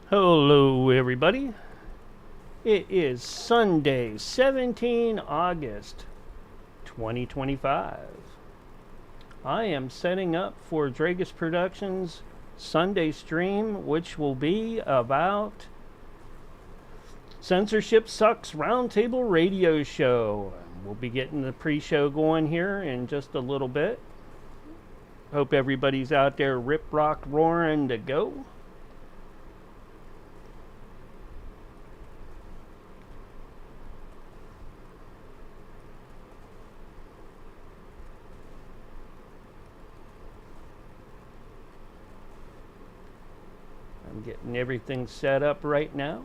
Hello, everybody. It is Sunday, 17 August 2025. I am setting up for Dragus Productions' Sunday stream, which will be about Censorship Sucks Roundtable Radio Show. We'll be getting the pre-show going here in just a little bit. Hope everybody's out there rip rock roaring to go. I'm getting everything set up right now.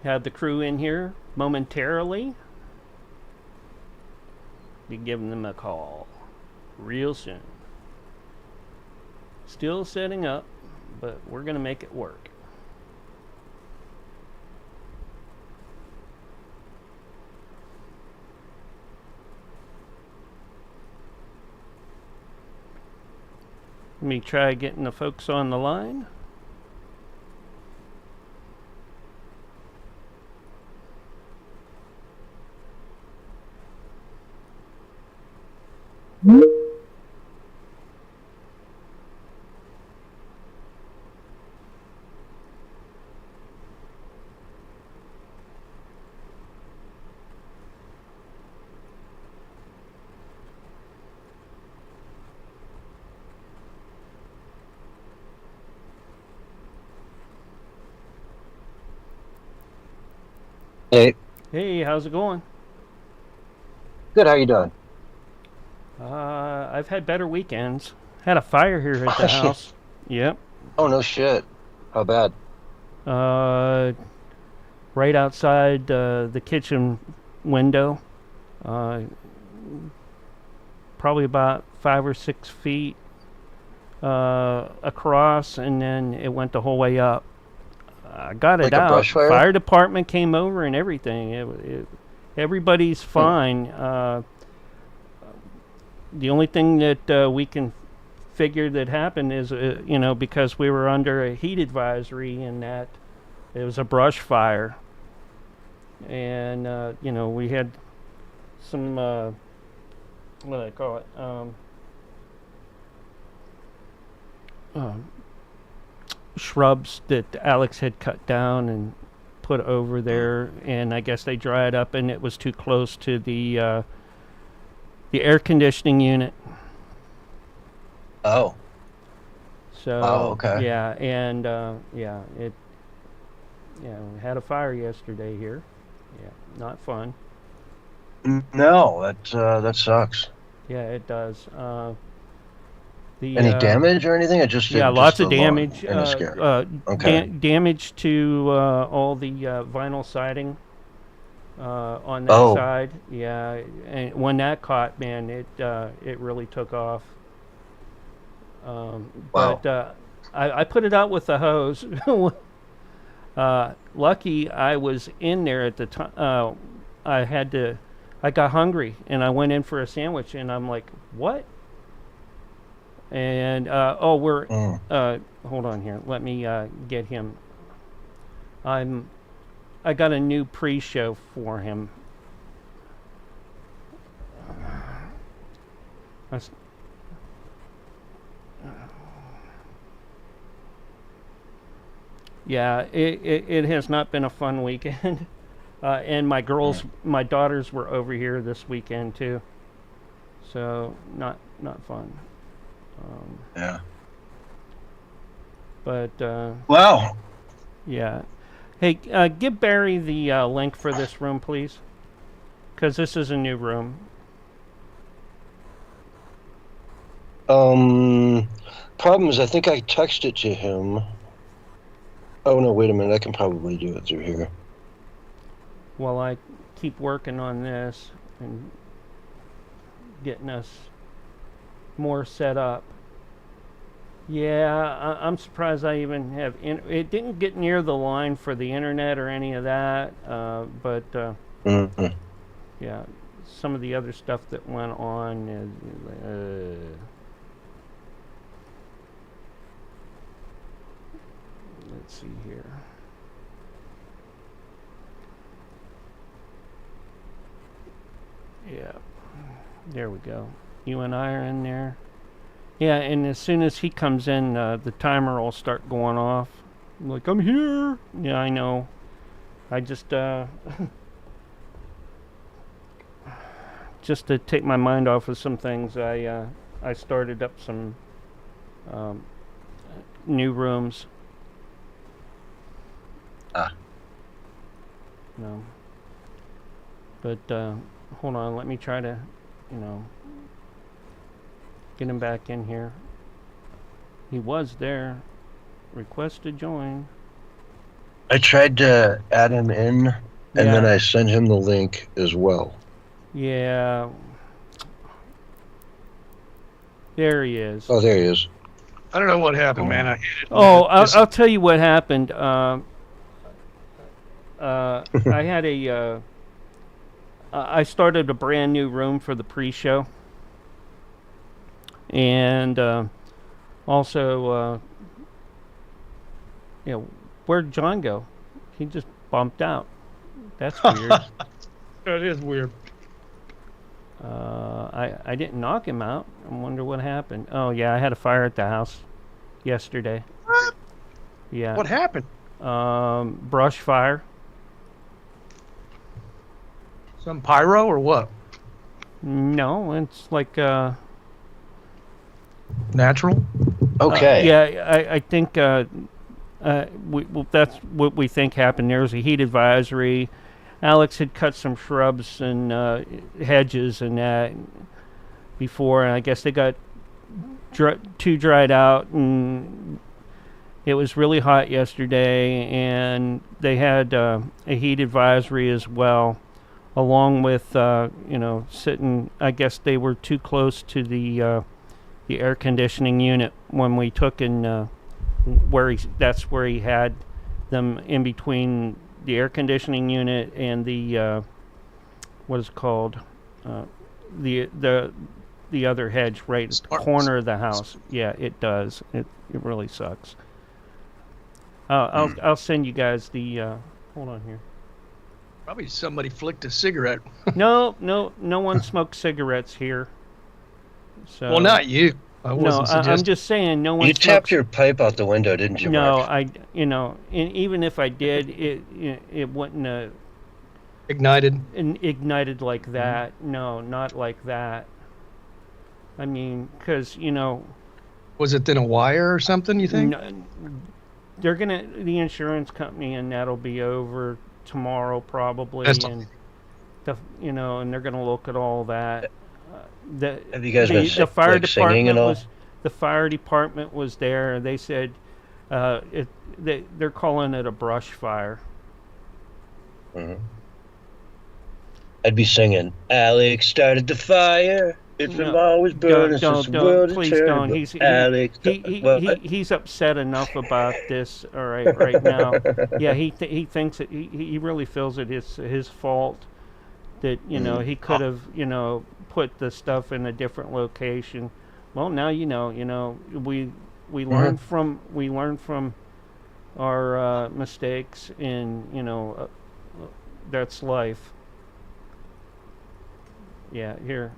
Have the crew in here momentarily. Be giving them a call real soon. Still setting up, but we're going to make it work. Let me try getting the folks on the line. Hey. Hey, how's it going? Good, how you doing? I've had better weekends. Had a fire here at the house. Yep. Oh, no shit. How bad? Right outside the kitchen window. Probably about 5 or 6 feet across, and then it went the whole way up. I got it Like out. a brush fire? Fire department came over and everything. Everybody's fine. The only thing that we can figure that happened is, because we were under a heat advisory and that it was a brush fire. And, we had some, what do I call it? Shrubs that Alex had cut down and put over there, and I guess they dried up, and it was too close to the air conditioning unit. Oh. So okay. yeah, and we had a fire yesterday here. Yeah, not fun. No, that sucks. Yeah, it does. Any damage or anything? Lots of damage. Okay. Damage to all the vinyl siding on that side. Yeah, and when that caught, man, it really took off. Wow. But I put it out with the hose. Lucky I was in there at the time. I got hungry and I went in for a sandwich, and I'm like, what? And hold on here. Let me get him. I got a new pre-show for him. Yeah, it has not been a fun weekend. And my daughters were over here this weekend too. So not fun. Yeah. But wow. Yeah. Hey, give Barry the link for this room, please, because this is a new room. Problem is, I think I texted it to him. Oh no, wait a minute. I can probably do it through here. While I keep working on this and getting us more set up. Yeah, I'm surprised I even have... it didn't get near the line for the internet or any of that, but Mm-hmm. yeah, some of the other stuff that went on, see here. Yeah, there we go. You and I are in there. Yeah, and as soon as he comes in, the timer will start going off. I'm like, I'm here. Yeah, I know. I just, just to take my mind off of some things, I started up some new rooms. No. But hold on, let me try to, get him back in here. He was there. Request to join. I tried to add him in, and then I sent him the link as well. Yeah. There he is. Oh, there he is. I don't know what happened, man. I'll tell you what happened. I had I started a brand new room for the pre-show. And also, where'd John go? He just bumped out. That's weird. That is weird. I didn't knock him out. I wonder what happened. Oh, yeah, I had a fire at the house yesterday. What? Yeah. What happened? Brush fire. Some pyro or what? No, it's like... Natural? Okay. Yeah, I think that's what we think happened. There was a heat advisory. Alex had cut some shrubs and hedges and that before, and I guess they got too dried out, and it was really hot yesterday, and they had a heat advisory as well, along with sitting. I guess they were too close to the air conditioning unit when we took in that's where he had them, in between the air conditioning unit and the what is it called, the other hedge right at the corner of the house. Yeah, it does. It really sucks. I'll send you guys the hold on here. Probably somebody flicked a cigarette. No one smokes cigarettes here. So, well, not you. I'm just saying, no one. You tapped your pipe out the window, didn't you, Mark? No, and even if I did, it wouldn't ignited like that. No, not like that. I mean, because was it then a wire or something? You think? They're the insurance company, and that'll be over tomorrow probably, and and they're gonna look at all that. Have you guys been the fire department singing and all? The fire department was there, and they said they're calling it a brush fire. Mm-hmm. I'd be singing, Alex started the fire. It's always burning since the world is turning. He's Alex, he's upset enough about this. All right now. Yeah, he thinks it. He really feels it is his fault. That he could have put the stuff in a different location. Well, now we learn from our mistakes, and that's life. Yeah, here.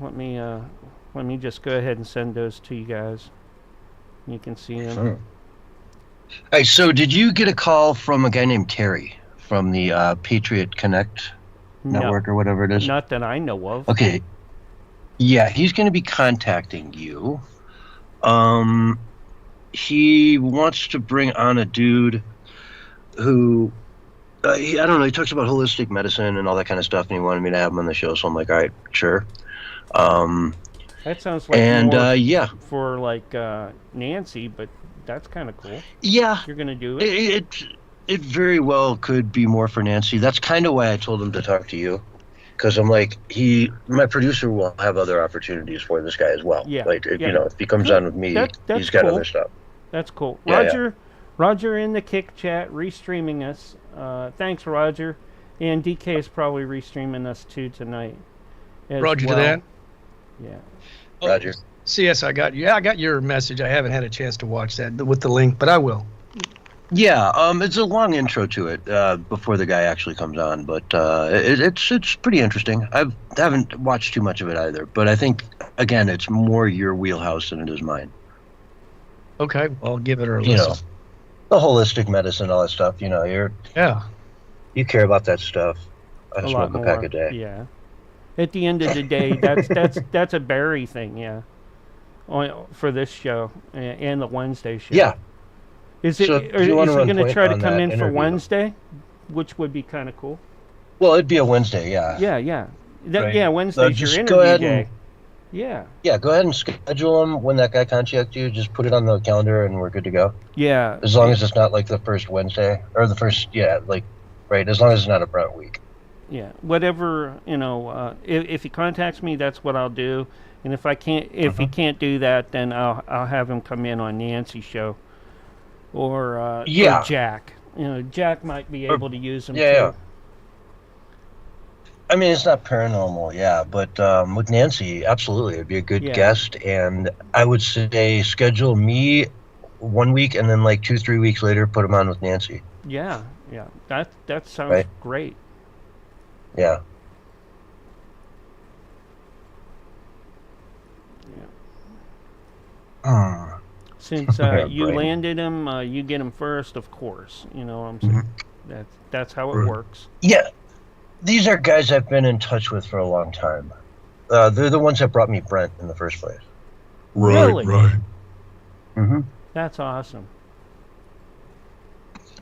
Let me just go ahead and send those to you guys. You can see them. Sure. Hey, so did you get a call from a guy named Terry from the Patriot Connect network or whatever it is? Not that I know of. Okay. Yeah, he's going to be contacting you. He wants to bring on a dude who, I don't know, he talks about holistic medicine and all that kind of stuff, and he wanted me to have him on the show, so I'm like, all right, sure. That sounds like more for like Nancy, but that's kind of cool. Yeah. You're going to do it? It very well could be more for Nancy. That's kind of why I told him to talk to you, because I'm like, my producer will have other opportunities for this guy as well. Yeah. Like, if he comes on with me, he's got other stuff. That's cool. Yeah, Roger in the Kick chat restreaming us. Thanks, Roger. And DK is probably restreaming us too tonight. Roger to that. Yeah. Roger. CS, I got you. Yeah, I got your message. I haven't had a chance to watch that with the link, but I will. Yeah, it's a long intro to it before the guy actually comes on, but it's pretty interesting. I haven't watched too much of it either, but I think again it's more your wheelhouse than it is mine. Okay, well, I'll give it a You listen. know, the holistic medicine, all that stuff. You know, you care about that stuff. I A lot smoke a more. pack a day. Yeah. At the end of the day, that's a Barry thing. Yeah. For this show and the Wednesday show. Yeah. Is it? So, Or do you wanna is he run going to point try to on come that in for interview? Wednesday, which would be kind of cool? Well, it'd be a Wednesday, yeah. Yeah. Right. Yeah, Wednesday's your just interview go ahead day. and Yeah. yeah, go ahead and schedule them when that guy contacts you. Just put it on the calendar, and we're good to go. Yeah. As long as it's not like the first Wednesday or the first, right. As long as it's not a Brent week. Yeah. Whatever, if he contacts me, that's what I'll do. And if he can't do that, then I'll have him come in on Nancy's show, or Jack. Jack might be able to use him too. Yeah. I mean, it's not paranormal, yeah, but with Nancy, absolutely, it'd be a good guest. And I would say schedule me 1 week, and then like 2-3 weeks later, put him on with Nancy. Yeah. That sounds great. Yeah. Since Yeah, you brain. landed him, you get him first, of course. You know what I'm saying? That's how it works. Yeah. These are guys I've been in touch with for a long time. They're the ones that brought me Brent in the first place. Really? Right. Mm-hmm. That's awesome.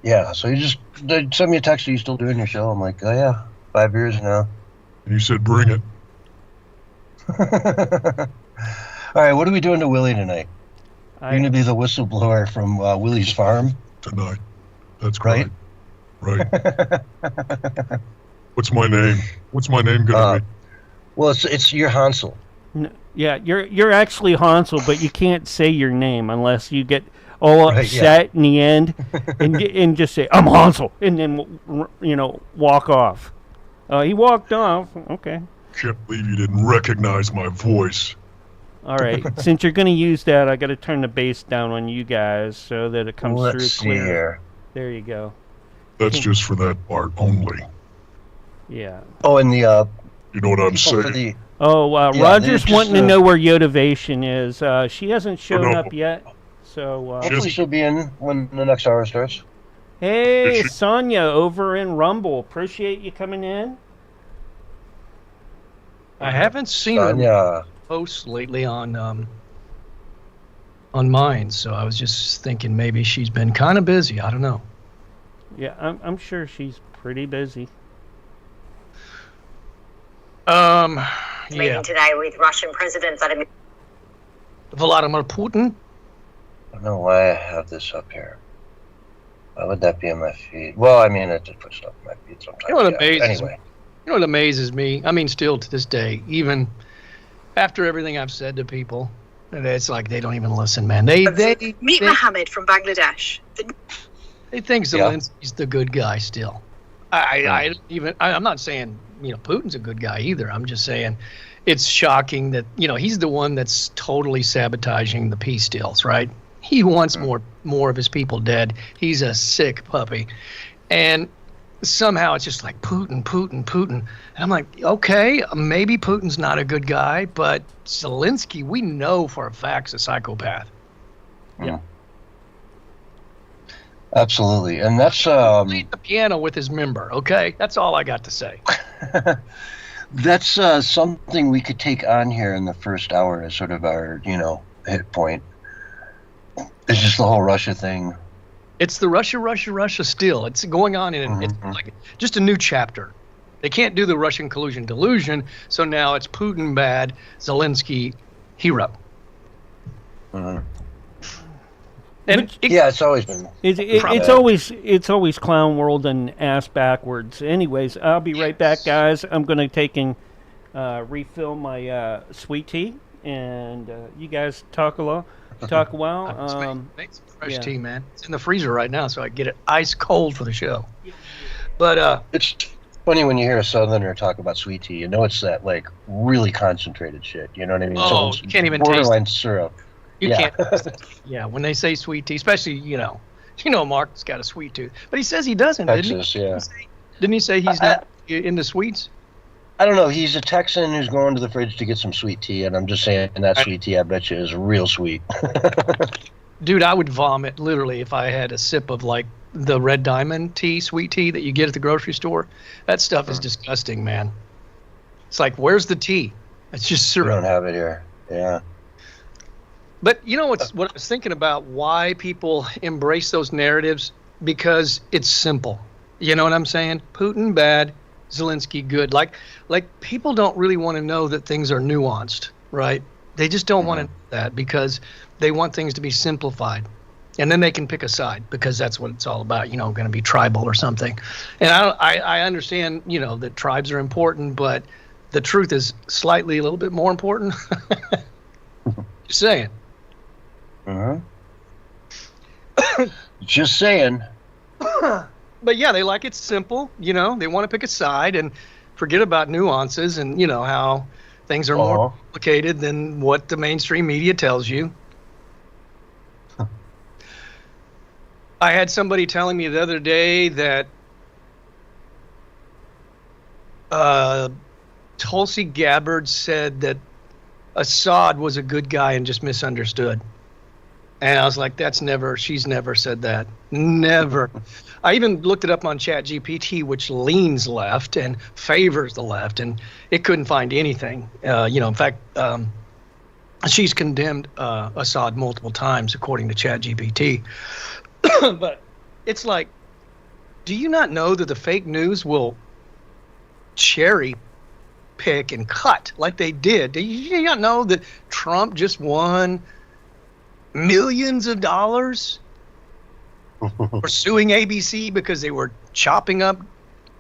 Yeah, so they sent me a text, are you still doing your show? I'm like, oh yeah, 5 years now. And you said, bring it. All right, what are we doing to Willie tonight? You're going to I, be the whistleblower from Willie's farm? Tonight. That's great. Right. What's my name? What's my name gonna be? Well, it's your Hansel. yeah, you're actually Hansel, but you can't say your name unless you get all upset in the end and just say, I'm Hansel, and then, walk off. He walked off. Okay. Can't believe you didn't recognize my voice. All right. Since you're going to use that, I got to turn the bass down on you guys so that it comes Let's through see clear. here. There you go. That's just for that part only. Yeah. Oh, and the You know what I'm people for saying? the Roger's just, wanting to know where Yotivation is. She hasn't shown no. up yet. So, hopefully she'll be in when the next hour starts. hey, Sonia over in Rumble. Appreciate you coming in. I haven't seen her Sonia. posts lately on mine, so I was just thinking maybe she's been kind of busy. I don't know. Yeah, I'm sure she's pretty busy. Yeah. Meeting today with Russian President Vladimir Putin. I don't know why I have this up here. Why would that be in my feed? Well, I mean, it just puts stuff in my feed sometimes. You know what yeah. amazes Anyway. You know what amazes me? I mean, still to this day, even after everything I've said to people, it's like they don't even listen, man. Meet Mohammed from Bangladesh. They think Zelensky's the good guy still. I'm not saying Putin's a good guy either. I'm just saying it's shocking that he's the one that's totally sabotaging the peace deals, right? He wants more of his people dead. He's a sick puppy, and somehow it's just like Putin. And I'm like, okay, maybe Putin's not a good guy, but Zelensky, we know for a fact, is a psychopath. Yeah. Absolutely. And that's Played the piano with his member, okay? That's all I got to say. that's something we could take on here in the first hour as sort of our, hit point. It's just the whole Russia thing. It's the Russia still. It's going on it's like just a new chapter. They can't do the Russian collusion delusion, so now it's Putin bad, Zelensky hero. Mm-hmm. And It's always been. It's always clown world and ass backwards. Anyways, I'll be right back, guys. I'm going to take and refill my sweet tea, and you guys talk a while. Make some fresh tea, man. It's in the freezer right now, so I get it ice cold for the show. But It's funny when you hear a Southerner talk about sweet tea. You know it's that like really concentrated shit. You know what I mean? Oh, So you can't even taste borderline syrup. You Yeah. can't. Yeah, when they say sweet tea, especially Mark's got a sweet tooth, but he says he doesn't. Texas, yeah. Didn't he say he's not into sweets? I don't know. He's a Texan who's going to the fridge to get some sweet tea, and I'm just saying that sweet tea, I bet you, is real sweet. Dude, I would vomit literally if I had a sip of like the Red Diamond tea, sweet tea that you get at the grocery store. That stuff is disgusting, man. It's like, where's the tea? It's just We syrup. don't have it here. Yeah. But you know what I was thinking about, why people embrace those narratives? Because it's simple. You know what I'm saying? Putin bad, Zelensky good. Like people don't really want to know that things are nuanced, right? They just don't want to know that, because they want things to be simplified. And then they can pick a side, because that's what it's all about, going to be tribal or something. And I understand, that tribes are important, but the truth is slightly a little bit more important. Just saying. Just saying. But yeah, they like it simple, they want to pick a side and forget about nuances and, how things are more complicated than what the mainstream media tells you. I had somebody telling me the other day that Tulsi Gabbard said that Assad was a good guy and just misunderstood. And I was like, she's never said that. Never. I even looked it up on ChatGPT, which leans left and favors the left, and it couldn't find anything. In fact, she's condemned Assad multiple times, according to ChatGPT. But it's like, do you not know that the fake news will cherry pick and cut like they did? Do you not know that Trump just won millions of dollars for suing ABC because they were chopping up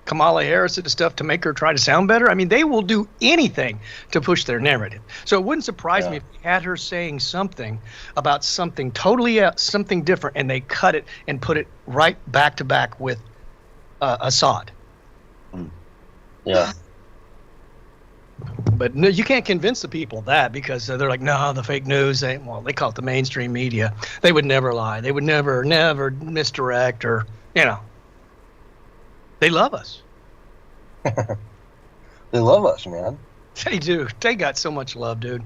Kamala Harris and stuff to make her try to sound better? I mean, they will do anything to push their narrative. So it wouldn't surprise me if we had her saying something about something totally something different, and they cut it and put it right back to back with Assad. Yeah. But no, you can't convince the people of that, because they're like, no, the fake news. They call it the mainstream media. They would never lie. They would never misdirect, or they love us. They love us, man. They do. They got so much love, dude.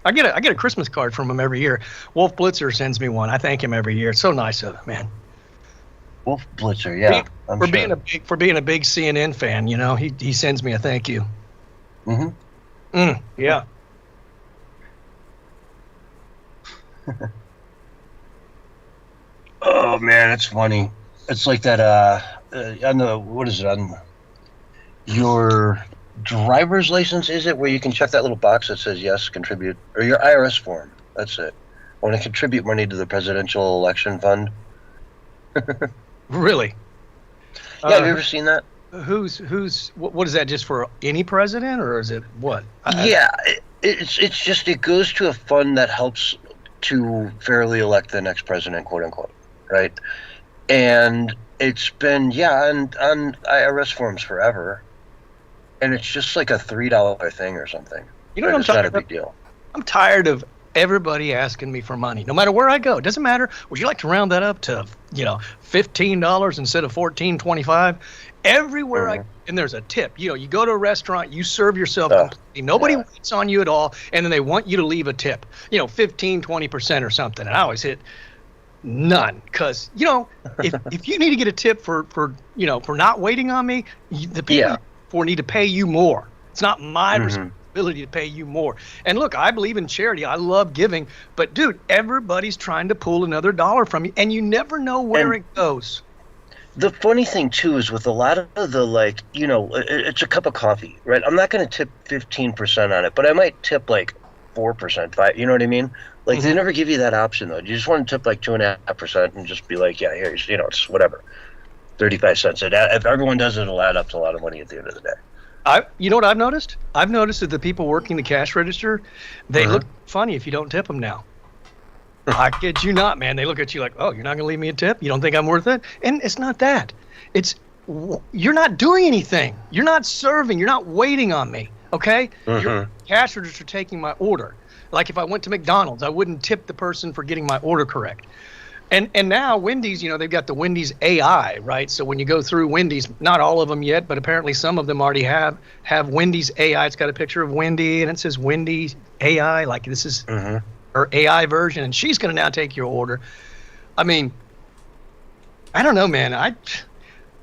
I get a Christmas card from them every year. Wolf Blitzer sends me one. I thank him every year. It's so nice of him, man. Wolf Blitzer, yeah. For being a big CNN fan, he sends me a thank you. Yeah. Oh man, it's funny. It's like that. On your driver's license? Is it where you can check that little box that says yes, contribute, or your IRS form? That's it. I want to contribute money to the presidential election fund. Really? Yeah, have you ever seen that? What is that, just for any president, or is it what? It's just, it goes to a fund that helps to fairly elect the next president, quote unquote, right? And it's been on IRS forms forever, and it's just like a $3 thing or something. You know what I'm It's talking not a about? big deal. I'm tired of everybody asking me for money, no matter where I go. It doesn't matter. Would you like to round that up to $15 instead of $14.25? Everywhere and there's a tip. You go to a restaurant, you serve yourself completely. Nobody waits on you at all, and then they want you to leave a tip. 15, 20% or something. And I always hit none, because if you need to get a tip for not waiting on me, the people need to pay you more. It's not my responsibility to pay you more. And look, I believe in charity. I love giving, but dude, everybody's trying to pull another dollar from you, and you never know where it goes. The funny thing too is with a lot of the it's a cup of coffee, right? I'm not going to tip 15% on it, but I might tip like 4%, 5%. You know what I mean? Like they never give you that option though. You just want to tip like 2.5% and just be like, yeah, here, it's whatever, 35 cents. If everyone does it, it'll add up to a lot of money at the end of the day. You know what I've noticed? I've noticed that the people working the cash register, they look funny if you don't tip them now. I kid you not, man. They look at you like, oh, you're not going to leave me a tip? You don't think I'm worth it? And it's not that. It's you're not doing anything. You're not serving. You're not waiting on me. Okay? Your cash register taking my order. Like if I went to McDonald's, I wouldn't tip the person for getting my order correct. And now Wendy's, they've got the Wendy's AI, right? So when you go through Wendy's, not all of them yet, but apparently some of them already have Wendy's AI. It's got a picture of Wendy and it says Wendy's AI, like this is her AI version, and she's going to now take your order. I mean, I don't know, man.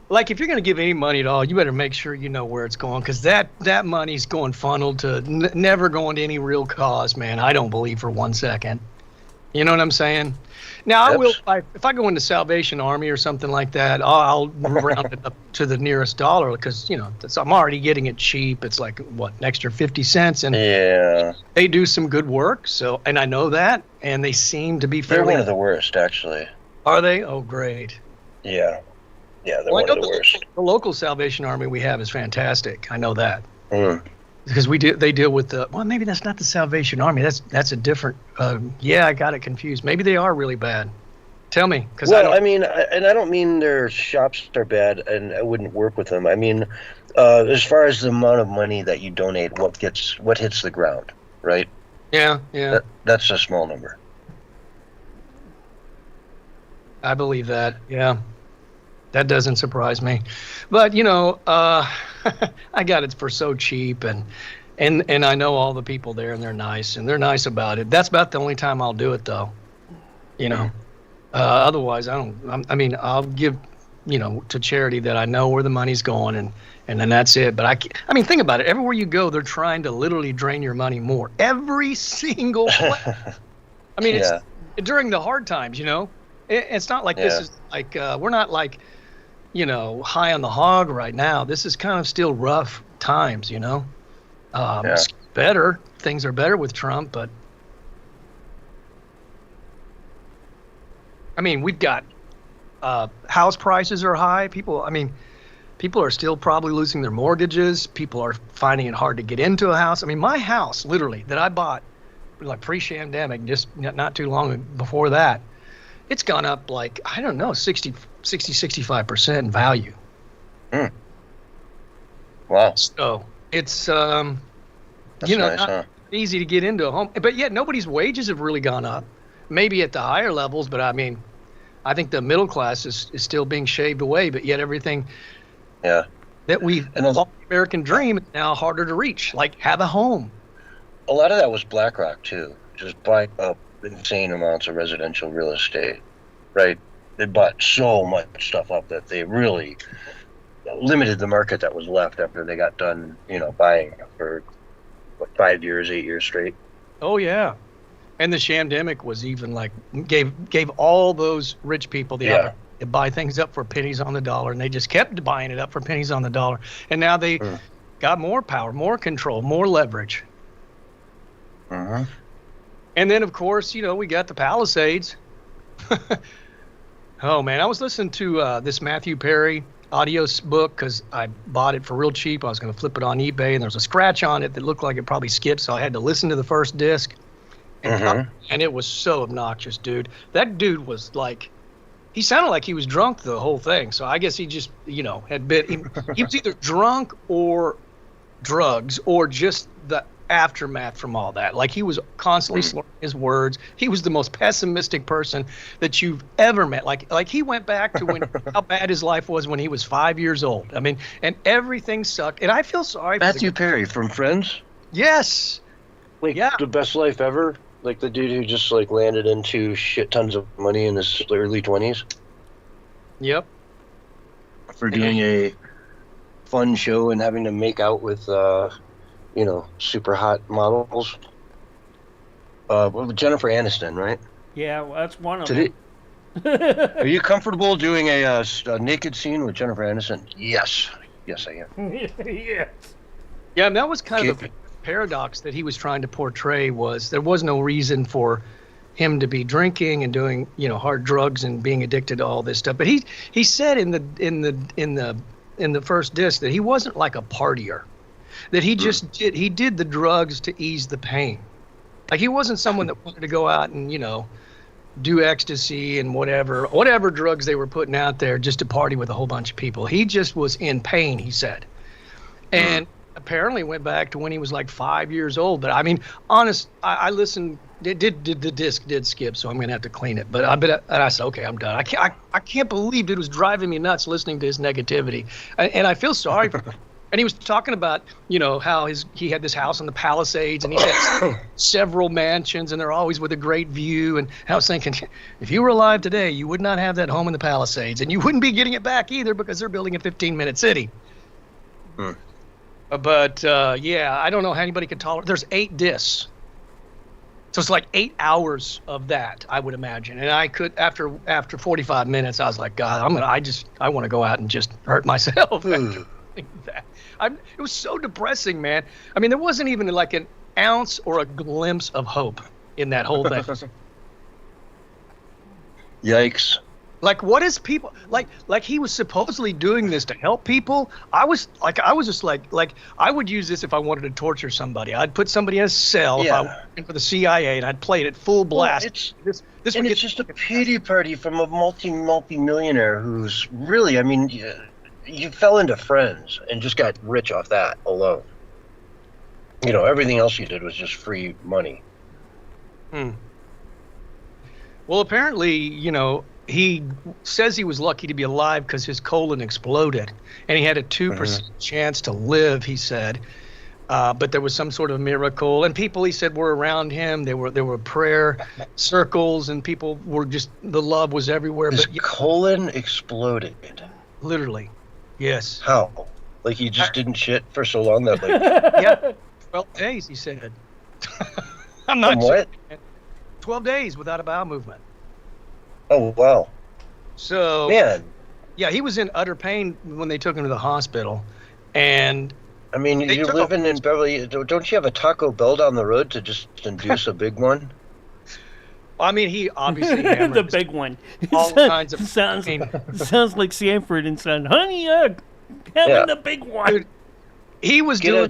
Like if you're going to give any money at all, you better make sure you know where it's going, because that money's going funneled to never going to any real cause, man. I don't believe for 1 second. You know what I'm saying? Now, I will, if I go into Salvation Army or something like that, I'll round it up to the nearest dollar, because, I'm already getting it cheap. It's like, what, an extra 50 cents? And they do some good work. So, and I know that, and they seem to be fairly. They're one of the worst, actually. Are they? Oh, great. Yeah. Yeah, they're one of the worst. The local Salvation Army we have is fantastic. I know that. Because they deal with maybe that's not the Salvation Army. That's a different. I got it confused. Maybe they are really bad. Tell me, because I don't mean their shops are bad, and I wouldn't work with them. I mean, as far as the amount of money that you donate, what hits the ground, right? Yeah. That's a small number. I believe that. Yeah, that doesn't surprise me, but I got it for so cheap, and I know all the people there, and they're nice about it. That's about the only time I'll do it, though. Otherwise, I'll give, to charity that I know where the money's going, and then that's it. But I mean, think about it. Everywhere you go, they're trying to literally drain your money more. Every single place. I mean, it's during the hard times, It's not like this is like, we're not like, high on the hog right now. This is kind of still rough times, It's better. Things are better with Trump, but I mean, we've got house prices are high. People are still probably losing their mortgages. People are finding it hard to get into a house. I mean, my house, literally, that I bought like pre-pandemic, just not too long before that, it's gone up like, I don't know, 65% in value. Wow. So it's, That's nice, not easy to get into a home. But yet nobody's wages have really gone up. Maybe at the higher levels, but I mean, I think the middle class is still being shaved away, but yet everything that the American dream is now harder to reach, like have a home. A lot of that was BlackRock, too. Just buying up insane amounts of residential real estate, right? They bought so much stuff up that they really limited the market that was left after they got done, buying for 8 years straight. Oh yeah, and the shamdemic was even like gave all those rich people the opportunity to buy things up for pennies on the dollar, and they just kept buying it up for pennies on the dollar, and now they got more power, more control, more leverage. And then, of course, we got the Palisades. Oh, man, I was listening to this Matthew Perry audio book because I bought it for real cheap. I was going to flip it on eBay, and there was a scratch on it that looked like it probably skipped, so I had to listen to the first disc. And it was so obnoxious, dude. That dude was like, he sounded like he was drunk the whole thing. So I guess he just, had been, he was either drunk or drugs or just the aftermath from all that. Like he was constantly slurring his words. He was the most pessimistic person that you've ever met. Like he went back to how bad his life was when he was 5 years old. I mean, and everything sucked. And I feel sorry. Matthew Perry from Friends. Yes. The best life ever. Like the dude who just landed into shit tons of money in his early 20s. Yep. For doing a fun show and having to make out with super hot models. Jennifer Aniston, right? Yeah, well, that's one of them. Are you comfortable doing a naked scene with Jennifer Aniston? Yes, I am. Yes. Yeah, and that was kind of the paradox that he was trying to portray. Was there was no reason for him to be drinking and doing hard drugs and being addicted to all this stuff. But he said in the first disc that he wasn't like a partier. That he just did the drugs to ease the pain. Like he wasn't someone that wanted to go out and, do ecstasy and whatever drugs they were putting out there just to party with a whole bunch of people. He just was in pain, he said. And apparently went back to when he was like 5 years old. But I mean, I listened. The disc did skip, so I'm gonna have to clean it. But I said, okay, I'm done. I can't believe it was driving me nuts listening to his negativity, and I feel sorry for him. And he was talking about, how he had this house in the Palisades, and he had several mansions, and they're always with a great view. And I was thinking, if you were alive today, you would not have that home in the Palisades, and you wouldn't be getting it back either because they're building a 15-minute city. But yeah, I don't know how anybody could tolerate. There's 8 discs, so it's like 8 hours of that, I would imagine. And I could, after 45 minutes, I was like, God, I want to go out and just hurt myself. That. It was so depressing, man. I mean, there wasn't even like an ounce or a glimpse of hope in that whole thing. Yikes. Like, what is people like he was supposedly doing this to help people? I was just like I would use this if I wanted to torture somebody. I'd put somebody in a cell if I was working for the CIA, and I'd play it at full blast. It's just a pity party from a multi-millionaire who's really, I mean, you fell into Friends and just got rich off that alone. Everything else you did was just free money. Well, apparently, he says he was lucky to be alive because his colon exploded, and he had a 2% chance to live, he said. But there was some sort of miracle, and people, he said, were around him. There were prayer circles, and people were just, the love was everywhere. His colon exploded. Literally. Yes. How? Like he just didn't shit for so long that Yeah, 12 days, he said. I'm not sure. What? 12 days without a bowel movement. Oh, wow. So, man. Yeah, he was in utter pain when they took him to the hospital. And I mean, you're living in Beverly. Don't you have a Taco Bell down the road to just induce a big one? I mean, he obviously the big one. All kinds of sounds like Sanford and Son. Honey, having the big one. Dude, he was doing a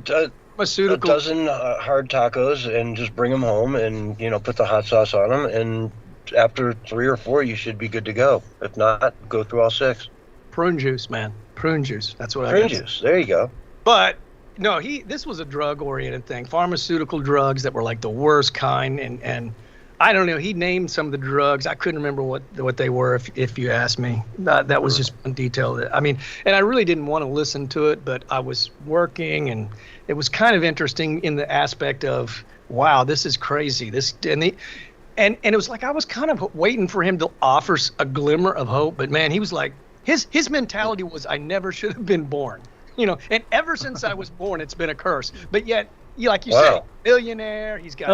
dozen hard tacos and just bring them home and put the hot sauce on them, and after 3 or 4 you should be good to go. If not, go through all 6. Prune juice, man. Prune juice. That's what Prune juice. There you go. But no, this was a drug-oriented thing. Pharmaceutical drugs that were like the worst kind, and I don't know. He named some of the drugs. I couldn't remember what they were. If you asked me, that was just one detail. I mean, and I really didn't want to listen to it, but I was working, and it was kind of interesting in the aspect of, wow, this is crazy. And it was like I was kind of waiting for him to offer a glimmer of hope, but man, he was like his mentality was, I never should have been born. And ever since I was born, it's been a curse. But yet, like you say, billionaire. He's got.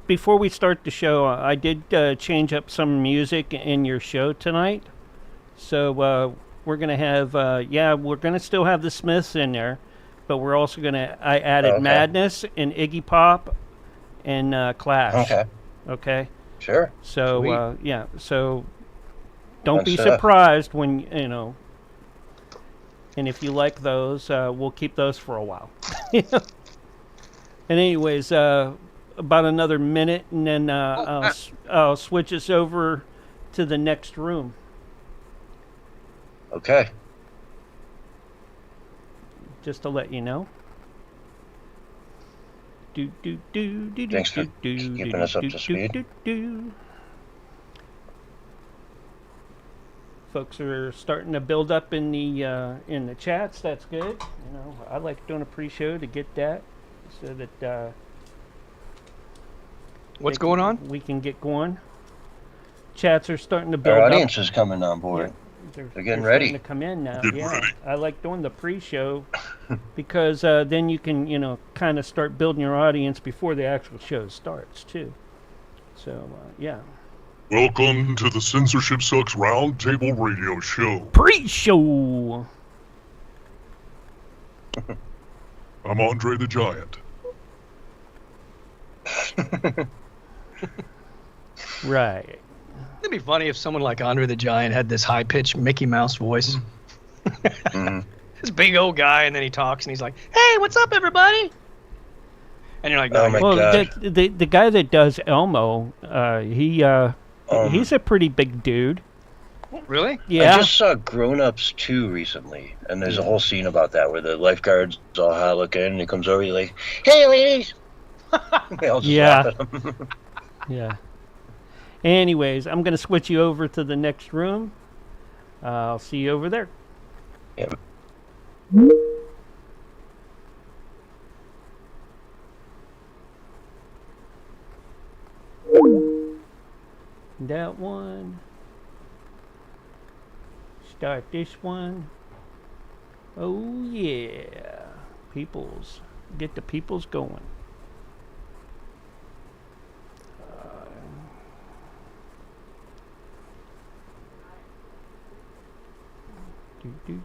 Before we start the show, I did change up some music in your show tonight. So we're gonna have, we're gonna still have the Smiths in there, but we're also I added Madness and Iggy Pop and Clash. Okay. Sure. So so don't be surprised when and if you like those, we'll keep those for a while. And anyways, about another minute, and then I'll switch us over to the next room. Okay. Just to let you know. Thanks for keeping us up to speed. Folks are starting to build up in the chats. That's good. I like doing a pre-show to get that, so that what's going on? We can get going. Chats are starting to build Our up. audience is coming on board. Yeah, they're getting ready. To come in now. Getting ready. I like doing the pre-show because then you can kind of start building your audience before the actual show starts too. So yeah. Welcome to the Censorship Sucks Roundtable Radio Show. Pre-show. I'm Andre the Giant. Right. It'd be funny if someone like Andre the Giant had this high-pitched Mickey Mouse voice. This big old guy, and then he talks, and he's like, "Hey, what's up, everybody?" And you're like, "Oh my God!" The guy that does Elmo, He's a pretty big dude. Really? Yeah. I just saw Grown Ups 2 recently, and there's a whole scene about that where the lifeguard's all hot looking, and he comes over, he's like, "Hey, ladies!" They all just laugh at him. Yeah. Anyways, I'm going to switch you over to the next room. I'll see you over there. Yeah. That one. Start this one. Oh yeah. Peoples. Get the peoples going. Do.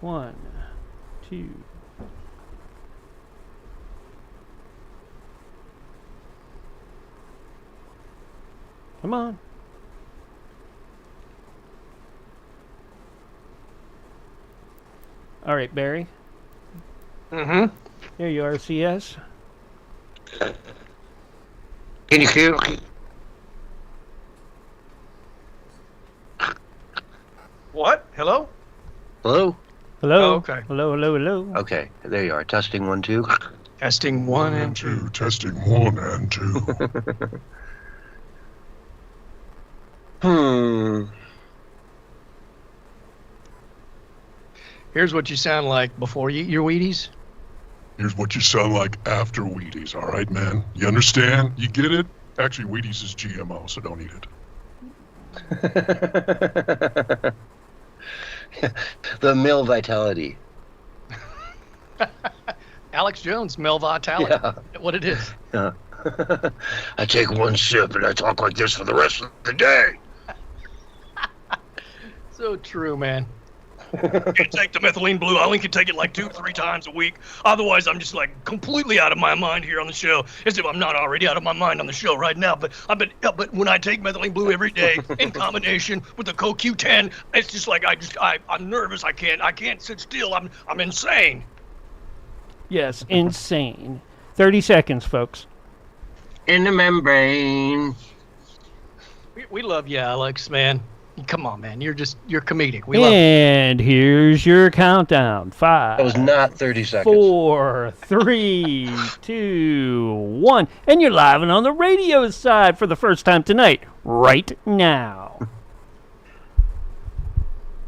1, 2. Come on. All right, Barry. Mm-hmm. Here you are, CS. Can you hear me? What? Hello? Hello? Hello. Oh, okay. Hello. Okay, there you are. Testing 1, 2. Testing 1 and 2. Testing 1 and 2. Here's what you sound like before you eat your Wheaties. Here's what you sound like after Wheaties, all right, man? You understand? You get it? Actually, Wheaties is GMO, so don't eat it. The male vitality. Alex Jones, Mel Vitality. Yeah. What it is. Yeah. I take one sip and I talk like this for the rest of the day. So true, man. Can't take the methylene blue. I only can take it like 2-3 times a week. Otherwise, I'm just like completely out of my mind here on the show. As if I'm not already out of my mind on the show right now. But when I take methylene blue every day in combination with the CoQ10, it's just like I'm nervous. I can't sit still. I'm insane. Yes, insane. 30 seconds, folks. In the membrane. We love you, Alex, man. Come on, man. You're comedic. We love you. And here's your countdown. 5. That was not 30 seconds. 4, 3, 2, 1. And you're live and on the radio side for the first time tonight, right now.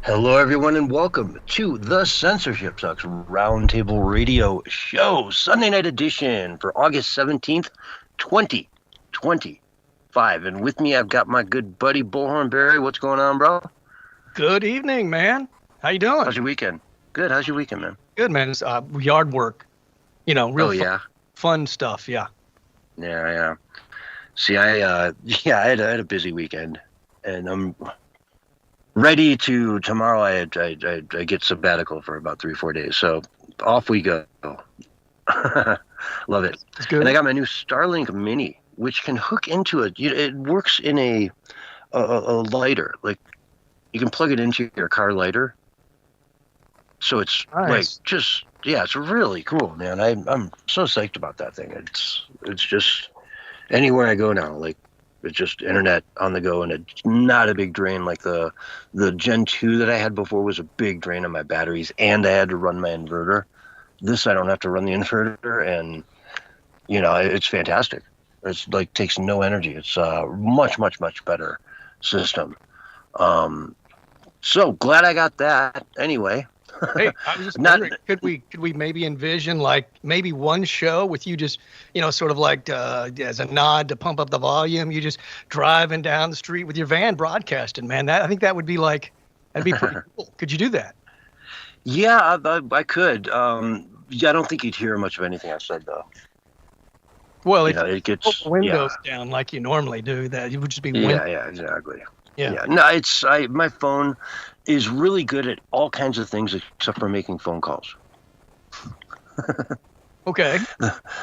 Hello, everyone, and welcome to the Censorship Sucks Roundtable Radio Show, Sunday night edition for August 17th, 2025. And with me, I've got my good buddy Bullhorn Barry. What's going on, bro? Good evening, man. How you doing? How's your weekend? Good. How's your weekend, man? Good, man. It's yard work. Real fun stuff. Yeah. Yeah. See, I had a busy weekend, and I'm ready to tomorrow. I get sabbatical for about 3-4 days, so off we go. Love it. That's good. And I got my new Starlink Mini, which can hook into it works in a lighter. Like you can plug it into your car lighter. So it's nice. it's really cool, man. I'm so psyched about that thing. It's just anywhere I go now, like it's just internet on the go, and it's not a big drain like the Gen 2 that I had before was a big drain on my batteries, and I had to run my inverter. This I don't have to run the inverter, and it's fantastic. It's like takes no energy. It's a much better system. So glad I got that. Anyway. Hey, I was just wondering, could we maybe envision like maybe one show with you just sort of like as a nod to pump up the volume, you just driving down the street with your van broadcasting, man. I think that would be that'd be pretty cool. Could you do that? Yeah, I could. I don't think you'd hear much of anything I said though. Well, it gets windows down like you normally do. That it would just be yeah, exactly. Yeah. No, my phone is really good at all kinds of things except for making phone calls. Okay.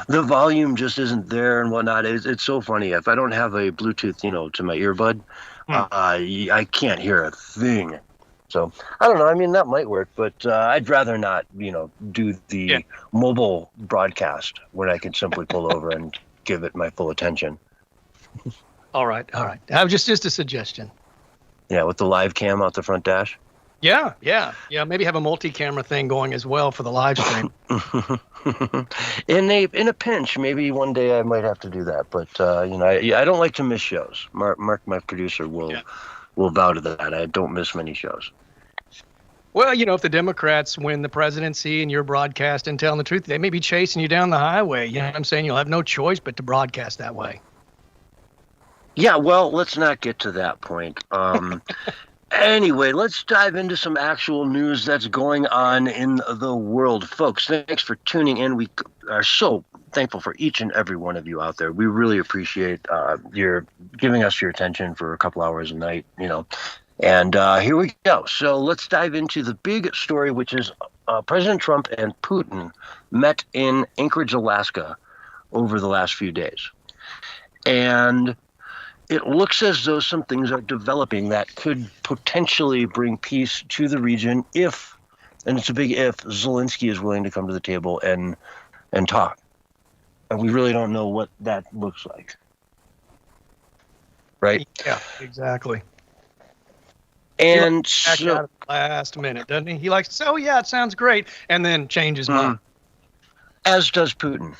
The volume just isn't there and whatnot. It's so funny. If I don't have a Bluetooth, to my earbud, I can't hear a thing. So I don't know. I mean, that might work, but I'd rather not, do the mobile broadcast when I can simply pull over and give it my full attention. All right. I was just a suggestion. Yeah, with the live cam out the front dash. Yeah. Maybe have a multi-camera thing going as well for the live stream. In a pinch, maybe one day I might have to do that. But I don't like to miss shows. Mark, my producer, will vow to that. I don't miss many shows. Well, if the Democrats win the presidency and you're broadcasting, telling the truth, they may be chasing you down the highway. You know what I'm saying? You'll have no choice but to broadcast that way. Yeah, well, let's not get to that point. Anyway, let's dive into some actual news that's going on in the world. Folks, thanks for tuning in. We are so thankful for each and every one of you out there. We really appreciate your giving us your attention for a couple hours a night, And here we go. So let's dive into the big story, which is President Trump and Putin met in Anchorage, Alaska over the last few days. And it looks as though some things are developing that could potentially bring peace to the region if, and it's a big if, Zelensky is willing to come to the table and talk. And we really don't know what that looks like. Right? Yeah, exactly. And back out at the last minute, doesn't he? He likes to say, "Oh yeah, it sounds great," and then change his mind. As does Putin.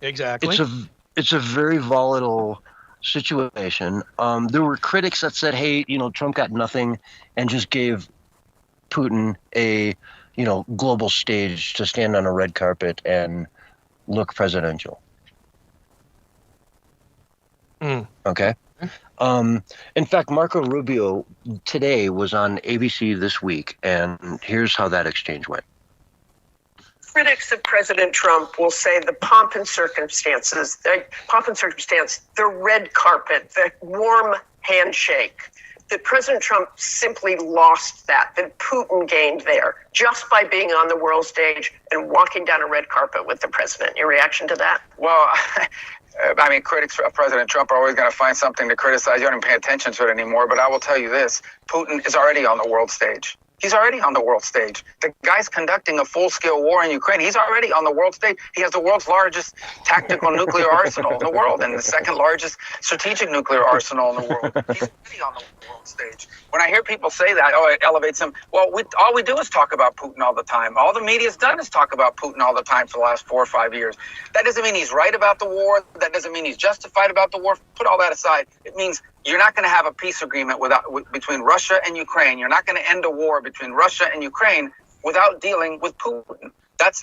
Exactly. It's a very volatile situation. There were critics that said, "Hey, Trump got nothing," and just gave Putin a global stage to stand on a red carpet and look presidential. Okay. In fact, Marco Rubio today was on ABC This Week, and here's how that exchange went. Critics of President Trump will say the pomp and circumstance, the red carpet, the warm handshake, that President Trump simply lost that Putin gained there just by being on the world stage and walking down a red carpet with the president. Your reaction to that? Well, critics of President Trump are always going to find something to criticize. You don't even pay attention to it anymore. But I will tell you this, Putin is already on the world stage. He's already on the world stage. The guy's conducting a full-scale war in Ukraine. He's already on the world stage. He has the world's largest tactical nuclear arsenal in the world and the second largest strategic nuclear arsenal in the world. He's already on the world stage. When I hear people say that, it elevates him. Well, all we do is talk about Putin all the time. All the media's done is talk about Putin all the time for the last 4 or 5 years. That doesn't mean he's right about the war. That doesn't mean he's justified about the war. Put all that aside. It means you're not going to have a peace agreement between Russia and Ukraine. You're not going to end a war between Russia and Ukraine without dealing with Putin. That's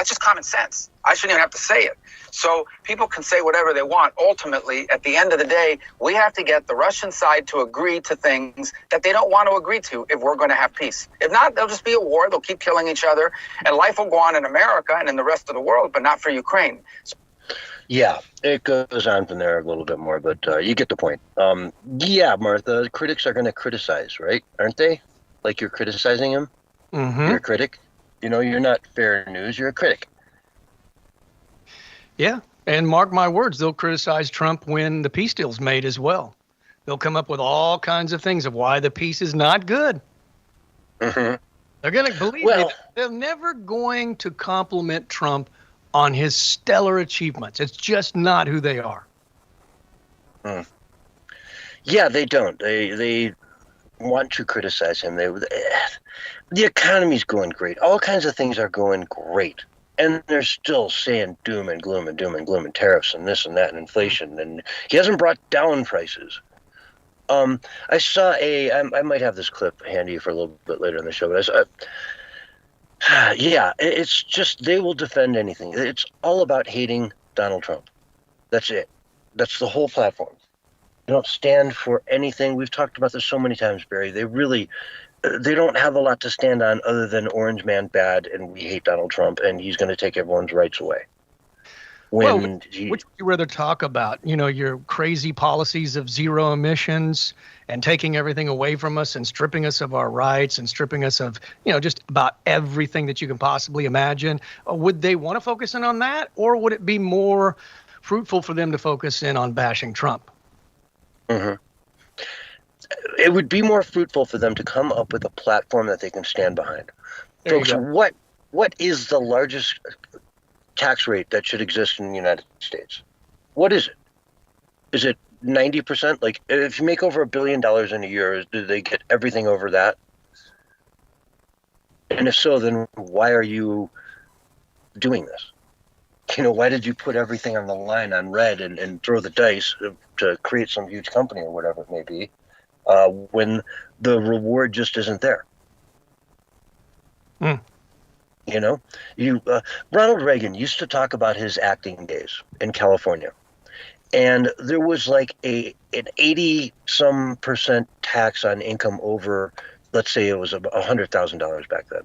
just common sense. I shouldn't even have to say it. So people can say whatever they want. Ultimately, at the end of the day, we have to get the Russian side to agree to things that they don't want to agree to if we're going to have peace. If not, there'll just be a war. They'll keep killing each other, and life will go on in America and in the rest of the world, but not for Ukraine. Yeah, it goes on from there a little bit more, but you get the point. Yeah, Martha, critics are going to criticize, right? Aren't they? Like you're criticizing him? Mm-hmm. You're a critic. You're not fair news. You're a critic. Yeah, and mark my words, they'll criticize Trump when the peace deal's made as well. They'll come up with all kinds of things of why the peace is not good. Mm-hmm. They're going to believe it. They're never going to compliment Trump on his stellar achievements. It's just not who they are. Yeah, they don't. They want to criticize him. The economy's going great. All kinds of things are going great. And they're still saying doom and gloom and tariffs and this and that and inflation. And he hasn't brought down prices. I saw I might have this clip handy for a little bit later in the show, but I saw yeah, it's just they will defend anything. It's all about hating Donald Trump. That's it. That's the whole platform. They don't stand for anything. We've talked about this so many times, Barry. They don't have a lot to stand on other than Orange Man bad and we hate Donald Trump and he's going to take everyone's rights away. Which would you rather talk about? Your crazy policies of zero emissions and taking everything away from us and stripping us of our rights and stripping us of, just about everything that you can possibly imagine. Would they want to focus in on that, or would it be more fruitful for them to focus in on bashing Trump? Mm-hmm. It would be more fruitful for them to come up with a platform that they can stand behind. Folks, what is the largest tax rate that should exist in the United States? What is it? Is it 90%? Like, if you make over $1 billion in a year, do they get everything over that? And if so, then why are you doing this? Why did you put everything on the line on red and throw the dice to create some huge company or whatever it may be, when the reward just isn't there? Ronald Reagan used to talk about his acting days in California. And there was like an 80-some% tax on income over, let's say it was $100,000 back then.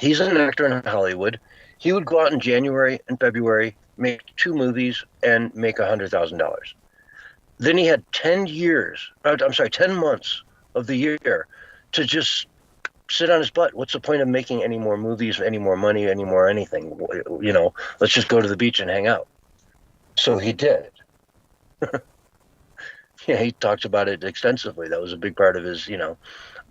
He's an actor in Hollywood. He would go out in January and February, make 2 movies, and make $100,000. Then he had 10 months of the year to just sit on his butt. What's the point of making any more movies, any more money, any more anything? Let's just go to the beach and hang out. So he did. He talks about it extensively. That was a big part of his,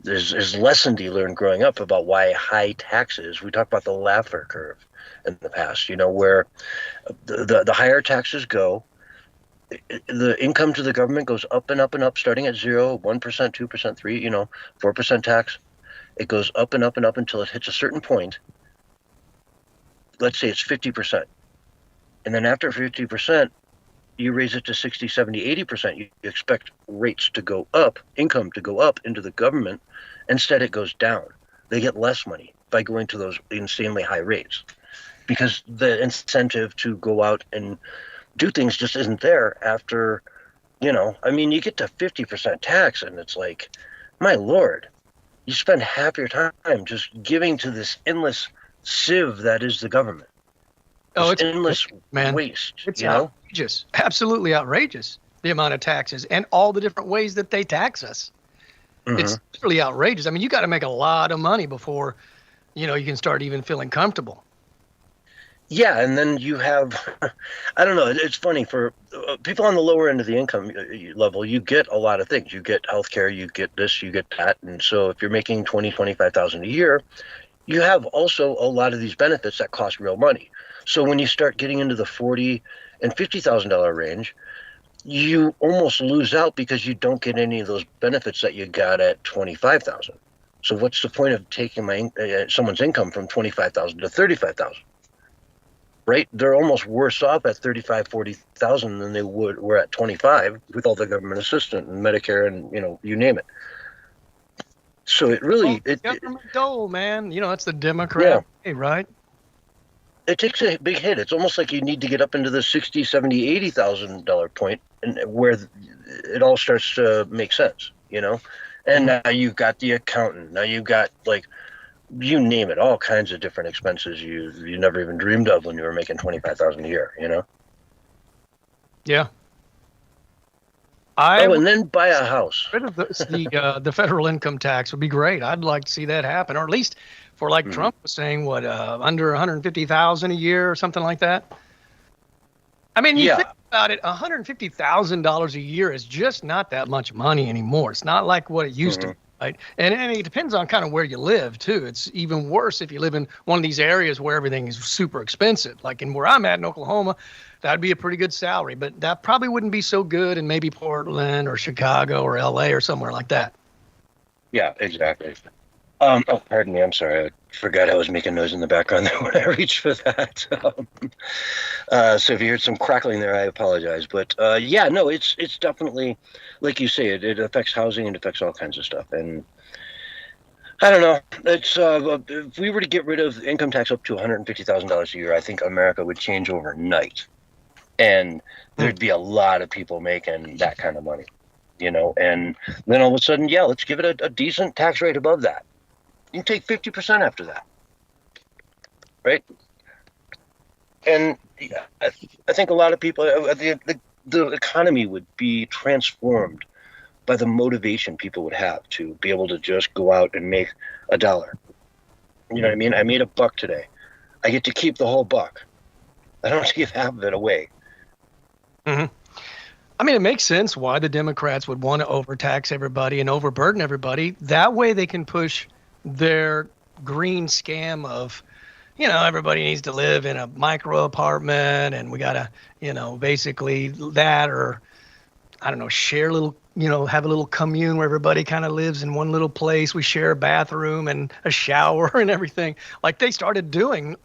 his lesson he learned growing up about why high taxes. We talked about the Laffer curve in the past, where the higher taxes go, the income to the government goes up and up and up, starting at 0, 1%, 2%, 3%, 4% tax. It goes up and up and up until it hits a certain point. Let's say it's 50%. And then after 50%, you raise it to 60, 70, 80%. You expect rates to go up, income to go up into the government. Instead, it goes down. They get less money by going to those insanely high rates because the incentive to go out and do things just isn't there after, you get to 50% tax and it's like, my Lord, you spend half your time just giving to this endless sieve that is the government. Oh, it's endless waste. It's outrageous, absolutely outrageous, the amount of taxes and all the different ways that they tax us. Mm-hmm. It's really outrageous. I mean, you got to make a lot of money before, you can start even feeling comfortable. Yeah, and then you have, I don't know, it's funny, for people on the lower end of the income level, you get a lot of things. You get healthcare, you get this, you get that. And so if you're making $20,000, $25,000 a year, you have also a lot of these benefits that cost real money. So when you start getting into the $40,000 and $50,000 range, you almost lose out because you don't get any of those benefits that you got at $25,000. So what's the point of taking someone's income from $25,000 to $35,000? Right? They're almost worse off at $35,000, $40,000 than they were at $25,000 with all the government assistance and Medicare and you name it. So it really government dole, man. It's the Democrat way, right? It takes a big hit. It's almost like you need to get up into the $60,000, $70,000, $80,000 point, and where it all starts to make sense, And now you've got the accountant. Now you've got you name it, all kinds of different expenses you never even dreamed of when you were making $25,000 a year. Yeah. And then buy a house. Rid of the federal income tax would be great. I'd like to see that happen, or at least for Trump was saying, under $150,000 a year or something like that. I mean, you think about it, $150,000 a year is just not that much money anymore. It's not like what it used to be, right? And it depends on kind of where you live too. It's even worse if you live in one of these areas where everything is super expensive. Like in where I'm at in Oklahoma, that'd be a pretty good salary, but that probably wouldn't be so good in maybe Portland or Chicago or LA or somewhere like that. Yeah, exactly. Pardon me. I'm sorry. I forgot I was making noise in the background there when I reached for that. So if you heard some crackling there, I apologize. But it's definitely, like you say, it affects housing and affects all kinds of stuff. And I don't know. It's if we were to get rid of income tax up to $150,000 a year, I think America would change overnight, and there'd be a lot of people making that kind of money, And then all of a sudden, let's give it a decent tax rate above that. You can take 50% after that, right? And I think a lot of people, the economy would be transformed by the motivation people would have to be able to just go out and make $1. You know what I mean? I made $1 today. I get to keep the whole buck. I don't have to give half of it away. Mm-hmm. I mean, it makes sense why the Democrats would want to overtax everybody and overburden everybody. That way they can push their green scam of, everybody needs to live in a micro apartment, and we gotta, basically that, or I don't know, share a little, have a little commune where everybody kind of lives in one little place. We share a bathroom and a shower and everything, like they started doing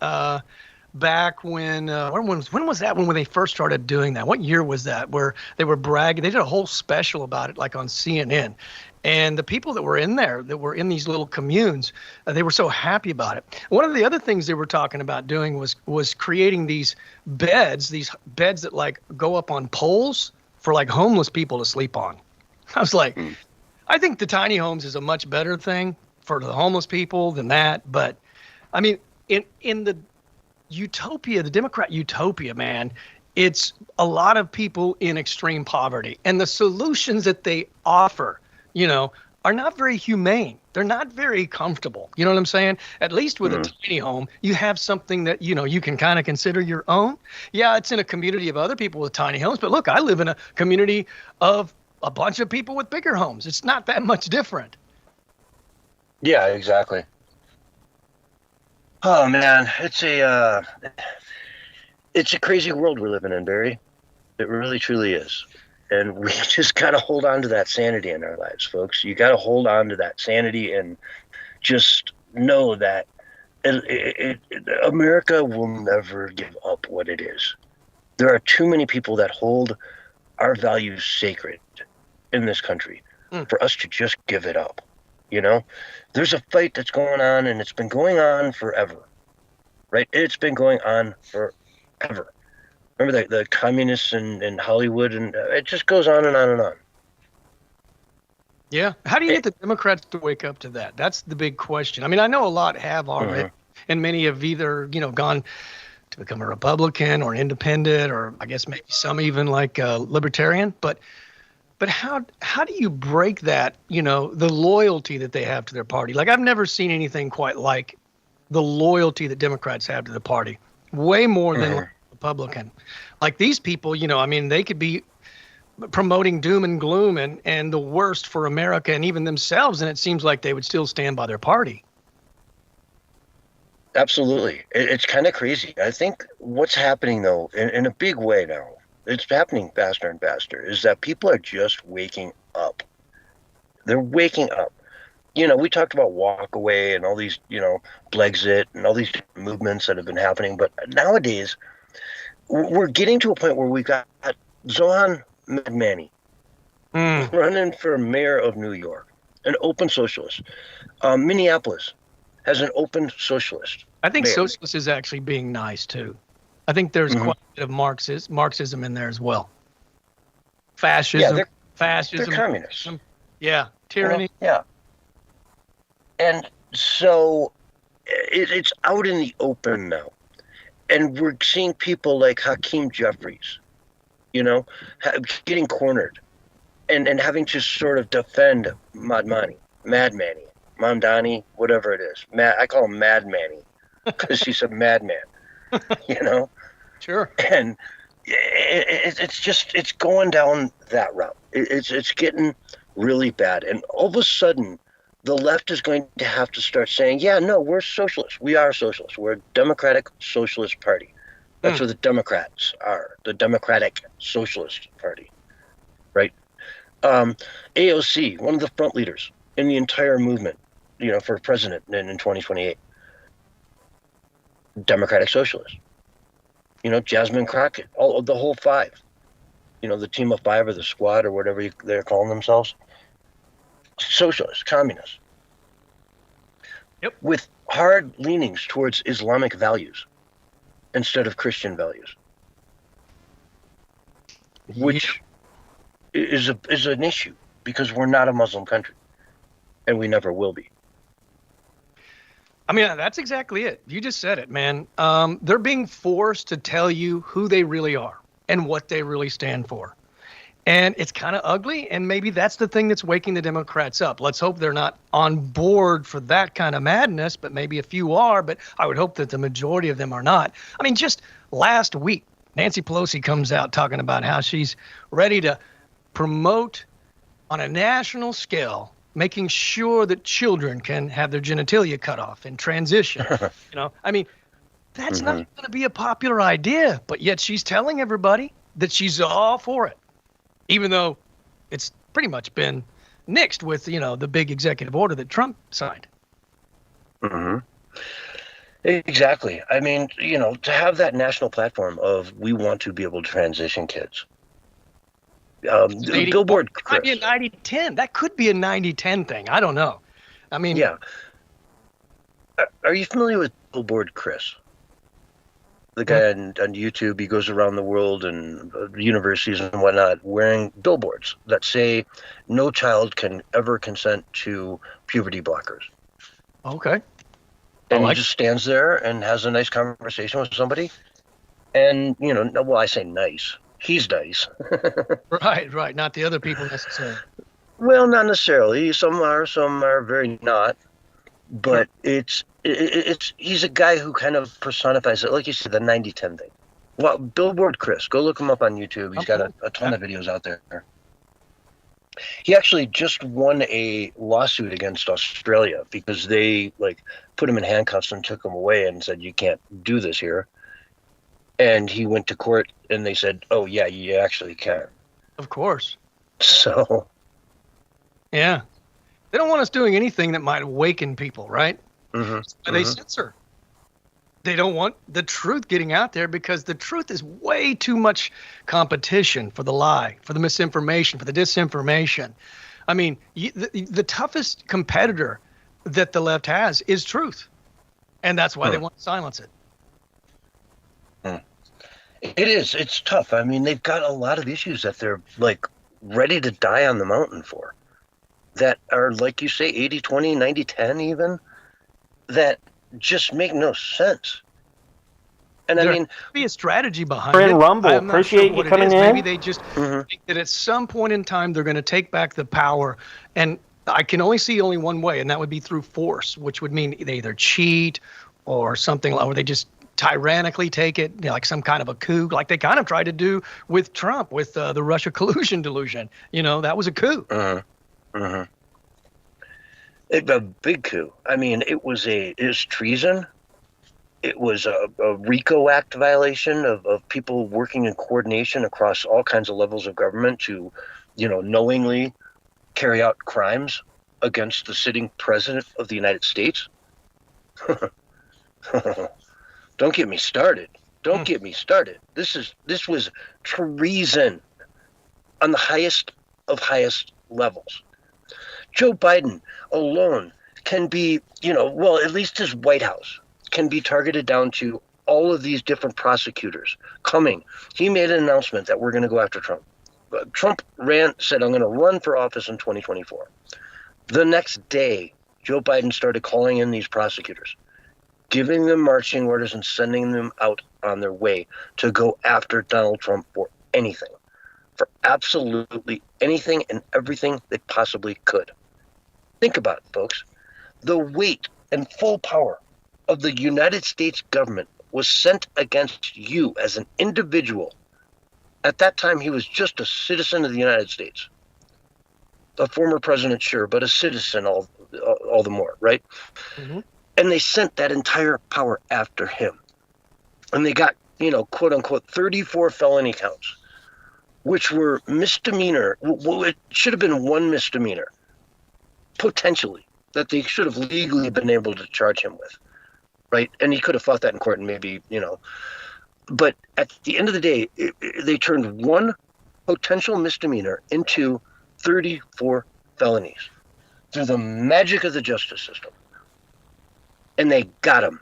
back when was that when they first started doing that? What year was that? Where they were bragging, they did a whole special about it, like on CNN. And the people that were in there, that were in these little communes, they were so happy about it. One of the other things they were talking about doing was creating these beds that like go up on poles for like homeless people to sleep on. I was like, I think the tiny homes is a much better thing for the homeless people than that. But I mean, in the utopia, the Democrat utopia, man, it's a lot of people in extreme poverty, and the solutions that they offer, are not very humane. They're not very comfortable. You know what I'm saying? At least with a tiny home, you have something that, you can kind of consider your own. Yeah, it's in a community of other people with tiny homes, but look, I live in a community of a bunch of people with bigger homes. It's not that much different. Yeah, exactly. Oh man, it's a crazy world we're living in, Barry. It really, truly is. And we just got to hold on to that sanity in our lives, folks. You got to hold on to that sanity and just know that America will never give up what it is. There are too many people that hold our values sacred in this country for us to just give it up. There's a fight that's going on, and it's been going on forever, right? It's been going on forever. Remember the communists in Hollywood, and it just goes on and on and on. Yeah. How do you get the Democrats to wake up to that? That's the big question. I mean, I know a lot have already, and many have either, gone to become a Republican or an independent, or I guess maybe some even like a libertarian. But how do you break that, the loyalty that they have to their party? Like, I've never seen anything quite like the loyalty that Democrats have to the party. Way more than like Republican. Like these people, they could be promoting doom and gloom and the worst for America and even themselves, and it seems like they would still stand by their party. Absolutely. It's kind of crazy. I think what's happening, though, in a big way now, it's happening faster and faster, is that people are just waking up. They're waking up. We talked about walk away and all these, Blexit and all these movements that have been happening. But nowadays, we're getting to a point where we've got Zohan Madmani running for mayor of New York, an open socialist. Minneapolis has an open socialist. I think mayor. socialist is actually being nice, too. I think there's quite a bit of Marxism in there as well. Fascism. Yeah, fascism. They're communists. Yeah. Tyranny. Yeah. And so it's out in the open now. And we're seeing people like Hakeem Jeffries, getting cornered and having to sort of defend Madmani, Mamdani, whatever it is. I call him Mad Manny because he's a madman, Sure. And it's going down that route. It's getting really bad. And all of a sudden, the left is going to have to start saying, yeah, no, we're socialists. We are socialists. We're a democratic socialist party. That's what the Democrats are, the Democratic Socialist Party, right? AOC, one of the front leaders in the entire movement, for president in 2028. Democratic Socialist. Jasmine Crockett, the whole five. The team of five or the squad or whatever they're calling themselves. Socialists, communists. Yep. With hard leanings towards Islamic values instead of Christian values. Which is an issue because we're not a Muslim country. And we never will be. I mean, that's exactly it. You just said it, man. They're being forced to tell you who they really are and what they really stand for. And it's kind of ugly, and maybe that's the thing that's waking the Democrats up. Let's hope they're not on board for that kind of madness, but maybe a few are, but I would hope that the majority of them are not. I mean, just last week, Nancy Pelosi comes out talking about how she's ready to promote on a national scale, making sure that children can have their genitalia cut off and transition. I mean, That's not going to be a popular idea, but yet she's telling everybody that she's all for it, even though it's pretty much been nixed with, the big executive order that Trump signed. Mm-hmm. Exactly. I mean, to have that national platform of we want to be able to transition kids. Billboard, it might be a 90-10. That could be a 90-10 thing. I don't know. I mean, yeah. Are you familiar with Billboard Chris? The guy on YouTube, he goes around the world and universities and whatnot wearing billboards that say no child can ever consent to puberty blockers. Okay. And he just stands there and has a nice conversation with somebody. And, well, I say nice. He's nice. Right. Not the other people necessarily. Well, not necessarily. Some are very not. But it's he's a guy who kind of personifies it, like you said, the 90-10 thing. Well, Billboard Chris, go look him up on YouTube. He's got a ton of videos out there. He actually just won a lawsuit against Australia because they put him in handcuffs and took him away and said, you can't do this here. And he went to court and they said, oh yeah, you actually can. Of course. So. Yeah. They don't want us doing anything that might awaken people, right? Mm-hmm. They censor. They don't want the truth getting out there because the truth is way too much competition for the lie, for the misinformation, for the disinformation. I mean, the toughest competitor that the left has is truth. And that's why they want to silence it. It is. It's tough. I mean, they've got a lot of issues that they're ready to die on the mountain for. That are, like you say, 80-20, 90-10 even, that just make no sense. And there I mean, be a strategy behind it. Rumble, appreciate you coming in. Maybe they just think that at some point in time they're going to take back the power. And I can only see one way, and that would be through force, which would mean they either cheat or something, or they just tyrannically take it, like some kind of a coup, like they kind of tried to do with Trump, with the Russia collusion delusion. That was a coup. A big coup. I mean, it was treason. It was a RICO Act violation of people working in coordination across all kinds of levels of government to, knowingly carry out crimes against the sitting president of the United States. Don't get me started. Don't get me started. This was treason on the highest of highest levels. Joe Biden alone can be, at least his White House can be targeted down to all of these different prosecutors coming. He made an announcement that we're going to go after Trump. Trump said, I'm going to run for office in 2024. The next day, Joe Biden started calling in these prosecutors, giving them marching orders and sending them out on their way to go after Donald Trump for anything. For absolutely anything and everything they possibly could. Think about it, folks. The weight and full power of the United States government was sent against you as an individual. At that time, he was just a citizen of the United States. A former president, sure, but a citizen all the more, right? Mm-hmm. And they sent that entire power after him. And they got, quote unquote, 34 felony counts, which were misdemeanor. Well, it should have been one misdemeanor, potentially, that they should have legally been able to charge him with, right? And he could have fought that in court and maybe, But at the end of the day, they turned one potential misdemeanor into 34 felonies through the magic of the justice system. And they got him.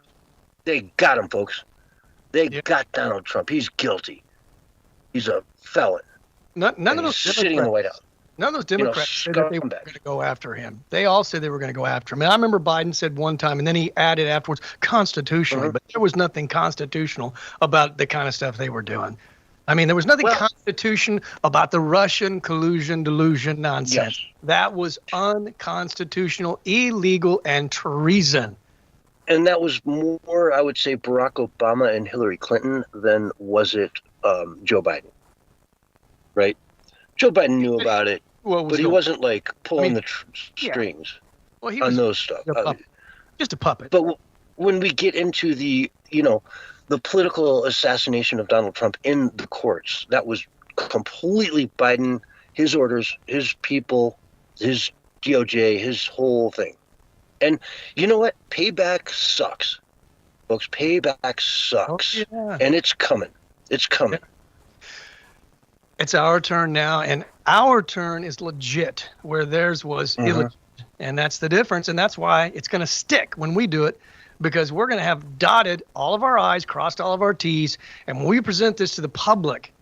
They got him, folks. They got Donald Trump. He's guilty. He's a felon. None of those sitting in the White House. None of those Democrats said that they were going to go after him. They all said they were going to go after him. And I remember Biden said one time, and then he added afterwards, constitutionally. But there was nothing constitutional about the kind of stuff they were doing. I mean, there was nothing constitutional about the Russian collusion, delusion nonsense. Yes. That was unconstitutional, illegal, and treason. And that was more, I would say, Barack Obama and Hillary Clinton than was it Joe Biden. Right? Joe Biden knew about it, but he wasn't pulling the strings on those stuff. Just a puppet. But when we get into the political assassination of Donald Trump in the courts, that was completely Biden, his orders, his people, his DOJ, his whole thing. And you know what? Payback sucks, folks. Payback sucks. Oh, yeah. And it's coming. It's coming. Yeah. It's our turn now, and our turn is legit, where theirs was illegit. And that's the difference, and that's why it's going to stick when we do it, because we're going to have dotted all of our I's, crossed all of our T's, and when we present this to the public,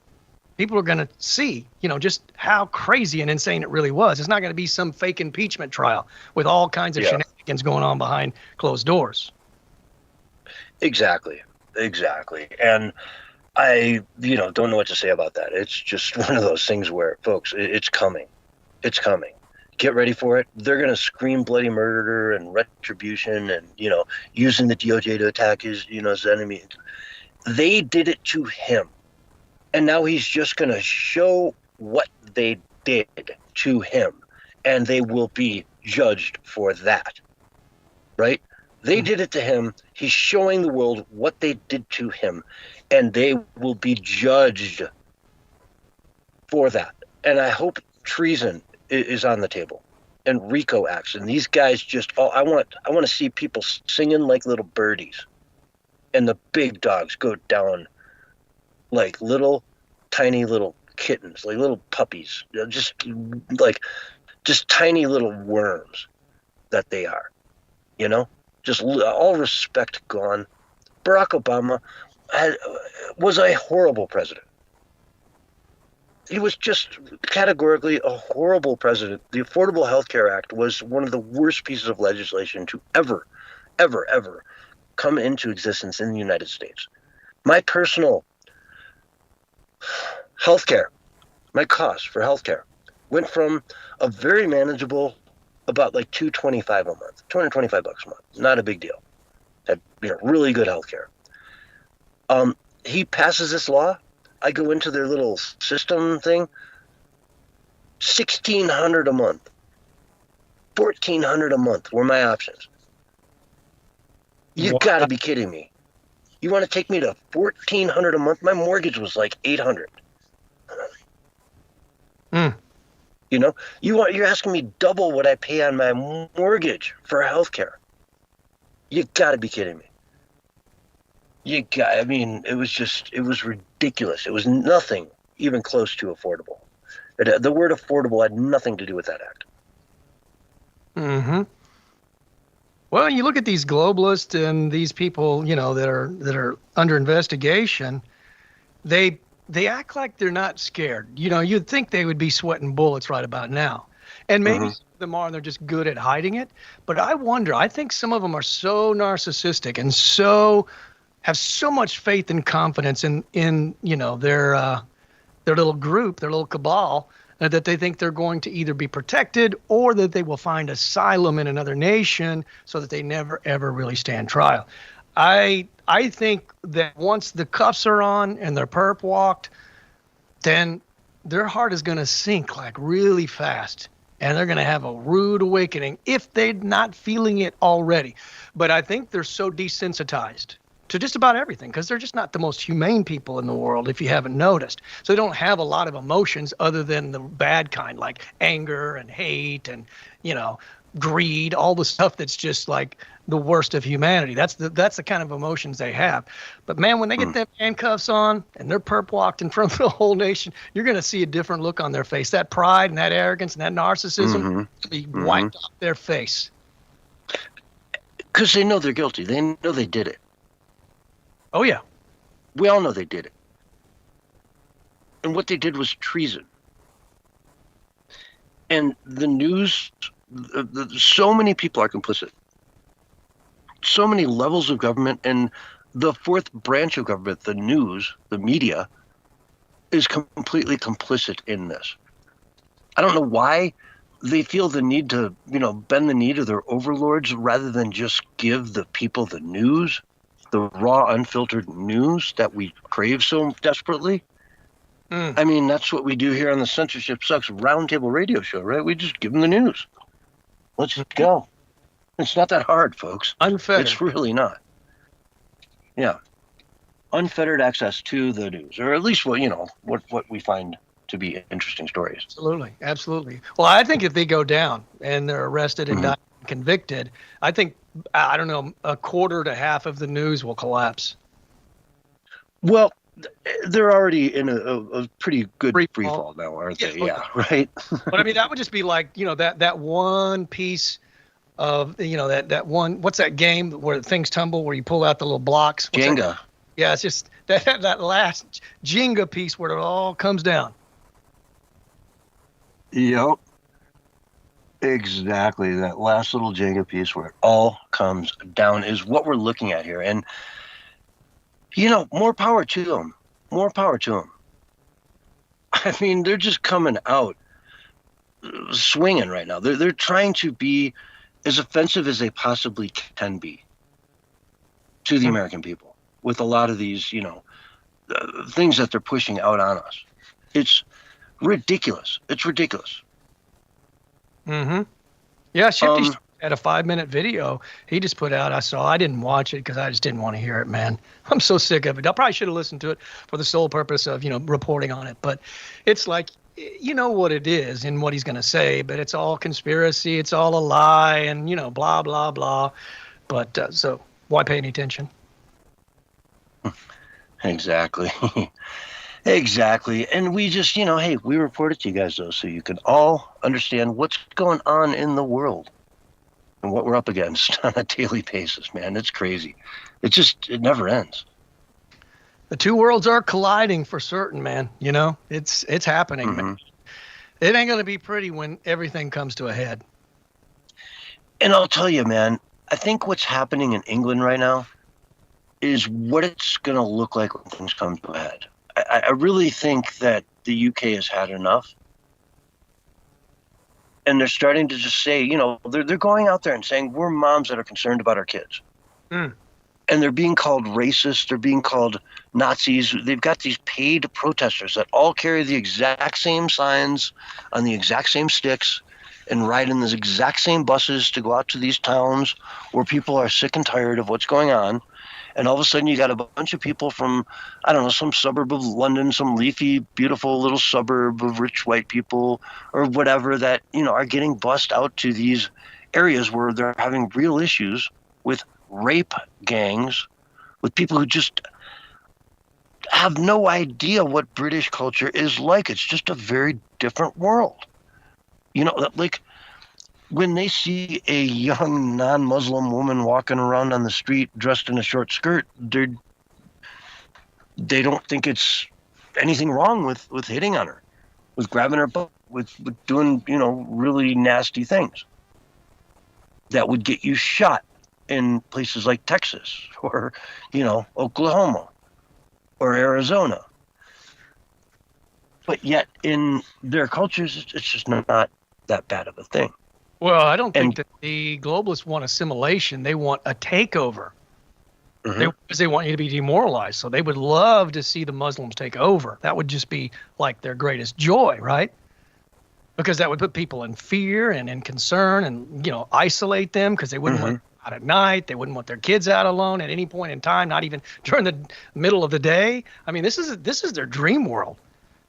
people are going to see, just how crazy and insane it really was. It's not going to be some fake impeachment trial with all kinds of shenanigans going on behind closed doors. Exactly. And I, don't know what to say about that. It's just one of those things where, folks, it's coming. It's coming. Get ready for it. They're going to scream bloody murder and retribution and, using the DOJ to attack his enemy. They did it to him. And now he's just going to show what they did to him. And they will be judged for that. Right? They did it to him. He's showing the world what they did to him. And they will be judged for that. And I hope treason is on the table, and RICO acts, and these guys I want to see people singing like little birdies, and the big dogs go down like little tiny little kittens, like little puppies, just tiny little worms that they are, just all respect gone. Barack Obama was a horrible president. He was just categorically a horrible president. The Affordable Health Care Act was one of the worst pieces of legislation to ever come into existence in the United States. My personal health care, my cost for health care, went from a very manageable, about like $225 a month, $225 a month, not a big deal. Had really good health care. He passes this law. I go into their little system thing, $1,600 a month, $1,400 a month were my options. You got to be kidding me. You want to take me to $1,400 a month? My mortgage was like $800. You're asking me double what I pay on my mortgage for healthcare. You got to be kidding me. It was ridiculous. It was nothing even close to affordable. The word affordable had nothing to do with that act. Mm-hmm. Well, you look at these globalists and these people, that are under investigation. They act like they're not scared. You'd think they would be sweating bullets right about now. And maybe some of them are, and they're just good at hiding it. But I think some of them are so narcissistic and have so much faith and confidence in their little group, their little cabal, that they think they're going to either be protected or that they will find asylum in another nation so that they never, ever really stand trial. I think that once the cuffs are on and they're perp walked, then their heart is going to sink like really fast. And they're going to have a rude awakening if they're not feeling it already. But I think they're so desensitized to just about everything because they're just not the most humane people in the world, if you haven't noticed. So they don't have a lot of emotions other than the bad kind, like anger and hate and, greed, all the stuff that's just like the worst of humanity. That's the kind of emotions they have. But man, when they get them handcuffs on and they're perp walked in front of the whole nation, you're going to see a different look on their face. That pride and that arrogance and that narcissism will be wiped off their face. Because they know they're guilty. They know they did it. Oh, yeah. We all know they did it. And what they did was treason. And the news, so many people are complicit. So many levels of government, and the fourth branch of government, the news, the media, is completely complicit in this. I don't know why they feel the need to, bend the knee to their overlords rather than just give the people the news. The raw, unfiltered news that we crave so desperately. I mean, that's what we do here on the Censorship Sucks roundtable radio show, right? We just give them the news. Let's go. It's not that hard, folks. Unfettered. It's really not. Yeah. Unfettered access to the news, or at least what we find to be interesting stories. Absolutely, absolutely. Well, I think if they go down and they're arrested and not convicted, I think, I don't know, a quarter to half of the news will collapse. Well, they're already in a pretty good Free free fall. fall now, aren't Yeah, they? Yeah, right. But I mean, that would just be like, that one piece of, that one, what's that game where things tumble, where you pull out the little blocks? What's that? Jenga. Yeah, it's just that last Jenga piece where it all comes down. Yep. Exactly. That last little Jenga piece where it all comes down is what we're looking at here. And, more power to them. More power to them. I mean, they're just coming out swinging right now. They're trying to be as offensive as they possibly can be to the American people with a lot of these, things that they're pushing out on us. It's ridiculous. It's ridiculous. Mm-hmm. Yeah, Shifty had a 5-minute video he just put out. I didn't watch it because I just didn't want to hear it, man. I'm so sick of it. I probably should have listened to it for the sole purpose of, reporting on it. But it's like, you know what it is and what he's going to say, but it's all conspiracy. It's all a lie and, blah, blah, blah. But so why pay any attention? Exactly. Exactly. And we just, hey, we report it to you guys, though, so you can all understand what's going on in the world and what we're up against on a daily basis, man. It's crazy. It never ends. The two worlds are colliding for certain, man. It's happening, man. It ain't going to be pretty when everything comes to a head. And I'll tell you, man, I think what's happening in England right now is what it's going to look like when things come to a head. I really think that the UK has had enough. And they're starting to just say, they're going out there and saying, we're moms that are concerned about our kids. And they're being called racist. They're being called Nazis. They've got these paid protesters that all carry the exact same signs on the exact same sticks and ride in those exact same buses to go out to these towns where people are sick and tired of what's going on. And all of a sudden you got a bunch of people from, I don't know, some suburb of London, some leafy, beautiful little suburb of rich white people or whatever that, are getting bussed out to these areas where they're having real issues with rape gangs, with people who just have no idea what British culture is like. It's just a very different world. Like when they see a young non-Muslim woman walking around on the street dressed in a short skirt, they don't think it's anything wrong with hitting on her, with grabbing her butt, with doing, really nasty things that would get you shot in places like Texas or, Oklahoma or Arizona. But yet in their cultures, it's just not that bad of a thing. Well, I don't think that the globalists want assimilation. They want a takeover. They want you to be demoralized. So they would love to see the Muslims take over. That would just be like their greatest joy, right? Because that would put people in fear and in concern and, isolate them because they wouldn't want out at night. They wouldn't want their kids out alone at any point in time, not even during the middle of the day. I mean, this is their dream world.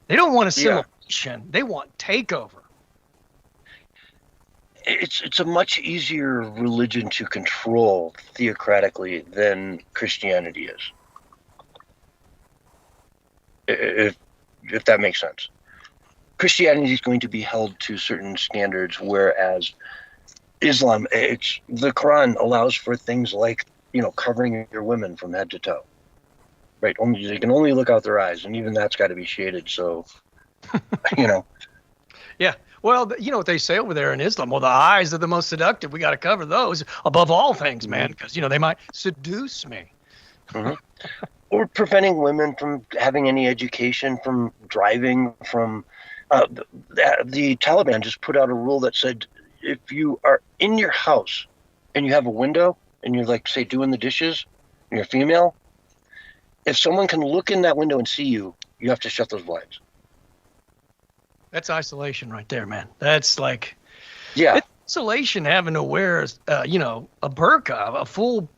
They don't want assimilation. They want takeover. It's a much easier religion to control theocratically than Christianity is. If that makes sense. Christianity is going to be held to certain standards, whereas Islam, the Quran allows for things like, covering your women from head to toe. Right? They can only look out their eyes, and even that's got to be shaded. So, Yeah. Well, you know what they say over there in Islam? Well, the eyes are the most seductive. We got to cover those above all things, man, because, they might seduce me. Or preventing women from having any education, from driving, from the Taliban just put out a rule that said if you are in your house and you have a window and you're like, say, doing the dishes and you're female, if someone can look in that window and see you, you have to shut those blinds. That's isolation right there, man. That's like, it's isolation having to wear, a burqa, a full,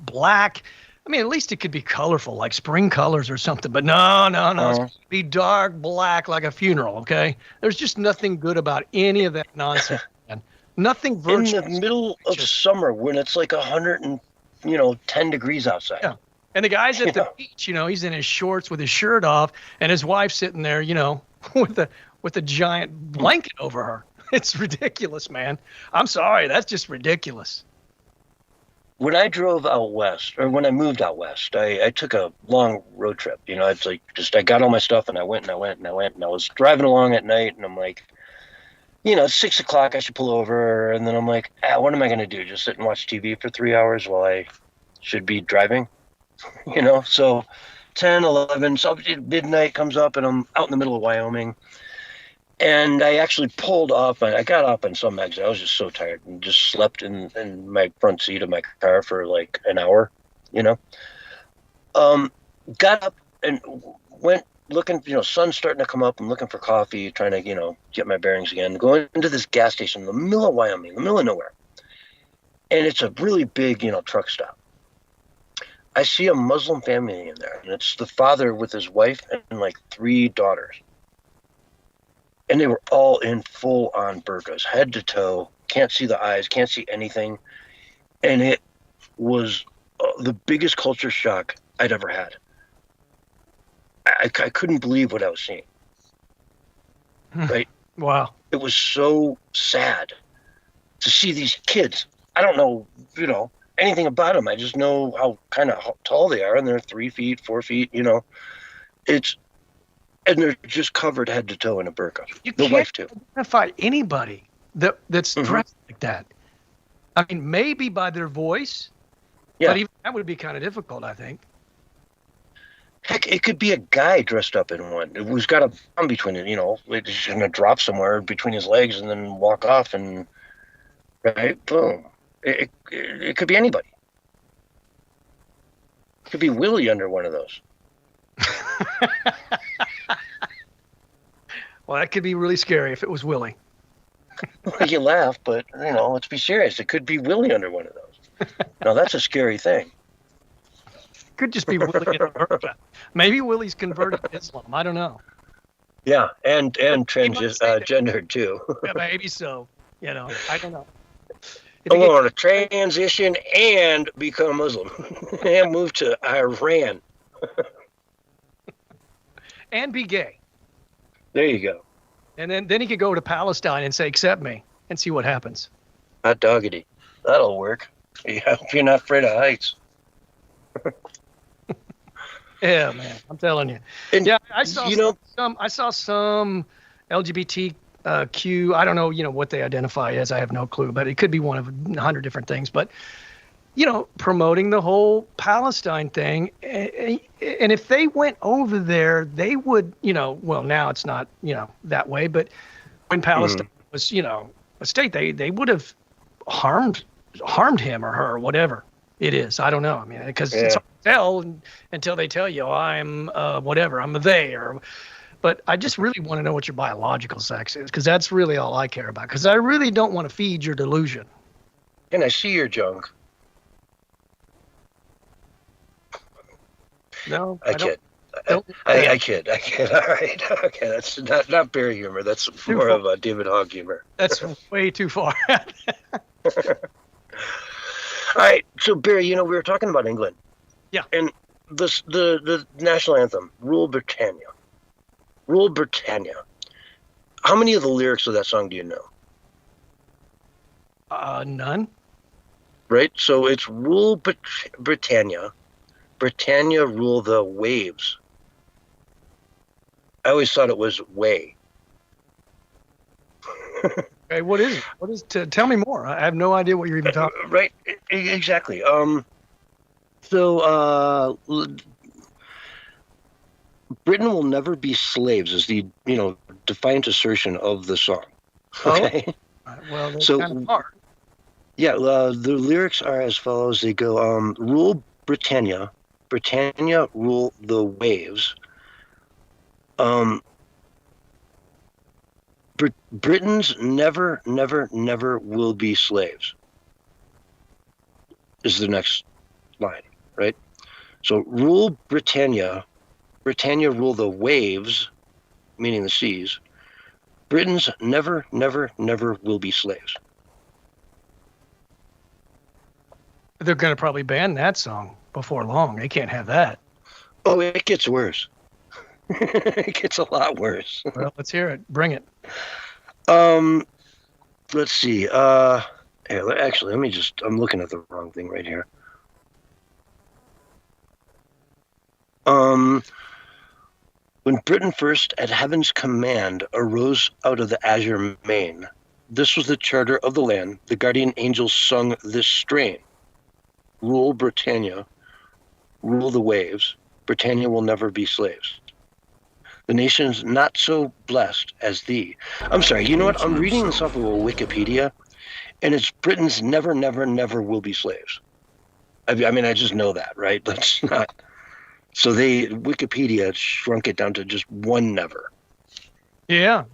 black I mean, at least it could be colorful, like spring colors or something. But no. It's gonna be dark black like a funeral, okay? There's just nothing good about any of that nonsense, man. Nothing virtual. In the middle of summer when it's like 110 degrees outside. Yeah. And the guy's at the beach, he's in his shorts with his shirt off, and his wife's sitting there, with a giant blanket over her. It's ridiculous, man. I'm sorry. That's just ridiculous. When I drove out west, or when I moved out west, I took a long road trip. It's like I got all my stuff and I went. And I was driving along at night and I'm like, it's 6 o'clock, I should pull over. And then I'm like, what am I going to do? Just sit and watch TV for 3 hours while I should be driving? So 10, 11, so midnight comes up and I'm out in the middle of Wyoming. And I actually pulled off. I got up on some exit. I was just so tired and just slept in my front seat of my car for like an hour, Got up and went looking, sun's starting to come up. I'm looking for coffee, trying to, get my bearings again. Going into this gas station in the middle of Wyoming, in the middle of nowhere. And it's a really big, truck stop. I see a Muslim family in there. And it's the father with his wife and like 3 daughters. And they were all in full-on burqas, head to toe, can't see the eyes, can't see anything. And it was the biggest culture shock I'd ever had. I couldn't believe what I was seeing. Right? Wow. It was so sad to see these kids. I don't know, anything about them. I just know how tall they are, and they're 3 feet, 4 feet, And they're just covered head to toe in a burqa. You the can't wife too. identify anybody that's dressed like that. I mean, maybe by their voice, but even that would be kind of difficult, I think. Heck, it could be a guy dressed up in one who's got a bomb between it. It's just going to drop somewhere between his legs and then walk off and, right, boom. It could be anybody. It could be Willie under one of those. Well, that could be really scary if it was Willie. Well, you laugh, but, let's be serious. It could be Willie under one of those. Now, that's a scary thing. Could just be Willie in a burqa. Maybe Willie's converted to Islam. I don't know. Yeah, and transgendered too. Yeah, maybe so. I don't know. I want to transition and become Muslim and move to Iran. And be gay. There you go. And then he could go to Palestine and say, accept me, and see what happens. Hot doggity. That'll work. Yeah, if you're not afraid of heights. Yeah, man, I'm telling you. And I saw some LGBTQ. I don't know, what they identify as. I have no clue, but it could be one of 100 different things. But promoting the whole Palestine thing, and if they went over there, they would, well, now it's not, that way, but when Palestine was, a state, they would have harmed him or her, or whatever it is. I don't know. I mean, because it's hard to tell until they tell you, I'm whatever, I'm a they, but I just really want to know what your biological sex is, because that's really all I care about, because I really don't want to feed your delusion. And I see your junk. No, I kid. I kid. All right. Okay, that's not bear humor. That's more of a David Hogg humor. That's way too far. All right. So, Barry, we were talking about England. Yeah. And the national anthem, Rule Britannia. Rule Britannia. How many of the lyrics of that song do you know? None. Right? So it's Rule Britannia. Britannia rule the waves. I always thought it was way. Okay, what is it? Tell me more. I have no idea what you're even talking about. Right, exactly. So Britain will never be slaves is the, defiant assertion of the song. Okay? Oh? Well, that's kind of hard. Yeah, the lyrics are as follows. They go, rule Britannia. Britannia rule the waves. Britons never, never, never will be slaves. Is the next line, right? So rule Britannia, Britannia rule the waves, meaning the seas. Britons never, never, never will be slaves. They're going to probably ban that song before long. They can't have that. Oh, it gets worse. It gets a lot worse. Well, let's hear it. Bring it. Let's see. Here, actually, let me just. I'm looking at the wrong thing right here. When Britain first, at heaven's command, arose out of the azure main, this was the charter of the land. The guardian angels sung this strain: Rule Britannia, rule the waves. Britannia will never be slaves. The nation's not so blessed as thee. I'm sorry, you know what? I'm reading this off of a Wikipedia, and it's Britons never, never, never will be slaves. I mean, I just know that, right? That's not. So Wikipedia shrunk it down to just one never. Yeah.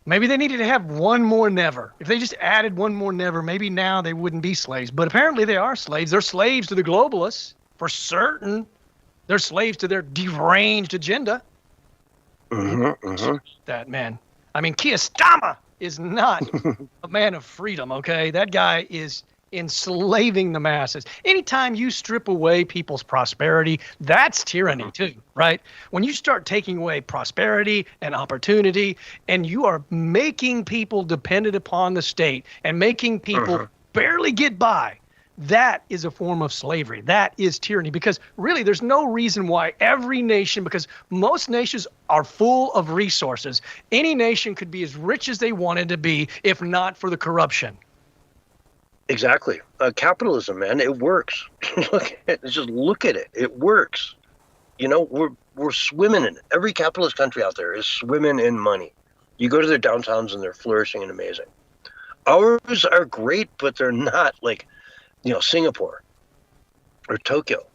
Maybe they needed to have one more never. If they just added one more never, maybe now they wouldn't be slaves. But apparently they are slaves. They're slaves to the globalists, for certain. They're slaves to their deranged agenda. That man. I mean, Kiyostama is not a man of freedom, okay? That guy is enslaving the masses. Anytime you strip away people's prosperity, that's tyranny too, right? When you start taking away prosperity and opportunity, and you are making people dependent upon the state and making people barely get by, that is a form of slavery. That is tyranny, because really there's no reason why every nation, because most nations are full of resources. Any nation could be as rich as they wanted to be if not for the corruption. Exactly. Capitalism, man, it works. Look at it. It works. You know, we're swimming in it. Every capitalist country out there is swimming in money. You go to their downtowns and they're flourishing and amazing. Ours are great, but they're not like, Singapore or Tokyo.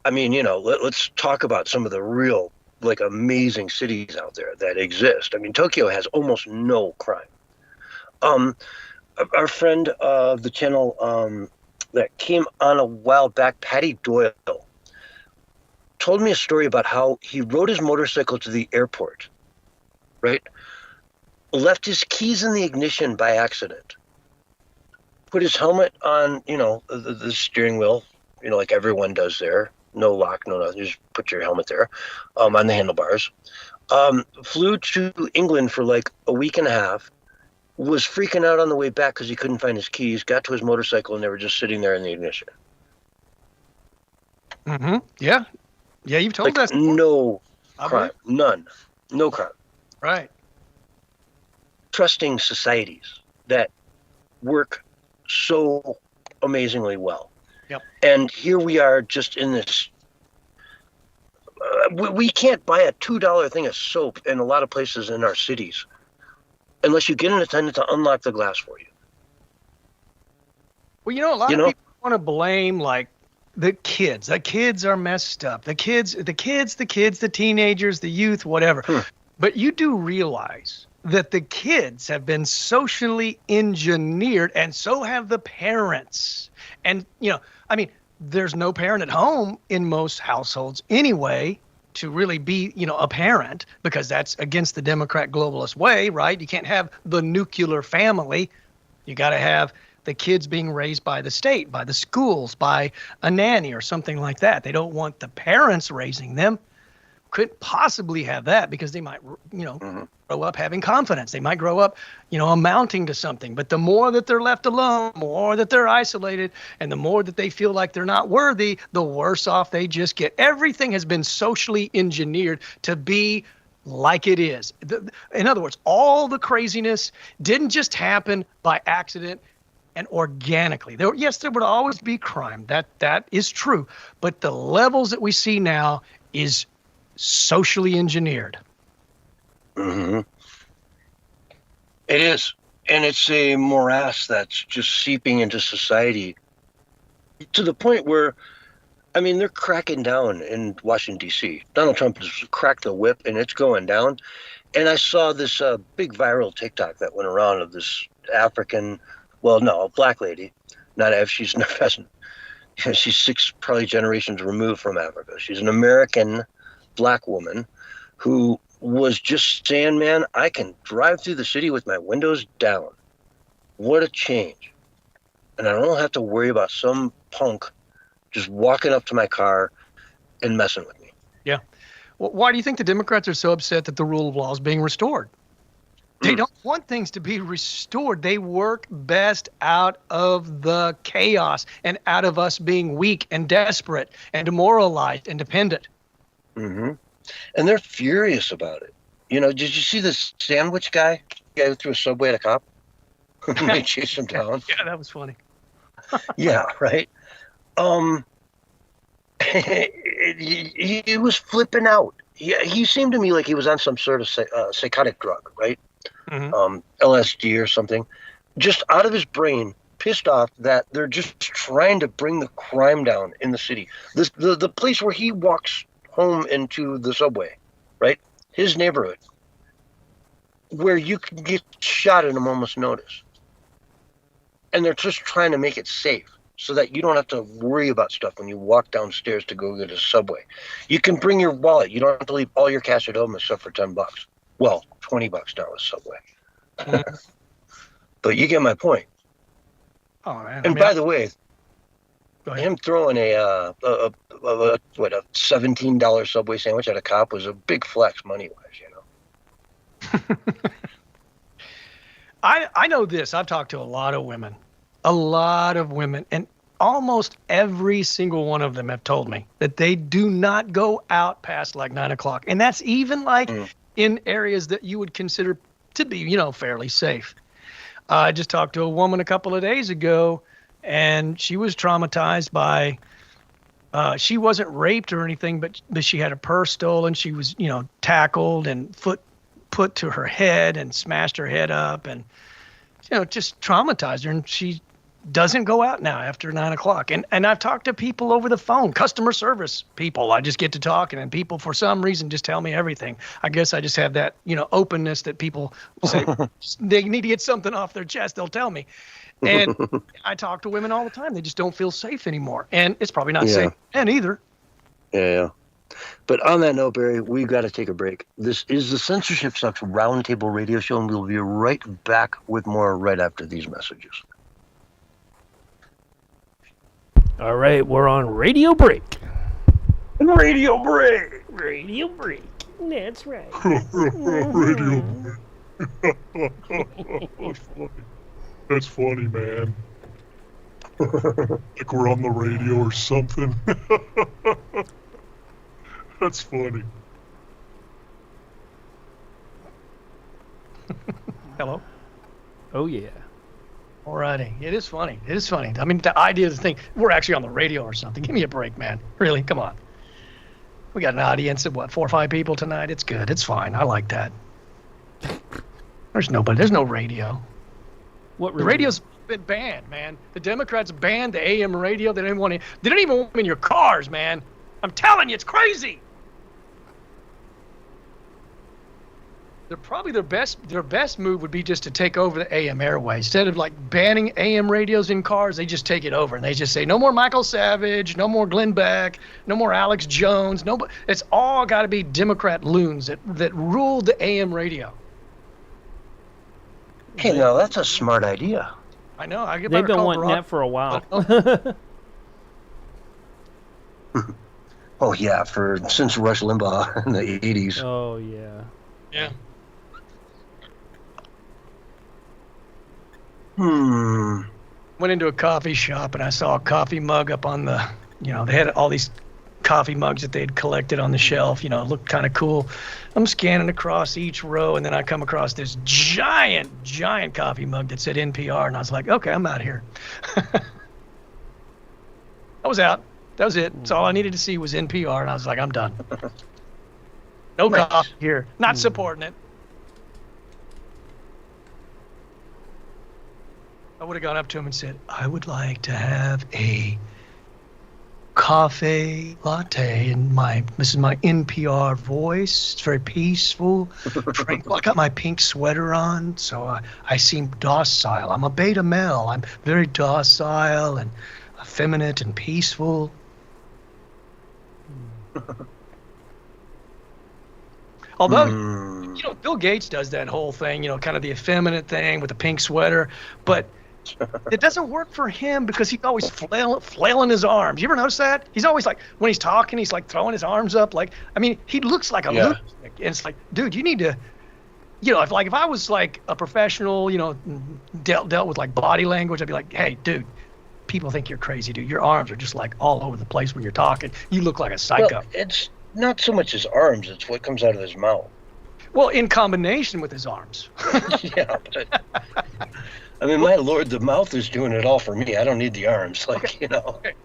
I mean, let's talk about some of the real, amazing cities out there that exist. I mean, Tokyo has almost no crime. Our friend of the channel that came on a while back, Patty Doyle, told me a story about how he rode his motorcycle to the airport, right? Left his keys in the ignition by accident. Put his helmet on, the steering wheel, like everyone does there. No lock, no nothing. Just put your helmet there on the handlebars. Flew to England for a week and a half. Was freaking out on the way back because he couldn't find his keys, got to his motorcycle, and they were just sitting there in the ignition. Yeah, you've told us. No crime. None. No crime. Right. Trusting societies that work so amazingly well. Yep. And here we are just in this. We can't buy a $2 thing of soap in a lot of places in our cities unless you get an attendant to unlock the glass for you. Well, a lot of people want to blame the kids. The kids are messed up. The teenagers, the youth, whatever. But you do realize that the kids have been socially engineered, and so have the parents. And, there's no parent at home in most households anyway to really be, a parent, because that's against the Democrat globalist way, right? You can't have the nuclear family. You got to have the kids being raised by the state, by the schools, by a nanny or something like that. They don't want the parents raising them. Couldn't possibly have that, because they might, grow up having confidence. They might grow up, amounting to something. But the more that they're left alone, the more that they're isolated, and the more that they feel like they're not worthy, the worse off they just get. Everything has been socially engineered to be like it is. In other words, all the craziness didn't just happen by accident and organically. There would always be crime. That is true. But the levels that we see now is socially engineered. It is. And it's a morass that's just seeping into society to the point where, they're cracking down in Washington, D.C. Donald Trump has cracked the whip, and it's going down. And I saw this big viral TikTok that went around of this black lady, not if she's a peasant. she's 6 probably generations removed from Africa. She's an American black woman who was just saying, man, I can drive through the city with my windows down. What a change. And I don't have to worry about some punk just walking up to my car and messing with me. Yeah. Well, why do you think the Democrats are so upset that the rule of law is being restored? They don't want things to be restored. They work best out of the chaos and out of us being weak and desperate and demoralized and dependent. Mm-hmm. And they're furious about it. You know, did you see this sandwich guy? The guy who threw a Subway at a cop? They chased him down. Yeah, that was funny. Yeah, right. He was flipping out. He seemed to me like he was on some sort of psychotic drug, right? Mm-hmm. LSD or something. Just out of his brain, pissed off that they're just trying to bring the crime down in the city. The place where he walks home into the subway, right? His neighborhood, where you can get shot at a moment's notice. And they're just trying to make it safe so that you don't have to worry about stuff when you walk downstairs to go get a Subway. You can bring your wallet. You don't have to leave all your cash at home except for $10. Well, $20 now is Subway. Mm-hmm. But you get my point. Oh, man. And by the way, go ahead. him throwing a $17 Subway sandwich at a cop was a big flex money-wise, you know. I know this. I've talked to a lot of women, and almost every single one of them have told me that they do not go out past like 9 o'clock. And that's even like in areas that you would consider to be, you know, fairly safe. I just talked to a woman a couple of days ago, and she was traumatized by, she wasn't raped or anything, but she had a purse stolen. She was, you know, tackled and put to her head and smashed her head up and, you know, just traumatized her. And she doesn't go out now after 9 o'clock. And I've talked to people over the phone, customer service people. I just get to talking, and people for some reason just tell me everything. I guess I just have that, you know, openness that people say they need to get something off their chest. They'll tell me. And I talk to women all the time. They just don't feel safe anymore. And it's probably not safe for men either. Yeah. But on that note, Barry, we've got to take a break. This is the Censorship Sucks Roundtable Radio Show, and we'll be right back with more right after these messages. All right, we're on radio break. Radio break. Radio break. That's right. Radio. That's funny, man. Like we're on the radio or something. That's funny. Hello? Oh, yeah. Alrighty. It is funny. It is funny. I mean, the idea of the thing, we're actually on the radio or something. Give me a break, man. Really? Come on. We got an audience of, 4 or 5 people tonight? It's good. It's fine. I like that. There's nobody. There's no radio. What The radio's been banned, man. The Democrats banned the AM radio. They didn't want it. They didn't even want them in your cars, man. I'm telling you, it's crazy. They're probably their best move would be just to take over the AM airway. Instead of like banning AM radios in cars, they just take it over and they just say no more Michael Savage, no more Glenn Beck, no more Alex Jones. It's all got to be Democrat loons that rule the AM radio. Hey, now that's a smart idea. I know. They've been wanting that for a while. Oh yeah, since Rush Limbaugh in the 80s. Oh yeah. Yeah. Went into a coffee shop and I saw a coffee mug up on the, they had all these coffee mugs that they had collected on the shelf, it looked kind of cool. I'm scanning across each row and then I come across this giant coffee mug that said NPR and I was like, okay, I'm out here. I was out. That was it. So all I needed to see was NPR and I was like, I'm done. No coffee here. Not supporting it. I would have gone up to him and said, I would like to have a coffee latte this is my NPR voice. It's very peaceful. I got my pink sweater on, so I seem docile. I'm a beta male. I'm very docile, and effeminate and peaceful. Although, Bill Gates does that whole thing, kind of the effeminate thing with the pink sweater, but it doesn't work for him because he's always flailing his arms. You ever notice that? He's always like, when he's talking, he's like throwing his arms up. Like, I mean, he looks like a lunatic. And it's like, dude, you need to, if I was like a professional, dealt with like body language, I'd be like, hey, dude, people think you're crazy, dude. Your arms are just like all over the place when you're talking. You look like a psycho. Well, it's not so much his arms, it's what comes out of his mouth. Well, in combination with his arms. Yeah, but I mean, my Lord, the mouth is doing it all for me. I don't need the arms, Okay,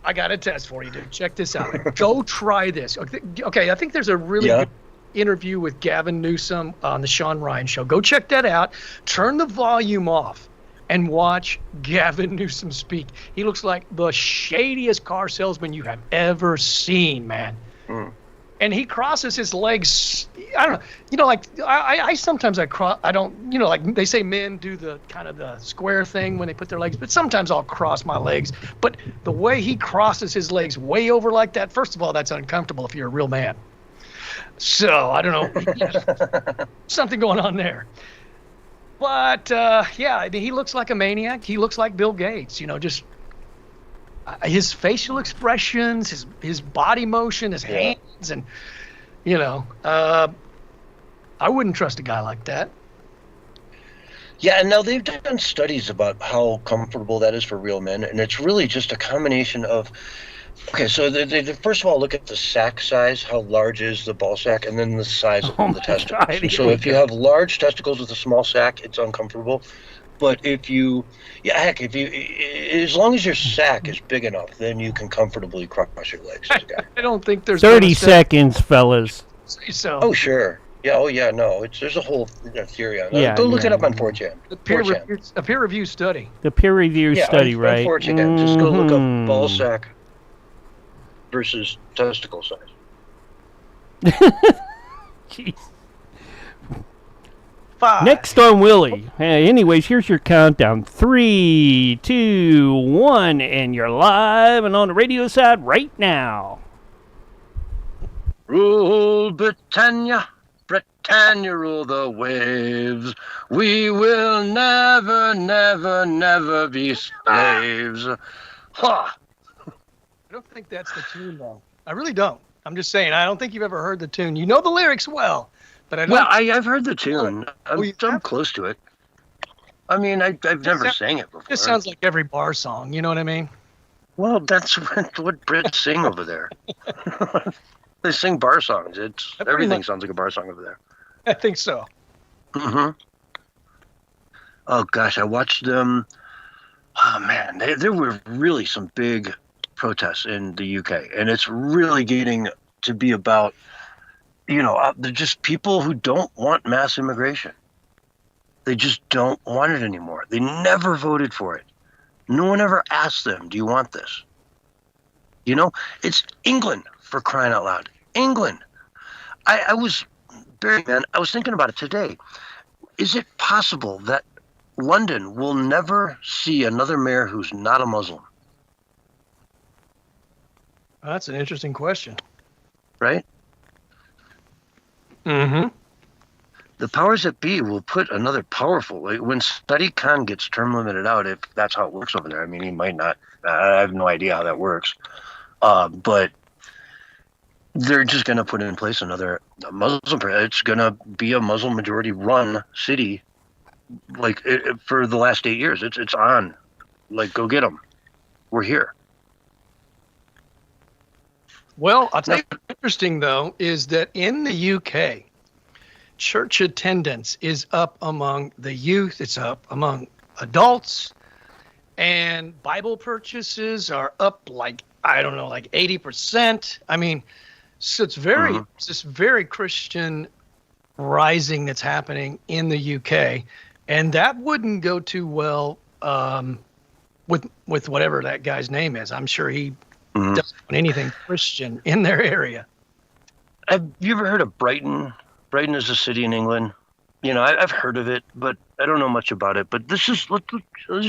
I got a test for you, dude. Check this out. Go try this. Okay, I think there's a really good interview with Gavin Newsom on the Sean Ryan Show. Go check that out. Turn the volume off and watch Gavin Newsom speak. He looks like the shadiest car salesman you have ever seen, man. And he crosses his legs. I don't know. I sometimes I don't, like they say men do the kind of the square thing when they put their legs, but sometimes I'll cross my legs. But the way he crosses his legs way over like that, first of all, that's uncomfortable if you're a real man. So I don't know. Something going on there. But I mean, he looks like a maniac. He looks like Bill Gates, just his facial expressions, his body motion, his hands, and I wouldn't trust a guy like that. Yeah, and now they've done studies about how comfortable that is for real men, and it's really just a combination of. Okay, so they first of all look at the sack size, how large is the ball sack, and then the size of the testicles. God, so if you have large testicles with a small sack, it's uncomfortable. But if you, as long as your sack is big enough, then you can comfortably cross your legs as a guy. I don't think there's 30 seconds, fellas. So. Oh, sure. Yeah, no, there's a whole theory on that. Go look it up on 4chan. A peer review study. The peer review study, right? On 4chan. Just go look up ball sack versus testicle size. Jeez. 5. Next on Willie. Anyways, here's your countdown. 3, 2, 1, and you're live and on the radio side right now. Rule Britannia, Britannia rule the waves. We will never, never, never be slaves. Ha! I don't think that's the tune, though. I really don't. I'm just saying, I don't think you've ever heard the tune. You know the lyrics well, but I don't. Well, I've heard the tune. I'm close to it. I mean, I've never sang it before. It sounds like every bar song. You know what I mean? Well, that's what Brits sing over there. They sing bar songs. Everything sounds like a bar song over there. I think so. Mm-hmm. Oh, gosh, I watched them. Oh, man, there were really some big protests in the UK, and it's really getting to be about, they're just people who don't want mass immigration. They just don't want it anymore. They never voted for it. No one ever asked them, do you want this? It's England, for crying out loud. England. I was thinking about it today. Is it possible that London will never see another mayor who's not a Muslim? That's an interesting question. Right? Mm-hmm. The powers that be will put another powerful, when Sadiq Khan gets term limited out, if that's how it works over there. I mean, he might not. I have no idea how that works. But they're just going to put in place another Muslim. It's going to be a Muslim majority run city, for the last 8 years. It's on. Go get them. We're here. Well, I'll tell you what's interesting, though, is that in the UK, church attendance is up among the youth. It's up among adults. And Bible purchases are up 80%. I mean, so it's this very Christian rising that's happening in the UK. And that wouldn't go too well with whatever that guy's name is. I'm sure he doesn't want anything Christian in their area. Have you ever heard of Brighton? Brighton is a city in England. I've heard of it, but I don't know much about it. But this is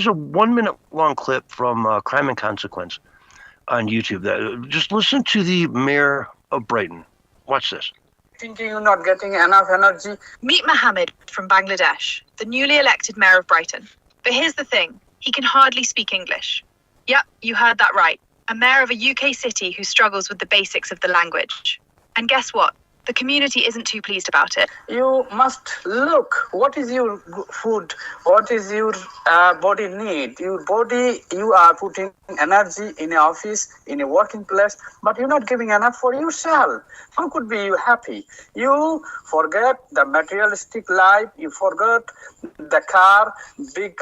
a 1 minute long clip from Crime and Consequence. on YouTube. Just listen to the mayor of Brighton. Watch this. Thinking you're not getting enough energy. Meet Mohammed from Bangladesh, the newly elected mayor of Brighton. But here's the thing, he can hardly speak English. Yep, you heard that right. A mayor of a UK city who struggles with the basics of the language. And guess what? The community isn't too pleased about it. You must look what is your food, what is your body need. Your body, you are putting energy in an office, in a working place, but you're not giving enough for yourself. How could be you happy? You forget the materialistic life, you forget the car, big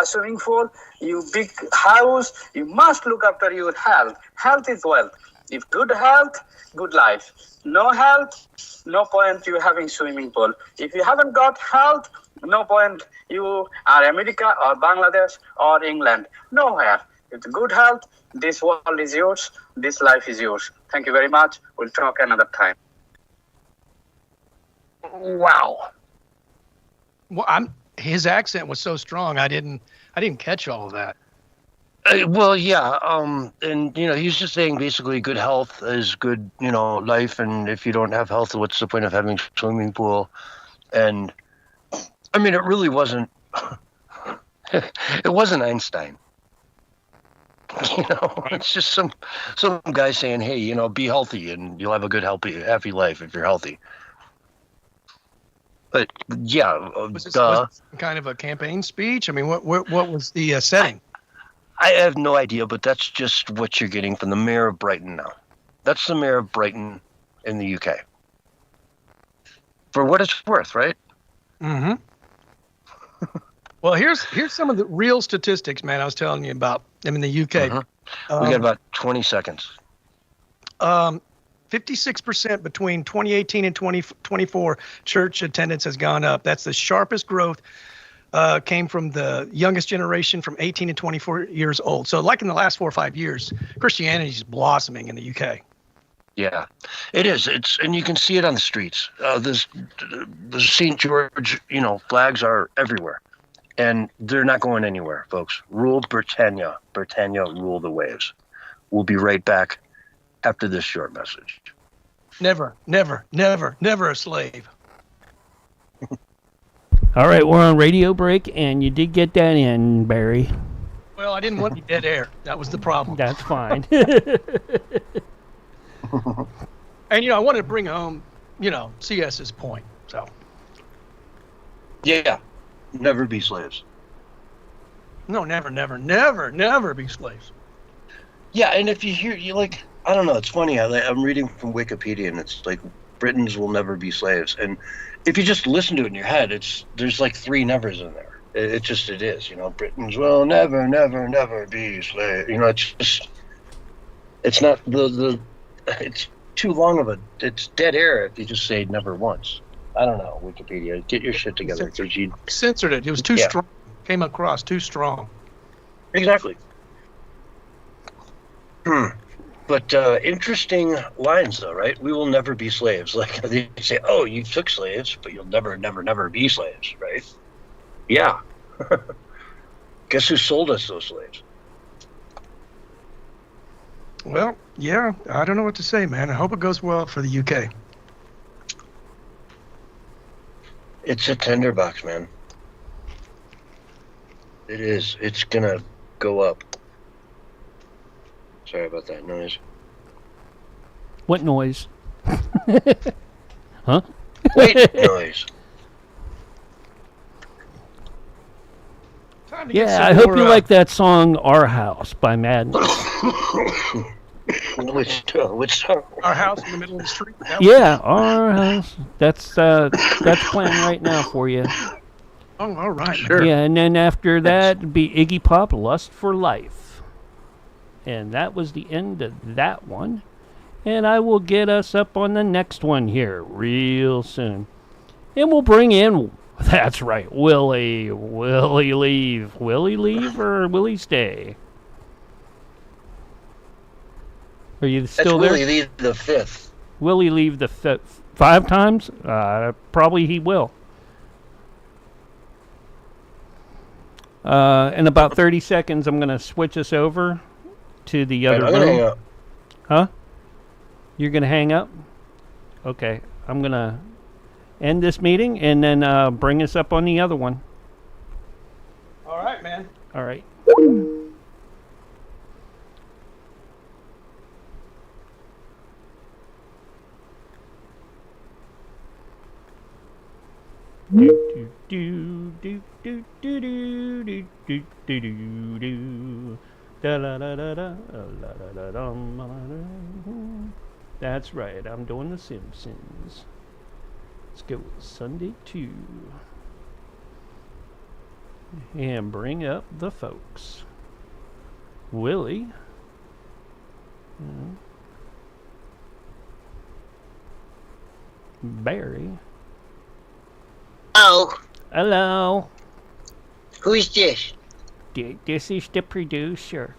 swimming pool, you big house. You must look after your health. Health is wealth. If good health, good life. No health, no point you having swimming pool. If you haven't got health, no point you are America or Bangladesh or England. Nowhere. With good health, this world is yours, this life is yours. Thank you very much. We'll talk another time. Wow. Well, his accent was so strong. I didn't catch all of that. Well, yeah, and he's just saying basically good health is good, life, and if you don't have health, what's the point of having a swimming pool? And I mean, it really wasn't. It wasn't Einstein. It's just some guy saying, hey, be healthy, and you'll have a good, happy life if you're healthy. But yeah, was this kind of a campaign speech? I mean, what was the setting? I have no idea, but that's just what you're getting from the mayor of Brighton now. That's the mayor of Brighton in the UK. For what it's worth, right? Mm-hmm. Well, here's some of the real statistics, man, I was telling you about them in the UK. Mm-hmm. We got about 20 seconds. 56% between 2018 and 2024 church attendance has gone up. That's the sharpest growth. Came from the youngest generation from 18 to 24 years old. So like in the last 4 or 5 years, Christianity is blossoming in the UK. Yeah, it is. And you can see it on the streets. The St. George, flags are everywhere. And they're not going anywhere, folks. Rule Britannia. Britannia, rule the waves. We'll be right back after this short message. Never, never, never, never a slave. All right, we're on radio break, and you did get that in, Barry. Well, I didn't want any dead air. That was the problem. That's fine. And, I wanted to bring home, CS's point. So. Yeah, never be slaves. No, never, never, never, never be slaves. Yeah, and if you hear, I don't know, it's funny. I'm reading from Wikipedia, and it's like, Britons will never be slaves. And if you just listen to it in your head, there's like 3 nevers in there. It is, Britons will never, never, never be slaves. It's not it's too long of it's dead air if you just say never once. I don't know, Wikipedia, get your shit together. Censored it. It was too strong. Came across too strong. Exactly. But interesting lines, though, right? We will never be slaves. Like they say, oh, you took slaves, but you'll never, never, never be slaves, right? Yeah. Guess who sold us those slaves? Well, yeah, I don't know what to say, man. I hope it goes well for the UK. It's a tinderbox, man. It is. It's gonna go up. Sorry about that noise. What noise? Huh? Wait, noise. Yeah, I hope you like that song "Our House" by Madness. Which song? Our house in the middle of the street. Yeah, Our House. That's playing right now for you. Oh, all right. Sure. Yeah, and then after that, it'd be Iggy Pop, "Lust for Life." And that was the end of that one. And I will get us up on the next one here real soon. And we'll bring in, that's right, Willie. Willie leave. Willie leave or Willie stay? Are you still there? Willie leave the 5th. Willie leave the 5 times? Probably he will. In about 30 seconds, I'm going to switch us over to the Right, other I'm gonna hang room. up. Huh? You're gonna hang up? Okay. I'm gonna end this meeting and then bring us up on the other one. All right, man. All right. Do do do do do do do do do do do. Da la da da da la da da dum, la da. That's right. I'm doing the Simpsons. Let's go with Sunday 2 and bring up the folks. Willie. Barry. Oh, Hello. who's this? This is the producer.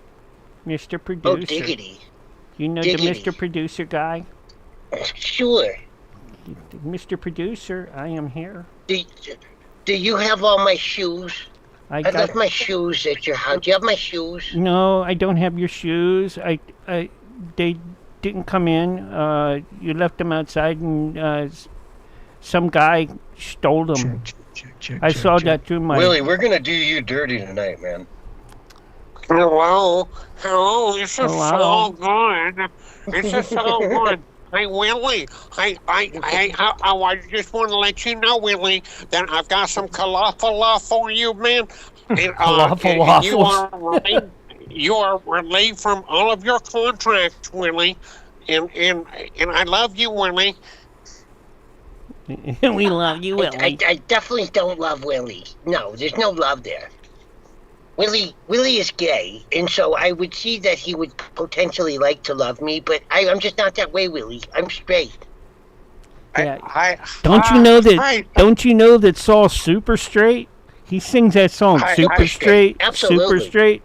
Mr. Oh, Producer. diggity. You know diggity. the Mr. Producer guy? Sure. Mr. Producer, I am here. Do you have all my shoes? I I left my shoes at your house. Do you have my shoes? No, I don't have your shoes. They didn't come in. You left them outside, and some guy stole them. I saw that through my. Willie, we're gonna do you dirty tonight, man. Hello, this is Hello. so good. This is so good. Hey, Willie, I just want to let you know, Willie, that I've got some falafel for you, man. And, Falafel you are relieved from all of your contracts, Willie. And I love you, Willie. We love you, Willie. I definitely don't love Willie. No, there's no love there. Willie is gay, and so I would see that he would potentially like to love me, but I'm just not that way, Willie. I'm straight. Yeah. Don't you know that Saul's super straight? He sings that song, Super Straight, Absolutely. Super Straight.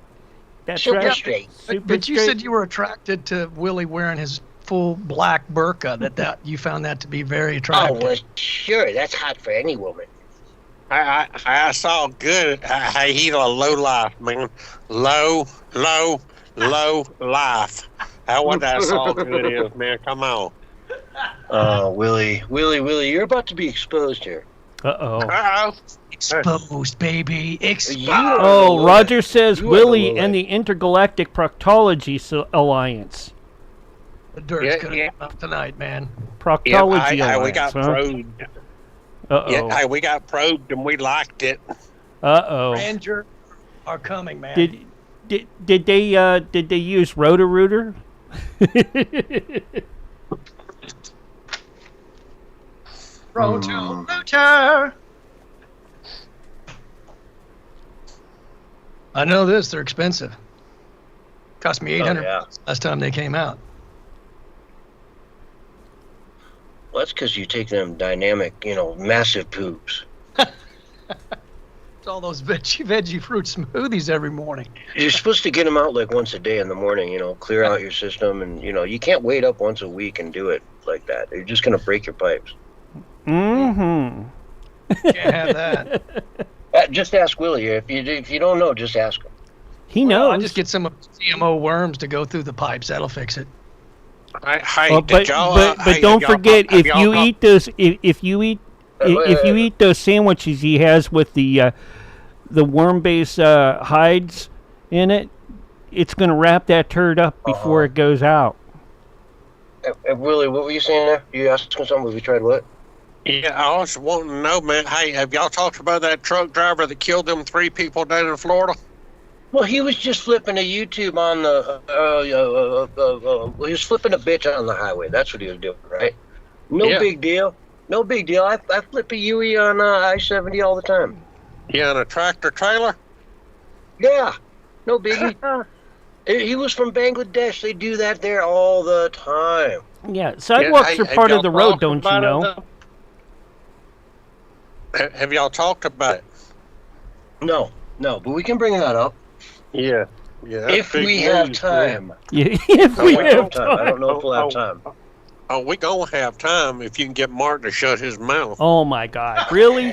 That's Super right. straight. But you said you were attracted to Willie wearing his full black burqa. That you found that to be very Oh, attractive. well, sure. That's hot for any woman. I saw good. He's a low life, man. Low life. How what that saw good is, man. Come on. Willie, you're about to be exposed here. Uh-oh. Exposed, baby. Exposed. Oh, Roger says You are Willie the and the Intergalactic Proctology Alliance. The dirt's Yeah, gonna yeah. come out tonight, man. Proctology Alliance, we got huh? probed. Uh-oh. Yeah, we got probed and we liked it. Uh-oh. Ranger are coming, man. Did they use Roto-Rooter? Roto-Rooter. I know this. They're expensive. Cost me $800 last time they came out. Well, that's because you take them dynamic, massive poops. It's all those veggie fruit smoothies every morning. You're supposed to get them out like once a day in the morning, clear out your system. And, you can't wait up once a week and do it like that. You're just going to break your pipes. Mm-hmm. Can't have that. Just ask Willie. If you don't know, just ask him. He knows. I'll just get some GMO worms to go through the pipes. That'll fix it. Well, but don't forget, if you eat those those sandwiches he has with the worm-based hides in it, it's going to wrap that turd up before it goes out. Willie, what were you saying there? You asking something? Have we tried what? Yeah, I was wanting to know, man. Hey, have y'all talked about that truck driver that killed them 3 people down in Florida? Well, he was just flipping a YouTube on the. He was flipping a bitch on the highway. That's what he was doing, right? No big deal. No big deal. I flip a Yui on I-70 all the time. Yeah, on a tractor trailer? Yeah, no biggie. He was from Bangladesh. They do that there all the time. Yeah, sidewalks are part of the road, don't you know? Have y'all talked about it? No, but we can bring that up. Yeah. If we have time. Yeah, if we have time. I don't know if we'll have time. Oh, we gonna have time if you can get Mark to shut his mouth. Oh my God! Really?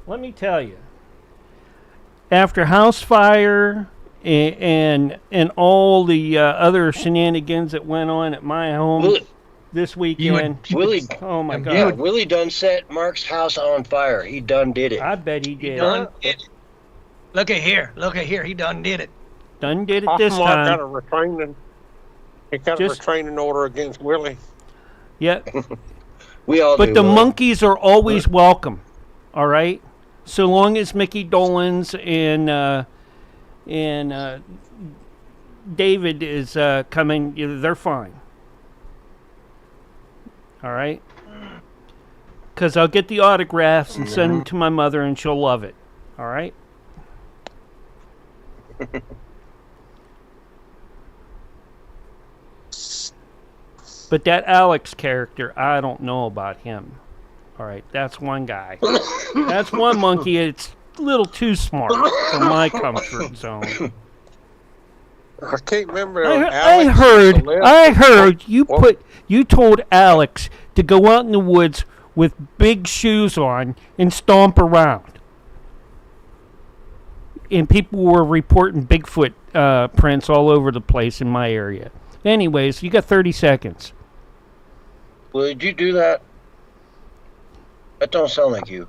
Let me tell you. after house fire and all the other shenanigans that went on at my home this weekend. Willie, oh my God! Yeah, Willie done set Mark's house on fire. He done did it. I bet he did. He done did it. Look at here. He done did it. Done did it this I time. got a restraining. He got a restraining order against Willie. Yep. We all but do, the monkeys are always welcome. All right. So long as Mickey Dolenz and David is coming, they're fine. All right. Because I'll get the autographs and send them to my mother, and she'll love it. All right. But that Alex character, I don't know about him. All right, that's one guy. That's one monkey. It's a little too smart for my comfort zone. I can't remember. I heard you told Alex to go out in the woods with big shoes on and stomp around. And people were reporting Bigfoot prints all over the place in my area. Anyways, you got 30 seconds. Would you do that? That don't sound like you.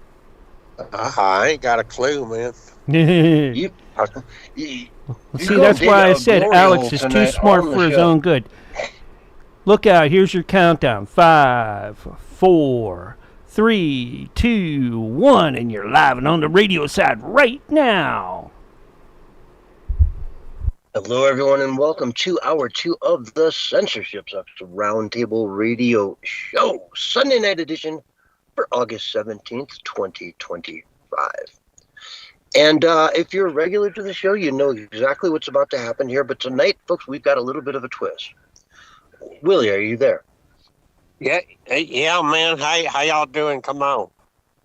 I ain't got a clue, man. See, that's why I said Alex is too smart for his own good. Look out, here's your countdown. 5, 4, 3, 2, 1, and you're live and on the radio side right now. Hello, everyone, and welcome to Hour 2 of the CENSORSHIPSUCKS Roundtable Radio Show, Sunday night edition for August 17th, 2025. And if you're regular to the show, you know exactly what's about to happen here. But tonight, folks, we've got a little bit of a twist. Willie, are you there? Yeah, man. How y'all doing? Come on.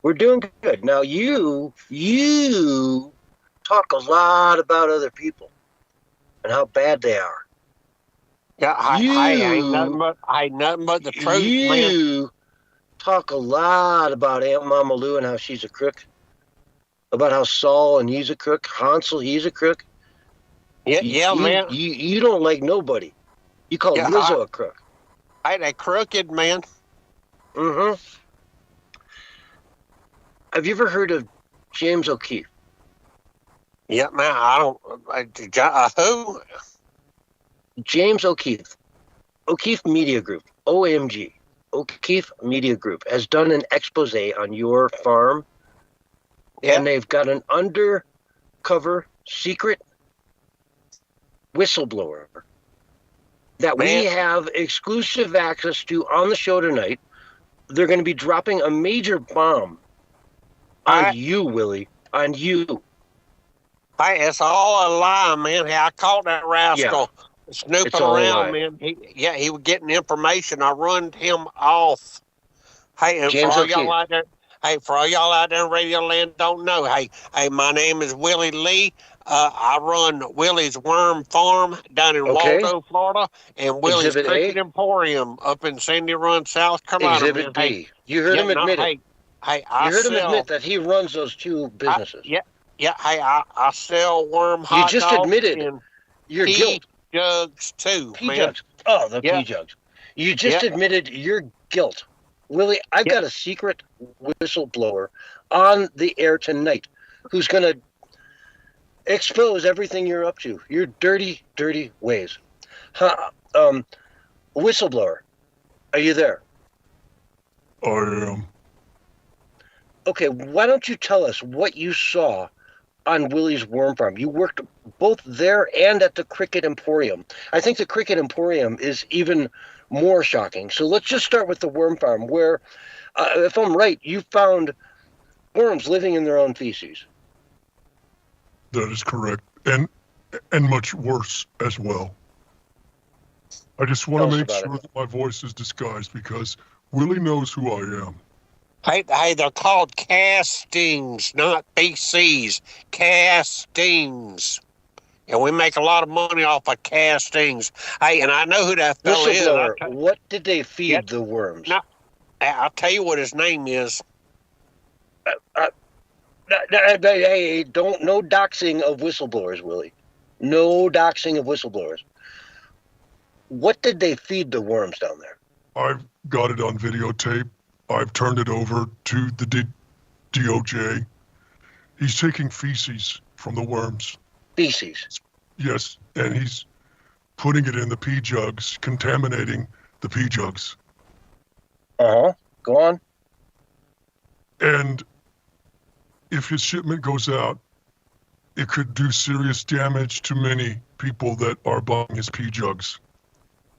We're doing good. Now, you talk a lot about other people and how bad they are. Yeah, I ain't nothing but the truth, You talk a lot about Aunt Mama Lou and how she's a crook. About how Saul and he's a crook. Hansel, he's a crook. Yeah, man. You don't like nobody. You call Lizzo a crook. A crooked man. Mm-hmm. Have you ever heard of James O'Keefe? Yeah, man. I don't. Who? James O'Keefe. O'Keefe Media Group. OMG. O'Keefe Media Group has done an expose on your farm. Yeah. And they've got an undercover secret whistleblower that we have exclusive access to on the show tonight. They're going to be dropping a major bomb on you, Willie. On you. It's all a lie, man. Hey, I caught that rascal snooping around, man. He was getting information. I run him off. Hey, and James for all O'Keefe. y'all out there, for all y'all out there in Radio Land don't know, hey, my name is Willie Lee. I run Willie's Worm Farm down in Waldo, Florida, and Willie's Cricket Emporium up in Sandy Run, South Carolina. Exhibit B. You heard him admit it. You heard him admit that he runs those two businesses. I sell worm hot dogs. You just admitted your guilt. Jugs too, P-jugs. Oh, the P-jugs. You just admitted your guilt. Willie, I've got a secret whistleblower on the air tonight who's going to expose everything you're up to, your dirty, dirty ways. Whistleblower, are you there? I am. Okay, why don't you tell us what you saw on Willie's Worm Farm? You worked both there and at the Cricket Emporium. I think the Cricket Emporium is even more shocking. So let's just start with the Worm Farm, where, if I'm right, you found worms living in their own feces. That is correct, and much worse as well. I just want to make sure that my voice is disguised because Willie knows who I am. Hey, they're called castings, not BCs. Castings. And we make a lot of money off of castings. Hey, and I know who that fella is. What did they feed the worms? No, I'll tell you what his name is. Hey, no doxing of whistleblowers, Willie. No doxing of whistleblowers. What did they feed the worms down there? I've got it on videotape. I've turned it over to the DOJ. He's taking feces from the worms. Feces? Yes, and he's putting it in the pee jugs, contaminating the pee jugs. Uh-huh. Go on. And if his shipment goes out, it could do serious damage to many people that are buying his pee jugs.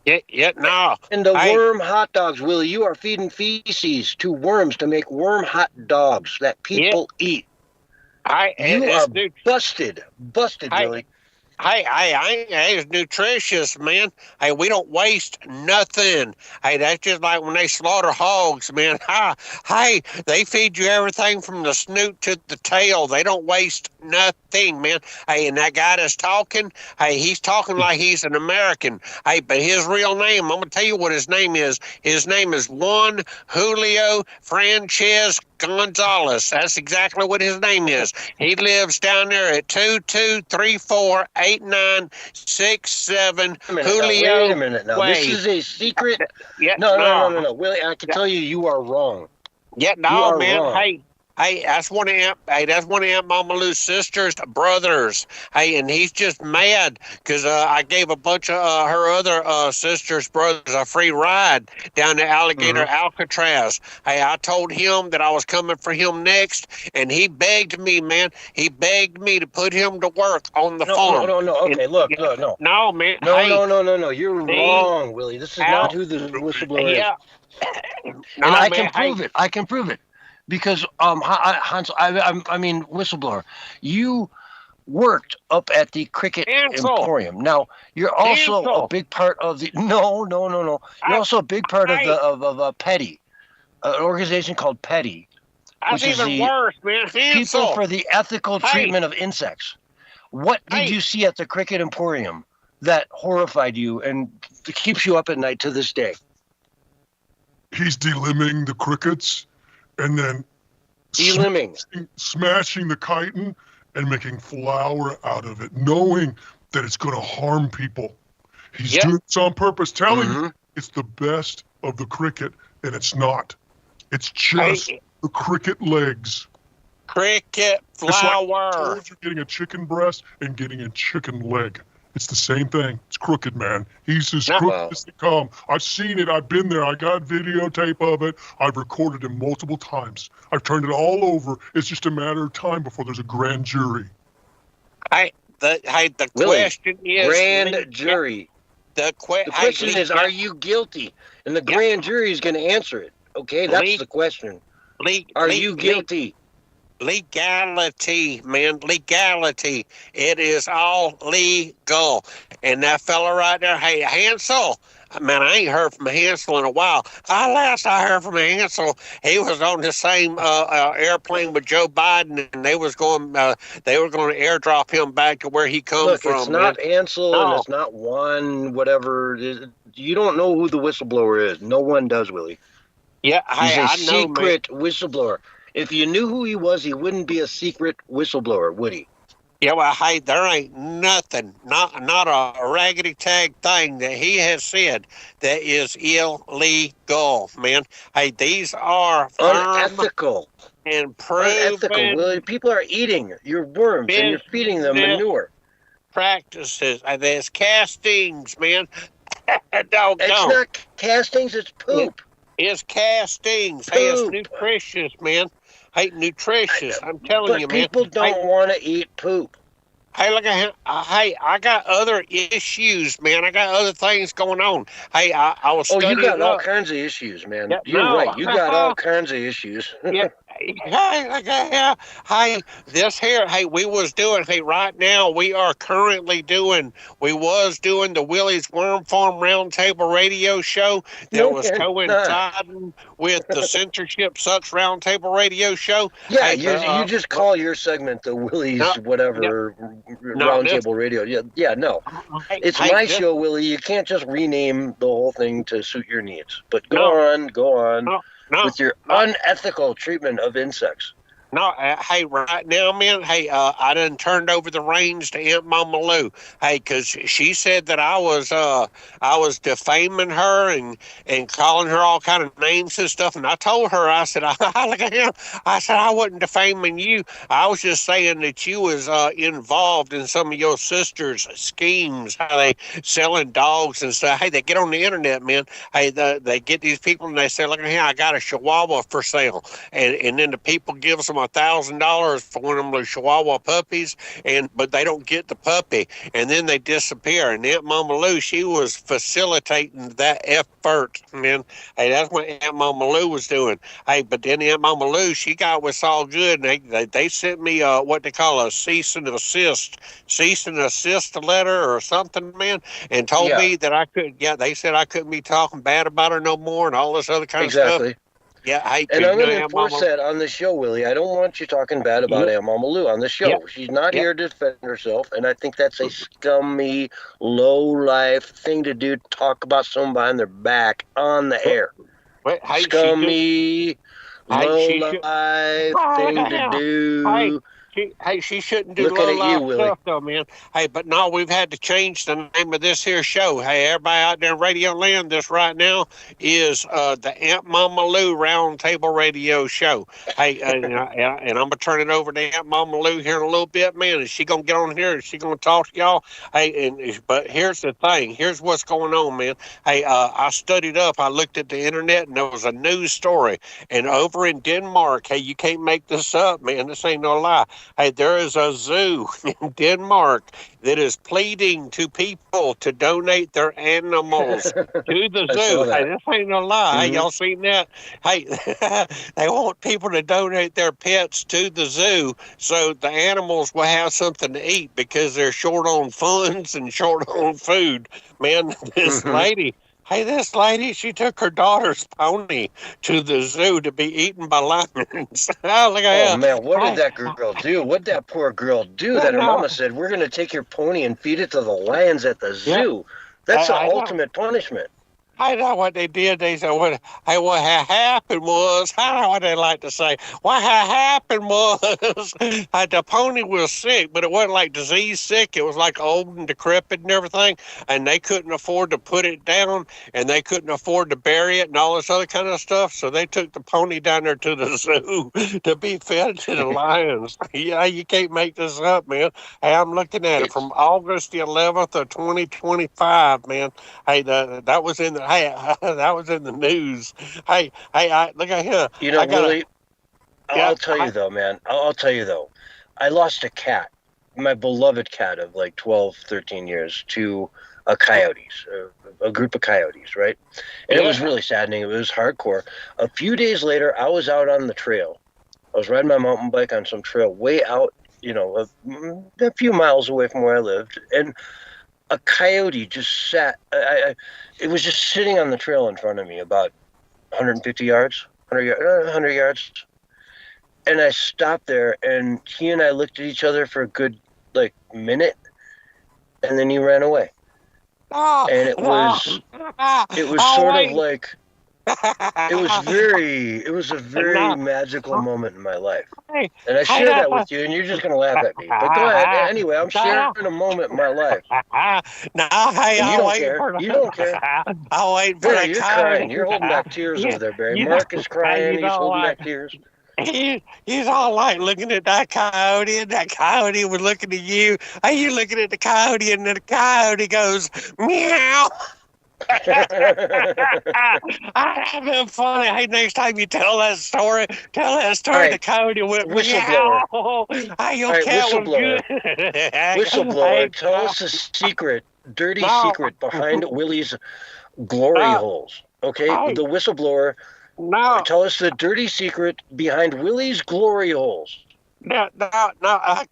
No. And the worm hot dogs, Willie, you are feeding feces to worms to make worm hot dogs that people eat. You are busted, Willie. Hey, it's nutritious, man. Hey, we don't waste nothing. Hey, that's just like when they slaughter hogs, man. Hey, they feed you everything from the snoot to the tail. They don't waste nothing, man. Hey, and that guy that's talking, hey, he's talking like he's an American. Hey, but his real name, I'm going to tell you what his name is. His name is Juan Julio Frances Gonzalez. That's exactly what his name is. He lives down there at 22348967 Julio. Wait a minute now. Way. This is a secret. Yeah, No. Willie, I can tell you, you are wrong. Yeah, no, man. Wrong. Hey, that's one of Aunt Mama Lou's sister's brothers. Hey, and he's just mad because I gave a bunch of her other sister's brothers a free ride down to Alligator Alcatraz. Hey, I told him that I was coming for him next, and he begged me, man. He begged me to put him to work on the farm. No. Okay, look, no. No, man. No. You're wrong, Willie. This is not who the whistleblower is. No, and I man, can prove it. Because Hansel, I mean whistleblower, you worked up at the Cricket Emporium. Now you're also a big part of the no. You're also a big part of Petty, an organization called Petty, which is even worse, man. People for the ethical treatment of insects. What did you see at the Cricket Emporium that horrified you and keeps you up at night to this day? He's delimbing the crickets. And then smashing the chitin and making flour out of it, knowing that it's going to harm people. He's doing this on purpose, telling you it's the best of the cricket, and it's not. It's just the cricket legs. Cricket flour. It's like you're getting a chicken breast and getting a chicken leg. It's the same thing. It's crooked, man. He's as crooked as they come. I've seen it. I've been there. I got videotape of it. I've recorded him multiple times. I've turned it all over. It's just a matter of time before there's a grand jury. The question is... Grand jury. The question is, are you guilty? And the grand jury is going to answer it. Okay, that's the question. Are you guilty? Legality, man, legality. It is all legal. And that fella right there, hey, Hansel, man, I ain't heard from Hansel in a while. Last I heard from Hansel, he was on the same airplane with Joe Biden, and they were going to airdrop him back to where he comes from. It's not Hansel, and it's not Juan, whatever. You don't know who the whistleblower is. No one does, Willie. Yeah, he's a secret whistleblower. If you knew who he was, he wouldn't be a secret whistleblower, would he? Yeah, well, hey, there ain't nothing, not a raggedy tag thing that he has said that is illegal, man. Hey, these are unethical and proven. Unethical, Willie. People are eating your worms and you're feeding them manure. Practices. There's castings, man. It's not castings, it's poop. It's castings. Hey, it's nutritious, man. Hey, nutritious. I'm telling you, man. People don't want to eat poop. Hey, look at him. Hey, I got other issues, man. I got other things going on. Hey, I was studying. You got all kinds of issues, man. Yeah, You're right. You got all kinds of issues. Yeah. Hey, this here, hey, we was doing, hey, right now we are currently doing, we was doing the Willie's Worm Farm Roundtable radio show that was coinciding with the Censorship Sucks Roundtable radio show. Yeah, hey, you just call your segment the Willie's Roundtable radio. Yeah, no. It's my show, Willie. You can't just rename the whole thing to suit your needs. But go on. With your unethical treatment of insects. No, hey, right now, man, hey, I done turned over the reins to Aunt Mama Lou. Hey, because she said that I was defaming her and calling her all kind of names and stuff. And I told her, I said, look at him. I said, I wasn't defaming you. I was just saying that you was involved in some of your sister's schemes, how they selling dogs and stuff. Hey, they get on the internet, man. Hey, they get these people and they say, look at here, I got a Chihuahua for sale. And then the people gives them $1,000 for one of them Chihuahua puppies, but they don't get the puppy, and then they disappear. And Aunt Mama Lou, she was facilitating that effort, man. Hey, that's what Aunt Mama Lou was doing. Hey, but then Aunt Mama Lou, she got what's all good, and they sent me what they call a cease and assist letter or something, man, and told me that I could. Yeah, they said I couldn't be talking bad about her no more, and all this other kind of stuff. Yeah, and I'm going to enforce that on the show, Willie. I don't want you talking bad about Aunt Mama Lou on the show. Yep. She's not here to defend herself, and I think that's a scummy, low-life thing to do, talk about someone behind their back on the air. Scummy, low-life thing to do. She shouldn't do low-life stuff, though, man. Hey, but no, we've had to change the name of this here show. Hey, everybody out there in Radio Land, this right now is the Aunt Mama Lou Round Table Radio Show. Hey, and I'm going to turn it over to Aunt Mama Lou here in a little bit, man. And she going to get on here and she going to talk to y'all. Hey, but here's the thing. Here's what's going on, man. Hey, I studied up. I looked at the internet, and there was a news story. And over in Denmark, hey, you can't make this up, man. This ain't no lie. Hey, there is a zoo in Denmark that is pleading to people to donate their animals to the zoo. Hey, this ain't no lie. Hey, y'all seen that? Hey, they want people to donate their pets to the zoo so the animals will have something to eat because they're short on funds and short on food. Man, this lady... Hey, this lady, she took her daughter's pony to the zoo to be eaten by lions. Oh, man, what did that girl do? What did that poor girl do that her mama said, we're going to take your pony and feed it to the lions at the zoo? That's the ultimate punishment. I know what they did. They said, what happened was, I know what they like to say. What happened was, the pony was sick, but it wasn't like disease sick. It was like old and decrepit and everything, and they couldn't afford to put it down, and they couldn't afford to bury it and all this other kind of stuff, so they took the pony down there to the zoo to be fed to the lions. Yeah, you can't make this up, man. Hey, I'm looking at it from August the 11th of 2025, man. Hey, that was in the that was in the news. Hey, look at here. You know, Willie, I'll tell you though, man. I'll tell you though. I lost a cat, my beloved cat of like 12, 13 years, to a group of coyotes, right? And it was really saddening. It was hardcore. A few days later, I was out on the trail. I was riding my mountain bike on some trail way out, a few miles away from where I lived, and a coyote just sat. It was just sitting on the trail in front of me, about 150 yards, 100 yards. And I stopped there, and he and I looked at each other for a good, minute, and then he ran away. And it was sort of like... It was a very magical moment in my life. And I share that with you, and you're just going to laugh at me. But go ahead. Anyway, I'm sharing a moment in my life. No, hey, you don't care. You don't care. I'll wait for Barry, you're crying. You're holding back tears over there, Barry. Mark is crying. He's holding back tears. He's all like looking at that coyote, and that coyote was looking at you. Hey, you're looking at the coyote, and then the coyote goes, meow. I've been funny. Hey, next time you tell that story, right. The coyote went whistleblower. Hey, your cat was good. Whistleblower, tell us the secret, dirty secret behind Willie's glory holes. Okay, the whistleblower. Tell us the dirty secret behind Willie's glory holes. No,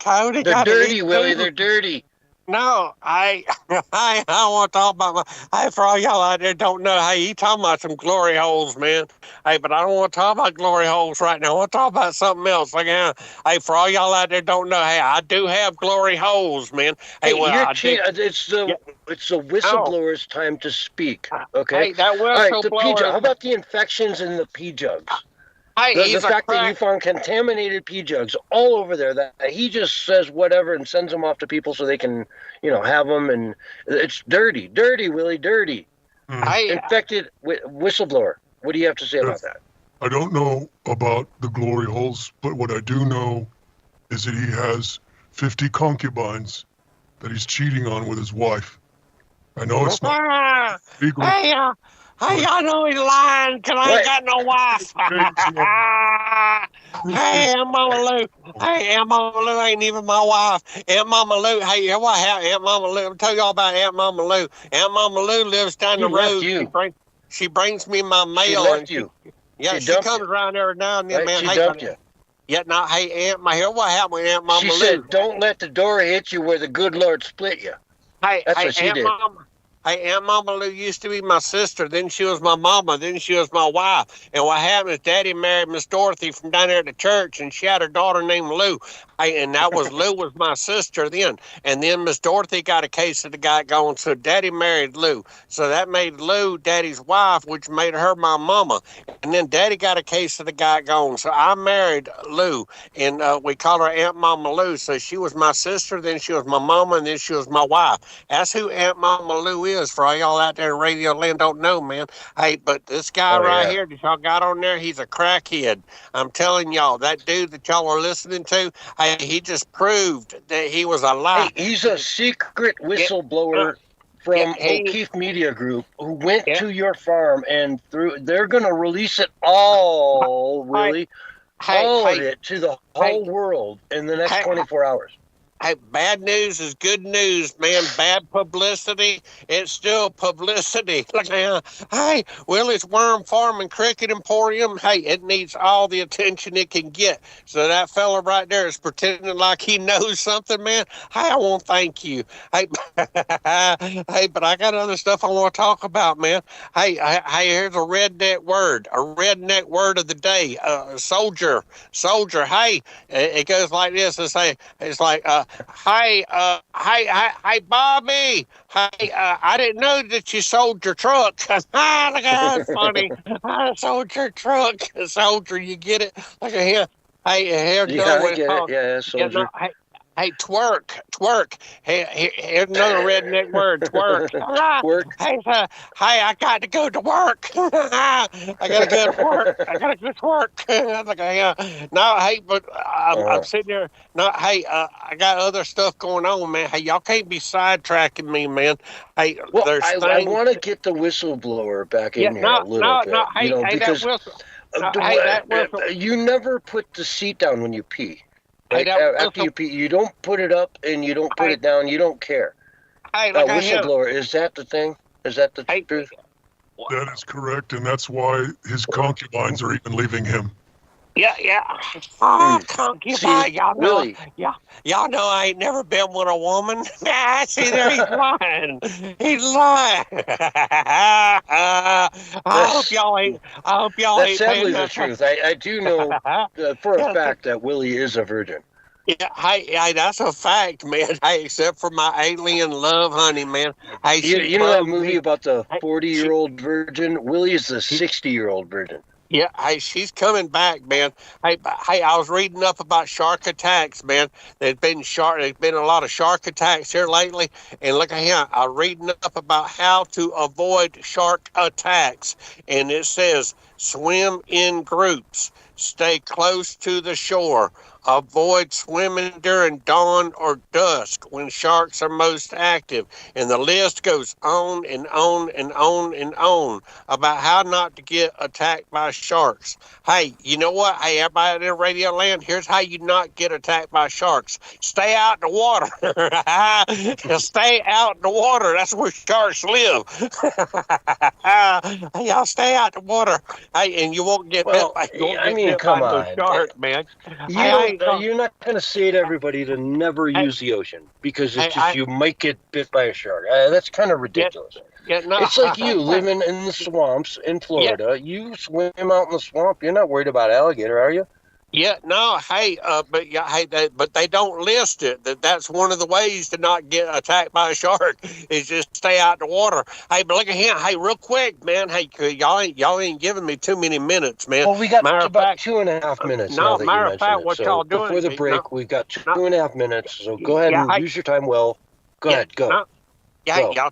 coyote. They're dirty, Willie. They're dirty. No, I want to talk about hey, for all y'all out there don't know, hey, you talking about some glory holes, man. Hey, but I don't want to talk about glory holes right now. I want to talk about something else. Hey, for all y'all out there don't know, hey, I do have glory holes, man. Hey, well, it's the whistleblower's time to speak. Okay. Hey, that whistleblower. All right, how about the infections in the pea jugs? Hey, The he's a fact that crack. you found contaminated pee jugs all over there, that he just says whatever and sends them off to people so they can, have them, and it's dirty, Willie, dirty. Hey, Infected whistleblower. What do you have to say about that? I don't know about the glory holes, but what I do know is that he has 50 concubines that he's cheating on with his wife. I know it's not legal. Hey, I know he's lying because I ain't got no wife. Hey, Aunt Mama Lou. Hey, Aunt Mama Lou ain't even my wife. Aunt Mama Lou, hey, what happened? Aunt Mama Lou, I'll tell you all about Aunt Mama Lou. Aunt Mama Lou lives down the road. She brings me my mail. She left you. Yeah, she comes around every now and then, Right, man. she dumped you. Yeah, no, hey, Aunt, here's what happened with Aunt Mama Lou. She said, don't let the door hit you where the good Lord split you. That's what she did. Aunt Mama Lou used to be my sister. Then she was my mama. Then she was my wife. And what happened is Daddy married Miss Dorothy from down there at the church, and she had her daughter named Lou. And that was Lou was my sister then. And then Miss Dorothy got a case of the guy going, so Daddy married Lou. So that made Lou Daddy's wife, which made her my mama. And then Daddy got a case of the guy going, so I married Lou, and we called her Aunt Mama Lou. So she was my sister, then she was my mama, and then she was my wife. That's who Aunt Mama Lou is. For all y'all out there in Radio Land don't know, man. Hey, but this guy here that y'all got on there, he's a crackhead. I'm telling y'all, that dude that y'all are listening to, hey, he just proved that he was a lie. Hey, he's a secret whistleblower from O'Keefe Media Group who went to your farm, and they're going to release it all, Willie, all of it to the whole world in the next 24 hours. Hey, bad news is good news, man. Bad publicity, it's still publicity. Look, hey, Willie's Worm Farm and Cricket Emporium, hey, it needs all the attention it can get. So that fella right there is pretending like he knows something, man. Hey, I want to thank you. Hey, hey, but I got other stuff I want to talk about, man. Hey, here's a redneck word of the day. Soldier. Hey, it goes like this. It's like, hey, Bobby. Hey, I didn't know that you sold your truck. Look at that, funny. I sold your truck. Soldier, you get it? Look at him. Hey, here I get it. Yeah, soldier. Hey, twerk. Hey, here's another redneck word, twerk. Twerk. Hey, I got to go to work. I got to go to work. No, hey, but I'm sitting there. No, hey, I got other stuff going on, man. Hey, y'all can't be sidetracking me, man. Hey, well, there's I want to get the whistleblower back in here a little bit. No, hey, because you never put the seat down when you pee. Right? After you pee, you don't put it up and you don't put it down. You don't care. Whistleblower, is that the thing? Is that the truth? That is correct, and that's why his concubines are even leaving him. Yeah. Oh, concubine, y'all know. Really? Y'all know I ain't never been with a woman. See there, he's lying. I hope y'all ain't. That's sadly the truth. I do know for a fact that Willie is a virgin. Yeah, hey, that's a fact, man. Hey, except for my alien love, honey, man. Hey, you know that movie about the 40-year-old virgin? Willie is the 60-year-old virgin. Yeah, hey, she's coming back, man. Hey, I was reading up about shark attacks, man. There's been a lot of shark attacks here lately, and look at here. I'm reading up about how to avoid shark attacks, and it says swim in groups, stay close to the shore, avoid swimming during dawn or dusk when sharks are most active. And the list goes on and on and on and on about how not to get attacked by sharks. Hey, you know what? Hey, everybody in Radio Land, here's how you not get attacked by sharks. Stay out in the water. Stay out in the water. That's where sharks live. Hey, y'all stay out in the water. Hey, and you won't get bit by come on. Shark, man. You're not going to say to everybody to never use the ocean because it's you might get bit by a shark. That's kind of ridiculous. It's like you living in the swamps in Florida. You swim out in the swamp. You're not worried about alligator, are you? Yeah, no, hey, but yeah, hey, but they don't list it. That's one of the ways to not get attacked by a shark is just stay out the water. Hey, but look at him. Hey, real quick, man. Hey, y'all ain't giving me too many minutes, man. Well, we got matter about fact, 2.5 minutes no, now that you matter of mention fact, it. what So y'all doing? before the break, we've got 2.5 minutes. So go ahead and use your time well. Go ahead, go. No, yeah, y'all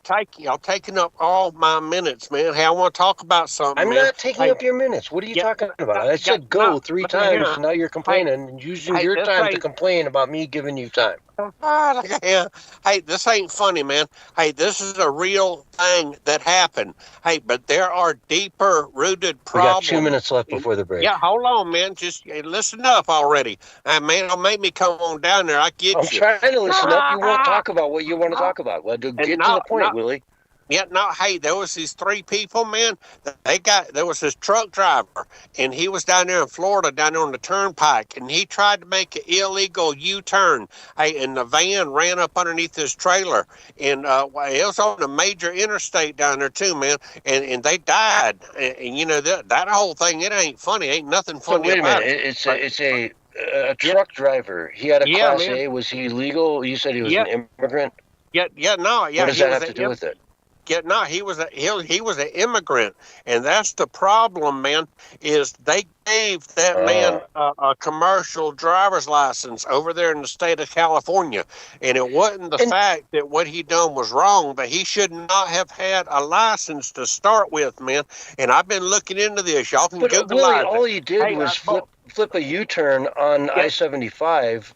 taking up all my minutes, man. Hey, I want to talk about something. I'm man. not taking up your minutes. What are you talking about? I said go 3 times, and now you're complaining and using your time to complain about me giving you time. Hey, this ain't funny, man. Hey, this is a real thing that happened. Hey, but there are deeper rooted problems. We got 2 minutes left before the break. Yeah, hold on, man. Just listen up already. Man, don't make me come on down there. I get I'm you. trying to listen up. You won't talk about what you want to talk about. Well, get to the point, Willie. Yeah, no, hey, there was these 3 people, man. There was this truck driver, and he was down there in Florida, down there on the turnpike, and he tried to make an illegal U-turn. Hey, and the van ran up underneath his trailer, and it was on a major interstate down there too, man. And they died. And you know that whole thing, it ain't funny. Ain't nothing funny wait a about minute. it. It's a truck driver. He had a Class A. Was he legal? You said he was an immigrant. What does that have to do with it? Yeah, no, he was an immigrant, and that's the problem, man. Is they gave that man a commercial driver's license over there in the state of California, and it wasn't the fact that what he done was wrong, but he should not have had a license to start with, man. And I've been looking into this. Y'all can Google it. Willie, all he did was flip a U-turn on I-75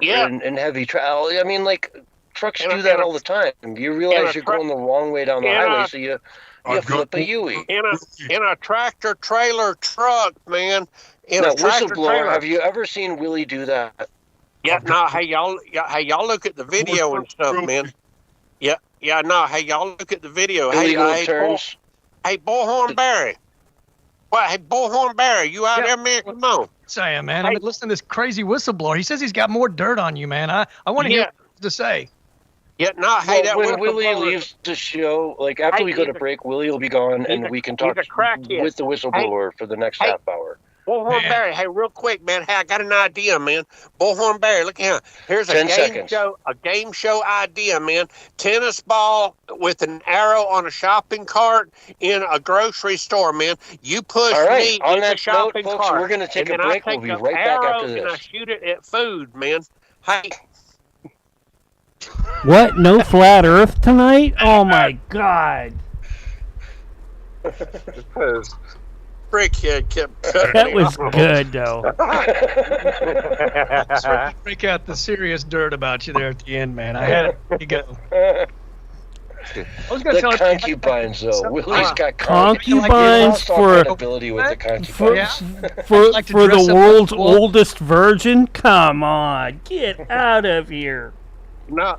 in heavy travel. I mean, like. Trucks do that all the time. You realize you're going the wrong way down the highway, so you flip a U-turn. In a tractor trailer truck, man. Now, whistleblower, have you ever seen Willie do that? Yeah, no, hey y'all look at the video and stuff, man. Yeah, no, hey y'all look at the video. Illegal turns. Hey, Bullhorn Barry. What? Hey, Bullhorn Barry, you out there, man? Come on. I am, man. I've been listening to this crazy whistleblower. He says he's got more dirt on you, man. I want to hear what to say. Yeah, no, hey, that when Willie leaves the show, like after we go to break, Willie will be gone, and we can talk with the whistleblower for the next half hour. Bullhorn Barry, hey, real quick, man. Hey, I got an idea, man. Bullhorn Barry, look at him. Here's a game show idea, man. Tennis ball with an arrow on a shopping cart in a grocery store, man. You push me in the shopping cart. Folks, we're going to take a break. We'll be right back after this. And I shoot it at food, man. Hey. What? No flat Earth tonight? Oh my God! Brickhead kept cutting That was good, though. Break out the serious dirt about you there at the end, man. I had it. You go. I was going to tell concubines, though. Willie's got concubines for credibility with the concubines. For the world's oldest virgin. Come on, get out of here. No,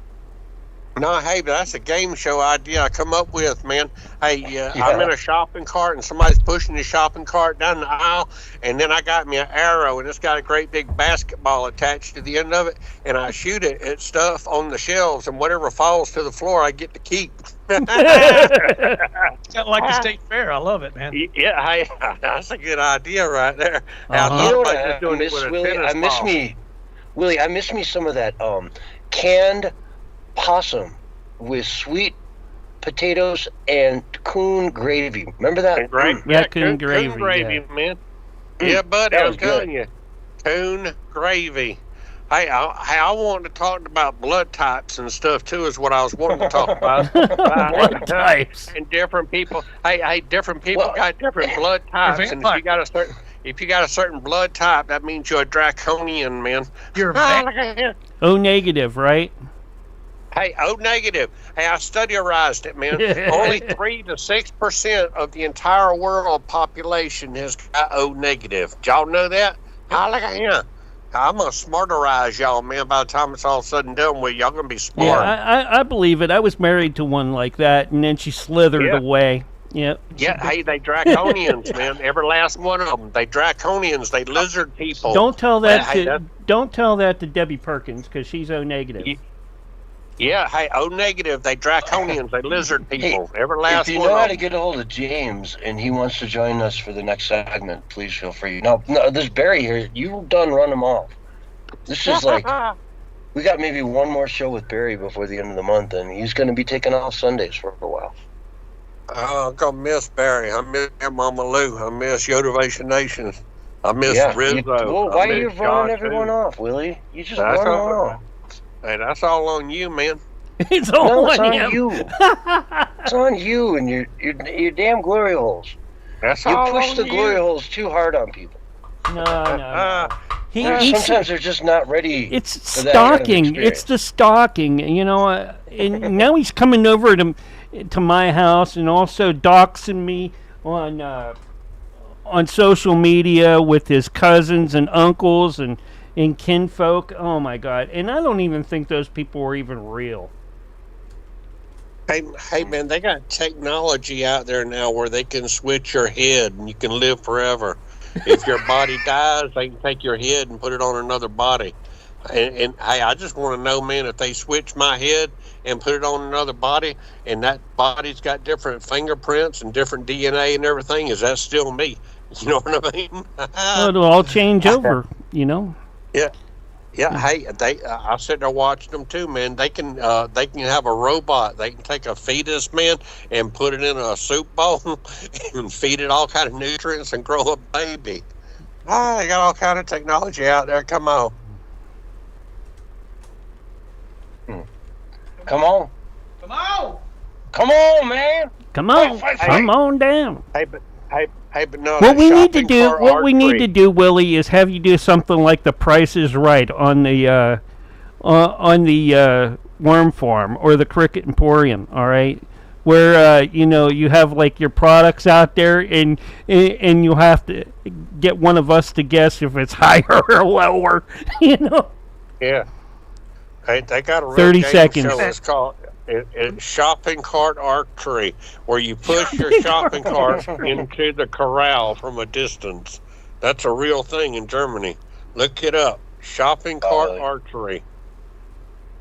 hey, but that's a game show idea I come up with, man. Hey, I'm in a shopping cart, and somebody's pushing the shopping cart down the aisle, and then I got me an arrow, and it's got a great big basketball attached to the end of it, and I shoot it at stuff on the shelves, and whatever falls to the floor, I get to keep. It's kind of like the state fair. I love it, man. Yeah, hey, that's a good idea right there. You know what I miss, Willie? Willie, I miss me some of that canned possum with sweet potatoes and coon gravy. Remember that? Coon gravy. Coon gravy, man. Yeah, buddy, I'm telling you. Coon gravy. Hey, I wanted to talk about blood types and stuff too. Is what I was wanting to talk about. Blood types and different people. Hey, different people got different blood types, and if you got a certain blood type, that means you're a draconian, man. You're a O negative, right? Hey, O negative. Hey, I studiorized it, man. Only 3 to 6% of the entire world population has got O negative. Did y'all know that? Look at him. I'm gonna smarterize y'all, man. By the time it's all said and done with, y'all gonna be smart. Yeah, I believe it. I was married to one like that, and then she slithered away. Yep. Yeah, hey, they draconians, man. Every last one of them. They draconians. They lizard people. Don't tell that to Debbie Perkins, because she's O negative. Yeah, hey, O negative, they draconians, they lizard people. Every last if you one know of how to them. get a hold of James and he wants to join us for the next segment, please feel free. No, this Barry here, you done run him off. This is like, we got maybe one more show with Barry before the end of the month, and he's going to be taking off Sundays for a while. I'm going to miss Barry. I miss Mama Lou. I miss Yotivation Nation. I miss Rizzo. Why are you running everyone off, Willie? You just run them off. Hey, that's all on you, man. It's all it's on on you. It's on you and your damn glory holes. That's you all push on the you. glory holes too hard on people. No. Sometimes they're just not ready. It's stalking. Kind of it's the stalking. You know, and now he's coming over to my house and also doxing me on social media with his cousins and uncles and kinfolk. Oh my God! And I don't even think those people were even real. Hey man, they got technology out there now where they can switch your head and you can live forever. If your body dies, they can take your head and put it on another body. And hey, I just want to know, man, if they switch my head and put it on another body, and that body's got different fingerprints and different DNA and everything, is that still me? You know what I mean? Well, it'll all change over, you know. Yeah. Hey, I sit there watching them too, man. They can have a robot. They can take a fetus, man, and put it in a soup bowl and feed it all kind of nutrients and grow a baby. They got all kind of technology out there. Come on. Come on, man. Come on, come on down. Hey, but no. What we need to do, Willie, is have you do something like The Price is Right on the worm farm or the Cricket Emporium. All right, where you have like your products out there, and you have to get one of us to guess if it's higher or lower. You know. Yeah. Hey, they got a real 30 game seconds. show. It's called Shopping Cart Archery, where you push your shopping cart into the corral from a distance. That's a real thing in Germany. Look it up. Shopping Cart Archery.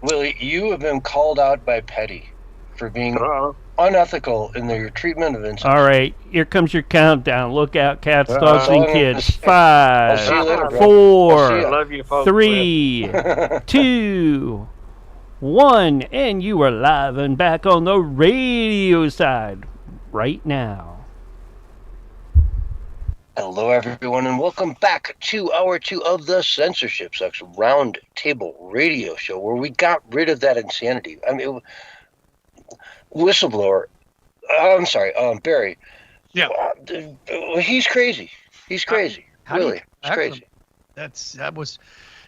Willie, you have been called out by Petty for being unethical in their treatment of insects. All right, here comes your countdown. Look out, cats, dogs, and kids. 5, see you later, 4, love you folks, 3, 2, 1, and you are live and back on the radio side right now. Hello, everyone, and welcome back to hour 2 of the Censorship Sucks Round Table Radio Show, where we got rid of that insanity. I mean, whistleblower. I'm sorry, Barry. Yeah. He's crazy. He's crazy. Really, he's crazy. That was,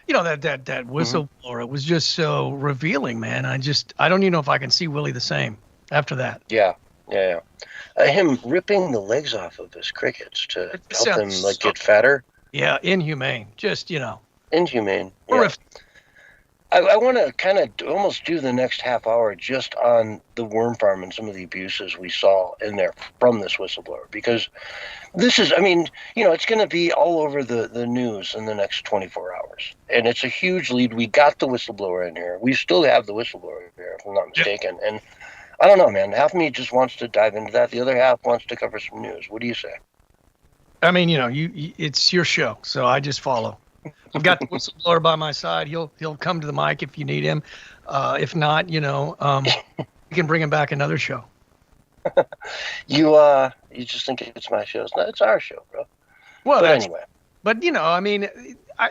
that whistleblower. It was just so revealing, man. I don't even know if I can see Willie the same after that. Yeah. Him ripping the legs off of his crickets to help them get fatter. Yeah, inhumane. Just inhumane. Horrific. Yeah. I want to kind of almost do the next half hour just on the worm farm and some of the abuses we saw in there from this whistleblower, because this is, it's going to be all over the news in the next 24 hours. And it's a huge lead. We got the whistleblower in here. We still have the whistleblower here, if I'm not mistaken. And I don't know, man. Half of me just wants to dive into that. The other half wants to cover some news. What do you say? I mean, it's your show, so I just follow. I've got the whistleblower by my side. He'll come to the mic if you need him. If not, you can bring him back another show. You just think it's my show. It's our show, bro. Well, anyway. But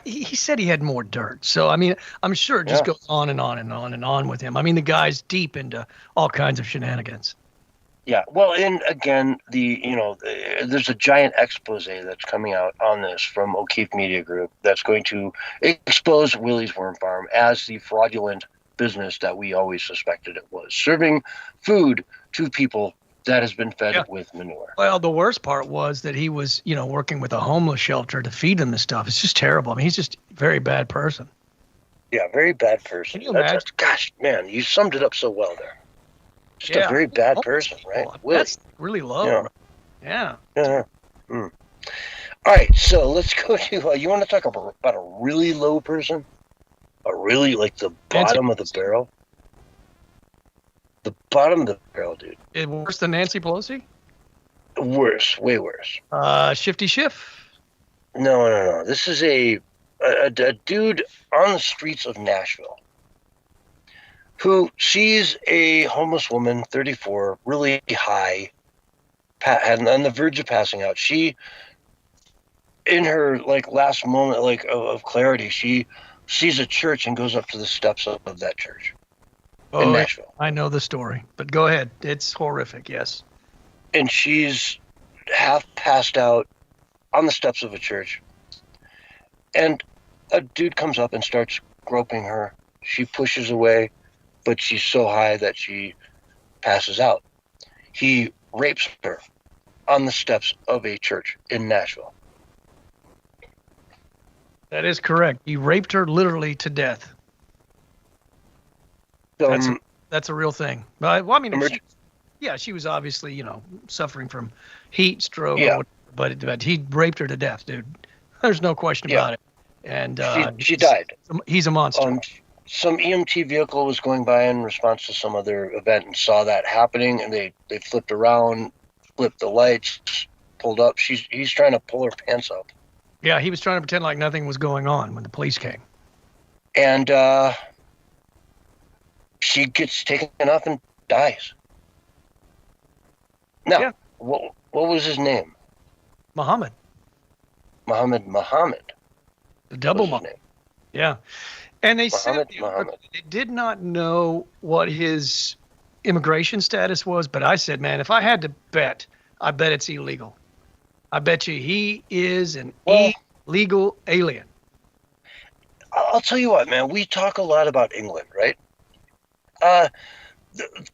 he said he had more dirt. So I'm sure it just goes on and on and on and on with him. The guy's deep into all kinds of shenanigans. Yeah, well, and again, there's a giant expose that's coming out on this from O'Keefe Media Group that's going to expose Willie's Worm Farm as the fraudulent business that we always suspected it was, serving food to people that has been fed with manure. Well, the worst part was that he was, working with a homeless shelter to feed them this stuff. It's just terrible. He's just a very bad person. Yeah, very bad person. Can you imagine? Gosh, man, you summed it up so well there. Just a very bad person, right? That's really low. Yeah. All right, so let's go to, you want to talk about a really low person? A really, like the bottom of the barrel? The bottom of the barrel, dude. Worse than Nancy Pelosi? Worse, way worse. Shifty Schiff? No. This is a dude on the streets of Nashville who sees a homeless woman, 34, really high, on the verge of passing out. She, in her like last moment like of clarity, she sees a church and goes up to the steps of that church in Nashville. I know the story, but go ahead. It's horrific, yes. And she's half passed out on the steps of a church. And a dude comes up and starts groping her. She pushes away, but she's so high that she passes out. He rapes her on the steps of a church in Nashville. That is correct. He raped her literally to death. That's a real thing. Well, I mean, she was obviously, suffering from heat stroke, but he raped her to death, dude. There's no question about it. And she died. He's a monster. Some EMT vehicle was going by in response to some other event and saw that happening, and they flipped around, flipped the lights, pulled up. He's trying to pull her pants up. Yeah, he was trying to pretend like nothing was going on when the police came. And she gets taken up and dies. Now, what was his name? Muhammad. Muhammad. The double Muhammad. Yeah. And they said they did not know what his immigration status was, but I said, man, if I had to bet, I bet it's illegal. I bet you he is an illegal alien. I'll tell you what, man, we talk a lot about England, right?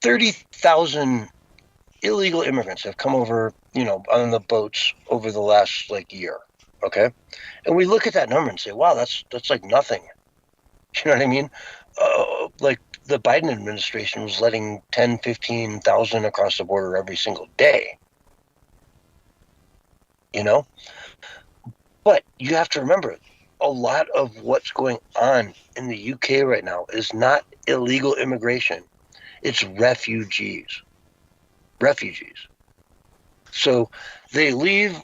30,000 illegal immigrants have come over, on the boats over the last year. Okay. And we look at that number and say, wow, that's like nothing. You know what I mean? The Biden administration was letting 10, 15,000 across the border every single day. But you have to remember, a lot of what's going on in the UK right now is not illegal immigration. It's refugees. So they leave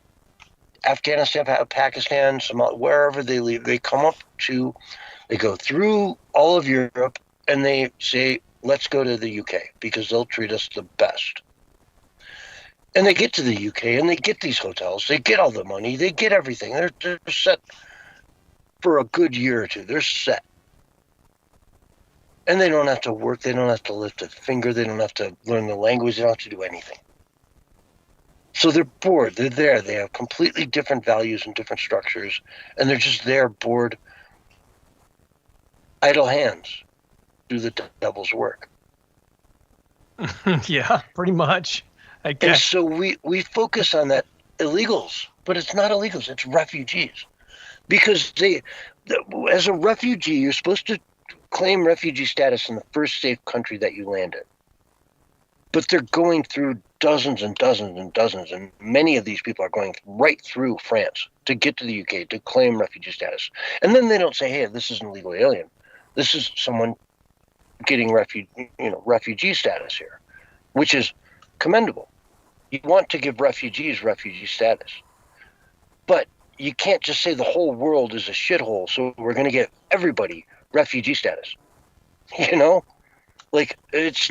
Afghanistan, Pakistan, Somalia, wherever they leave. They go through all of Europe, and they say, let's go to the UK because they'll treat us the best. And they get to the UK, and they get these hotels. They get all the money. They get everything. They're set for a good year or two. They're set. And they don't have to work. They don't have to lift a finger. They don't have to learn the language. They don't have to do anything. So they're bored. They're there. They have completely different values and different structures. And they're just there, bored, idle hands, do the devil's work. Yeah, pretty much. And so we focus on that illegals, but it's not illegals. It's refugees. Because as a refugee, you're supposed to claim refugee status in the first safe country that you land in. But they're going through dozens and dozens and dozens, and many of these people are going right through France to get to the UK to claim refugee status. And then they don't say, hey, this is an illegal alien. This is someone getting refugee status here, which is commendable. You want to give refugees refugee status. But you can't just say the whole world is a shithole, so we're going to give everybody refugee status. It's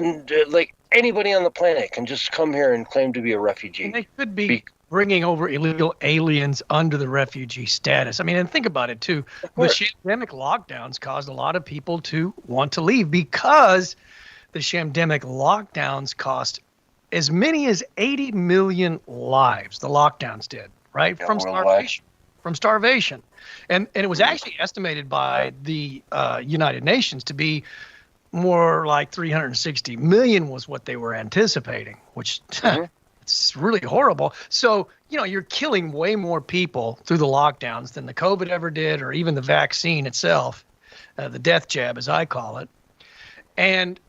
like anybody on the planet can just come here and claim to be a refugee. And they could be bringing over illegal aliens under the refugee status. I mean, and think about it too. The pandemic lockdowns caused a lot of people to want to leave because the pandemic lockdowns cost as many as 80 million lives. The lockdowns did, right? Yeah, From starvation. And it was actually estimated by the United Nations to be more like 360 million was what they were anticipating, which it's really horrible. So, you're killing way more people through the lockdowns than the COVID ever did, or even the vaccine itself, the death jab, as I call it, and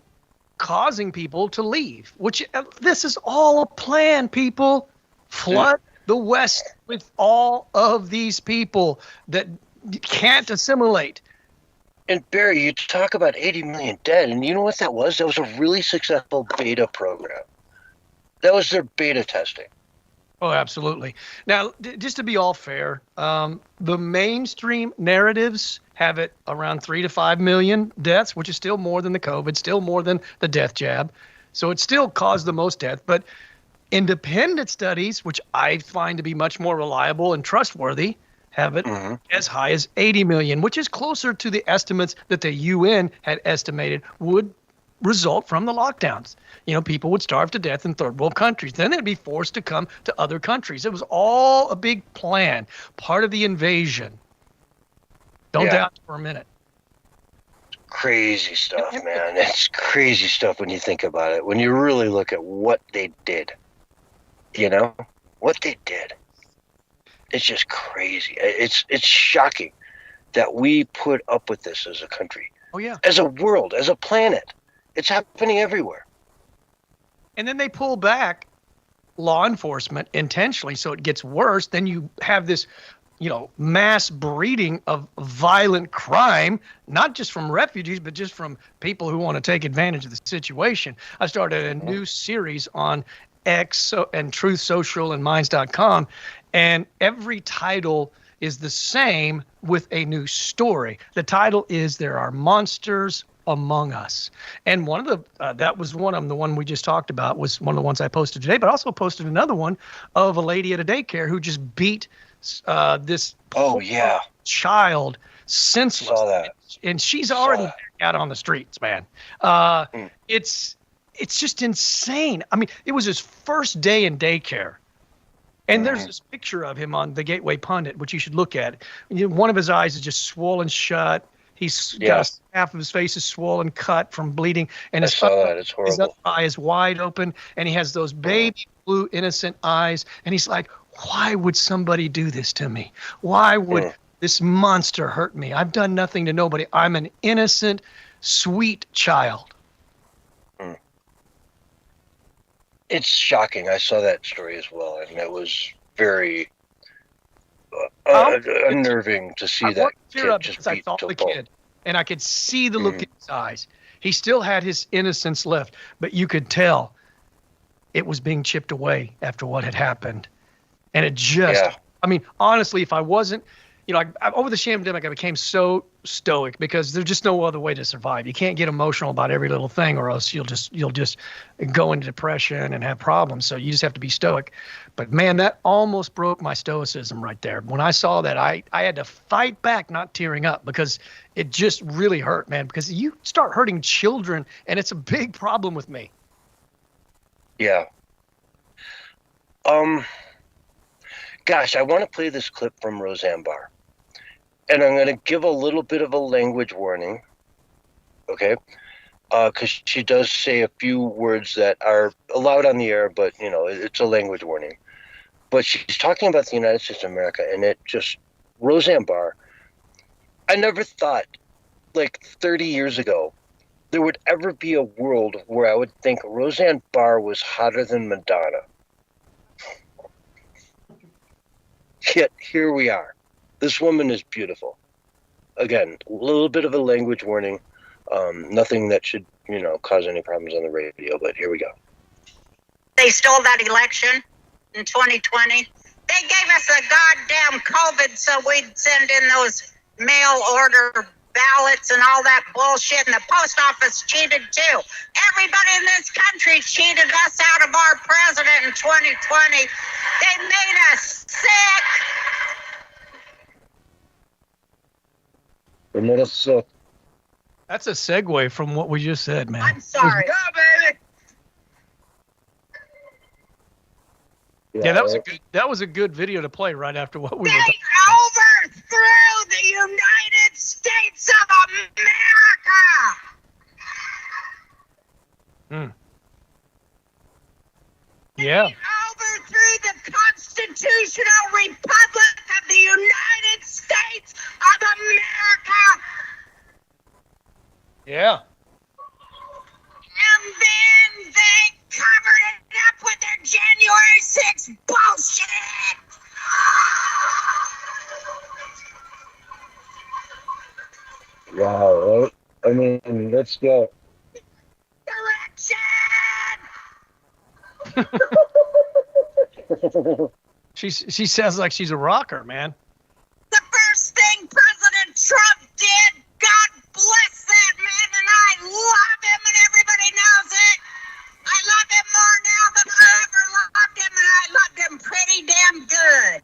causing people to leave, which this is all a plan, people. Flood the West with all of these people that can't assimilate. And Barry, you talk about 80 million dead, and you know what that was? That was a really successful beta program. That was their beta testing. Oh, absolutely. Now, just to be all fair, the mainstream narratives have it around 3 to 5 million deaths, which is still more than the COVID, still more than the death jab. So it still caused the most death. But independent studies, which I find to be much more reliable and trustworthy, have it as high as 80 million, which is closer to the estimates that the UN had estimated would result from the lockdowns. You know, people would starve to death in third world countries. Then they'd be forced to come to other countries. It was all a big plan, part of the invasion. Don't doubt it for a minute. Crazy stuff, man. It's crazy stuff when you think about it. When you really look at what they did, you know, what they did. It's just crazy. It's shocking that we put up with this as a country. Oh, yeah. As a world, as a planet. It's happening everywhere. And then they pull back law enforcement intentionally, so it gets worse. Then you have this, you know, mass breeding of violent crime, not just from refugees, but just from people who want to take advantage of the situation. I started a new series on X and Truth Social and Minds.com, and every title is the same with a new story. The title is There Are Monsters Among Us. And one of the, that was one of them, the one we just talked about was one of the ones I posted today, but I also posted another one of a lady at a daycare who just beat this child senseless. Saw that. And she's already out on the streets, man. It's just insane. I mean, it was his first day in daycare. And there's this picture of him on the Gateway Pundit, which you should look at. One of his eyes is just swollen shut. He's got half of his face is swollen, cut from bleeding, and his other eye is wide open, and he has those baby blue innocent eyes, and he's like, why would somebody do this to me? Why would this monster hurt me? I've done nothing to nobody. I'm an innocent, sweet child. It's shocking. I saw that story as well, and it was very unnerving to see that kid just beat to the kid. And I could see the look in his eyes. He still had his innocence left, but you could tell it was being chipped away after what had happened. And it just, I mean, honestly, if I wasn't, you know, over the pandemic, I became so stoic because there's just no other way to survive. You can't get emotional about every little thing, or else you'll just go into depression and have problems. So you just have to be stoic. But man, that almost broke my stoicism right there. When I saw that, I had to fight back, not tearing up, because it just really hurt, man. Because you start hurting children, and it's a big problem with me. Yeah. Gosh, I want to play this clip from Roseanne Barr. And I'm going to give a little bit of a language warning, okay? Because she does say a few words that are allowed on the air, but, you know, it's a language warning. But she's talking about the United States of America, and it just, Roseanne Barr, I never thought, like 30 years ago, there would ever be a world where I would think Roseanne Barr was hotter than Madonna. Yet here we are. This woman is beautiful. Again, a little bit of a language warning. Nothing that should, you know, cause any problems on the radio, but here we go. They stole that election in 2020. They gave us a goddamn COVID so we'd send in those mail order ballots and all that bullshit, and the post office cheated too. Everybody in this country cheated us out of our president in 2020. They made us sick. They made us sick. That's a segue from what we just said, man. I'm sorry. Go, baby. Yeah, that was a good video to play right after what we were talking about. Overthrew the United States of America. Yeah. They overthrew the constitutional republic of the United States of America. Yeah. And then they covered it up with their January 6th bullshit. Yeah, well, I mean, let's go. She sounds like she's a rocker, man. The first thing President Trump did, God bless that man, and I love him, and everybody knows it. I love him more now than I ever loved him, and I loved him pretty damn good.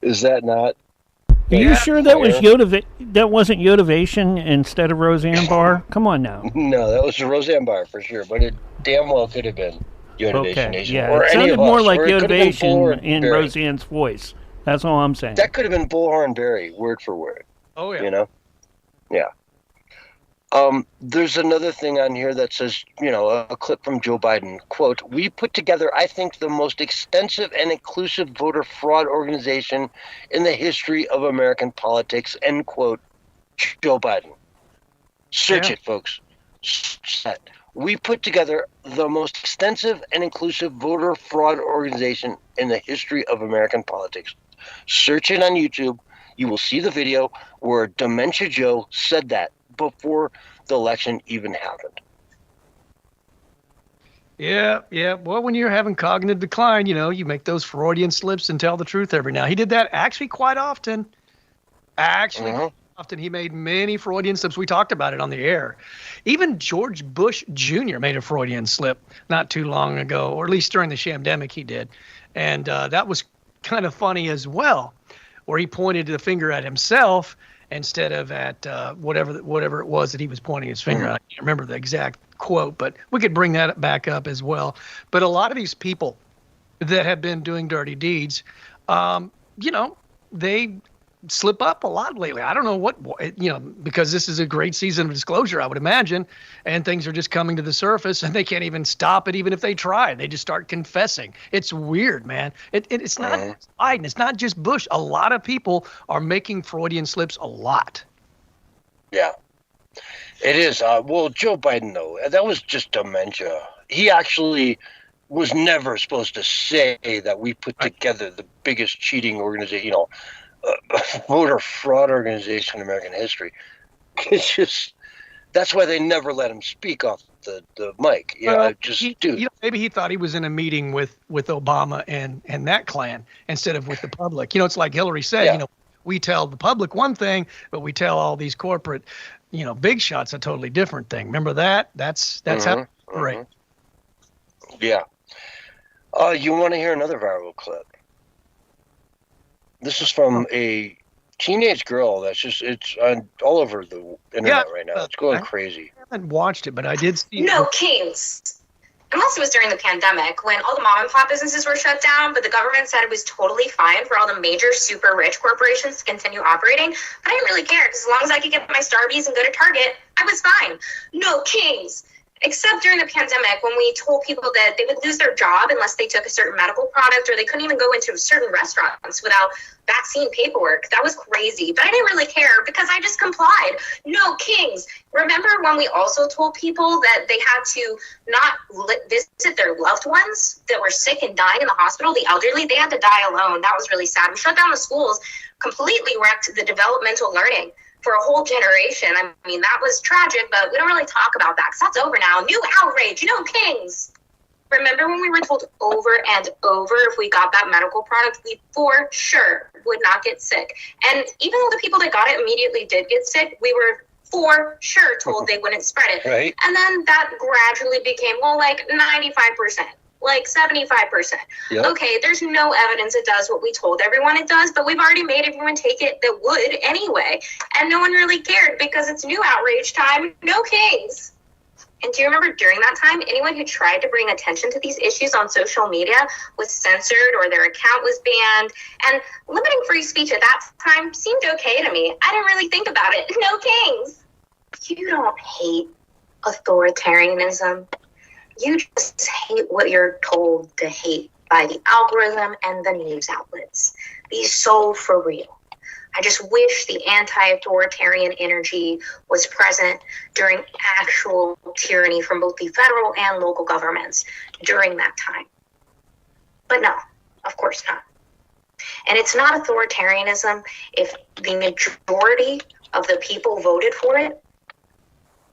Is that not? Are you sure that was that wasn't Yotivation instead of Roseanne Barr? Come on now. No, that was Roseanne Barr for sure, but it damn well could have been Yotivation Nation. Yeah, or it any sounded of more us, like or it could have been Yotivation Bullhorn in Barry. Roseanne's voice. That's all I'm saying. That could have been Bullhorn Barry, word for word. Oh, yeah. You know? Yeah. There's another thing on here that says, a clip from Joe Biden. Quote, "We put together, I think, the most extensive and inclusive voter fraud organization in the history of American politics." End quote. Joe Biden. Search it, folks. Set. We put together the most extensive and inclusive voter fraud organization in the history of American politics. Search it on YouTube. You will see the video where Dementia Joe said that before the election even happened. Yeah. Well, when you're having cognitive decline, you make those Freudian slips and tell the truth every now. He did that actually quite often. Often he made many Freudian slips. We talked about it on the air. Even George Bush Jr. made a Freudian slip not too long ago, or at least during the shamdemic he did. And that was kind of funny as well, where he pointed the finger at himself instead of at whatever it was that he was pointing his finger at. I can't remember the exact quote, but we could bring that back up as well. But a lot of these people that have been doing dirty deeds, they slip up a lot lately. I don't know what, because this is a great season of disclosure, I would imagine, and things are just coming to the surface and they can't even stop it even if they try. They just start confessing. It's weird, man. It's not Biden. It's not just Bush. A lot of people are making Freudian slips a lot. Yeah, it is. Well, Joe Biden, though, that was just dementia. He actually was never supposed to say that we put together the biggest cheating organization, voter fraud organization in American history. It's just, that's why they never let him speak off the mic. Maybe he thought he was in a meeting with Obama and that clan instead of with the public. It's like Hillary said, we tell the public one thing, but we tell all these corporate, big shots a totally different thing. Remember that? That's how. Right. Yeah. You want to hear another viral clip? This is from a teenage girl it's all over the internet right now. It's going crazy. I haven't watched it, but I did see No kings. Unless it was during the pandemic when all the mom and pop businesses were shut down, but the government said it was totally fine for all the major super rich corporations to continue operating. But I didn't really care because as long as I could get my Starbucks and go to Target, I was fine. No kings. Except during the pandemic when we told people that they would lose their job unless they took a certain medical product, or they couldn't even go into certain restaurants without vaccine paperwork. That was crazy, but I didn't really care because I just complied. No kings. Remember when we also told people that they had to not visit their loved ones that were sick and dying in the hospital, the elderly, they had to die alone. That was really sad. We shut down the schools, completely wrecked the developmental learning for a whole generation. I mean, that was tragic, but we don't really talk about that because that's over now. New outrage, kings. Remember when we were told over and over if we got that medical product, we for sure would not get sick. And even though the people that got it immediately did get sick, we were for sure told they wouldn't spread it. Right. And then that gradually became, like 95%. Like 75%. Yep. Okay, there's no evidence it does what we told everyone it does, but we've already made everyone take it that would anyway. And no one really cared because it's new outrage time. No kings. And do you remember during that time, anyone who tried to bring attention to these issues on social media was censored or their account was banned? And limiting free speech at that time seemed okay to me. I didn't really think about it. No kings. You don't hate authoritarianism. You just hate what you're told to hate by the algorithm and the news outlets. Be so for real. I just wish the anti-authoritarian energy was present during actual tyranny from both the federal and local governments during that time. But no, of course not. And it's not authoritarianism if the majority of the people voted for it,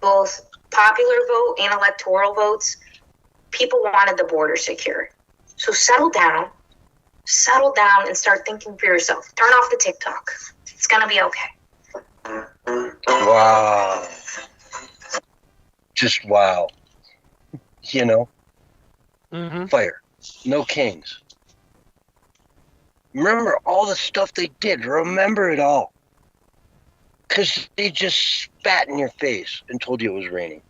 both popular vote and electoral votes, people wanted the border secure. So settle down and start thinking for yourself. Turn off the TikTok. It's going to be okay. Wow. Just wow. You know? Fire. No kings. Remember all the stuff they did. Remember it all. Because they just spat in your face and told you it was raining.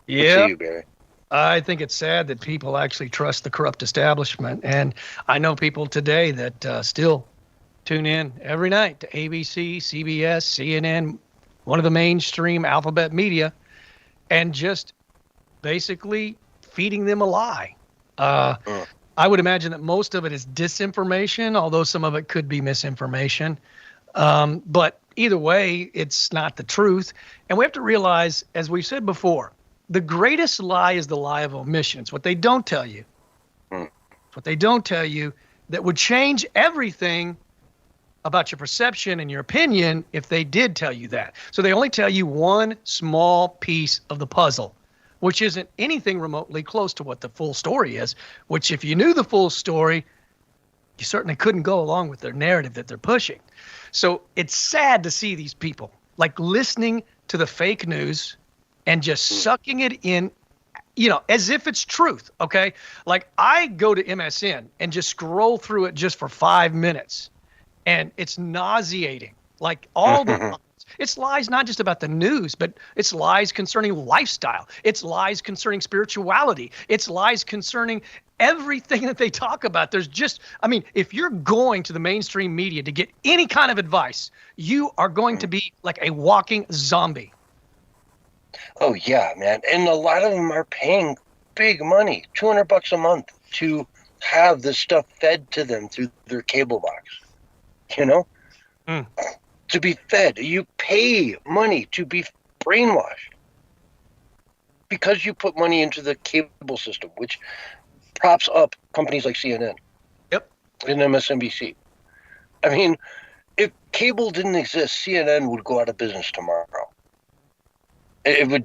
Yeah. You, Barry. I think it's sad that people actually trust the corrupt establishment. And I know people today that still tune in every night to ABC, CBS, CNN, one of the mainstream alphabet media, and just basically feeding them a lie. I would imagine that most of it is disinformation, although some of it could be misinformation. But either way, it's not the truth. And we have to realize, as we've said before, the greatest lie is the lie of omission. It's what they don't tell you. It's what they don't tell you that would change everything about your perception and your opinion if they did tell you that. So they only tell you one small piece of the puzzle, which isn't anything remotely close to what the full story is, which if you knew the full story, you certainly couldn't go along with their narrative that they're pushing. So it's sad to see these people like listening to the fake news and just sucking it in, as if it's truth, okay? Like I go to MSN and just scroll through it just for 5 minutes, and it's nauseating. Like all the it's lies not just about the news, but it's lies concerning lifestyle. It's lies concerning spirituality. It's lies concerning everything that they talk about. There's just, if you're going to the mainstream media to get any kind of advice, you are going to be like a walking zombie. Oh, yeah, man. And a lot of them are paying big money, $200 a month, to have this stuff fed to them through their cable box. To be fed. You pay money to be brainwashed because you put money into the cable system, which props up companies like CNN. Yep. And MSNBC. If cable didn't exist, CNN would go out of business tomorrow. Their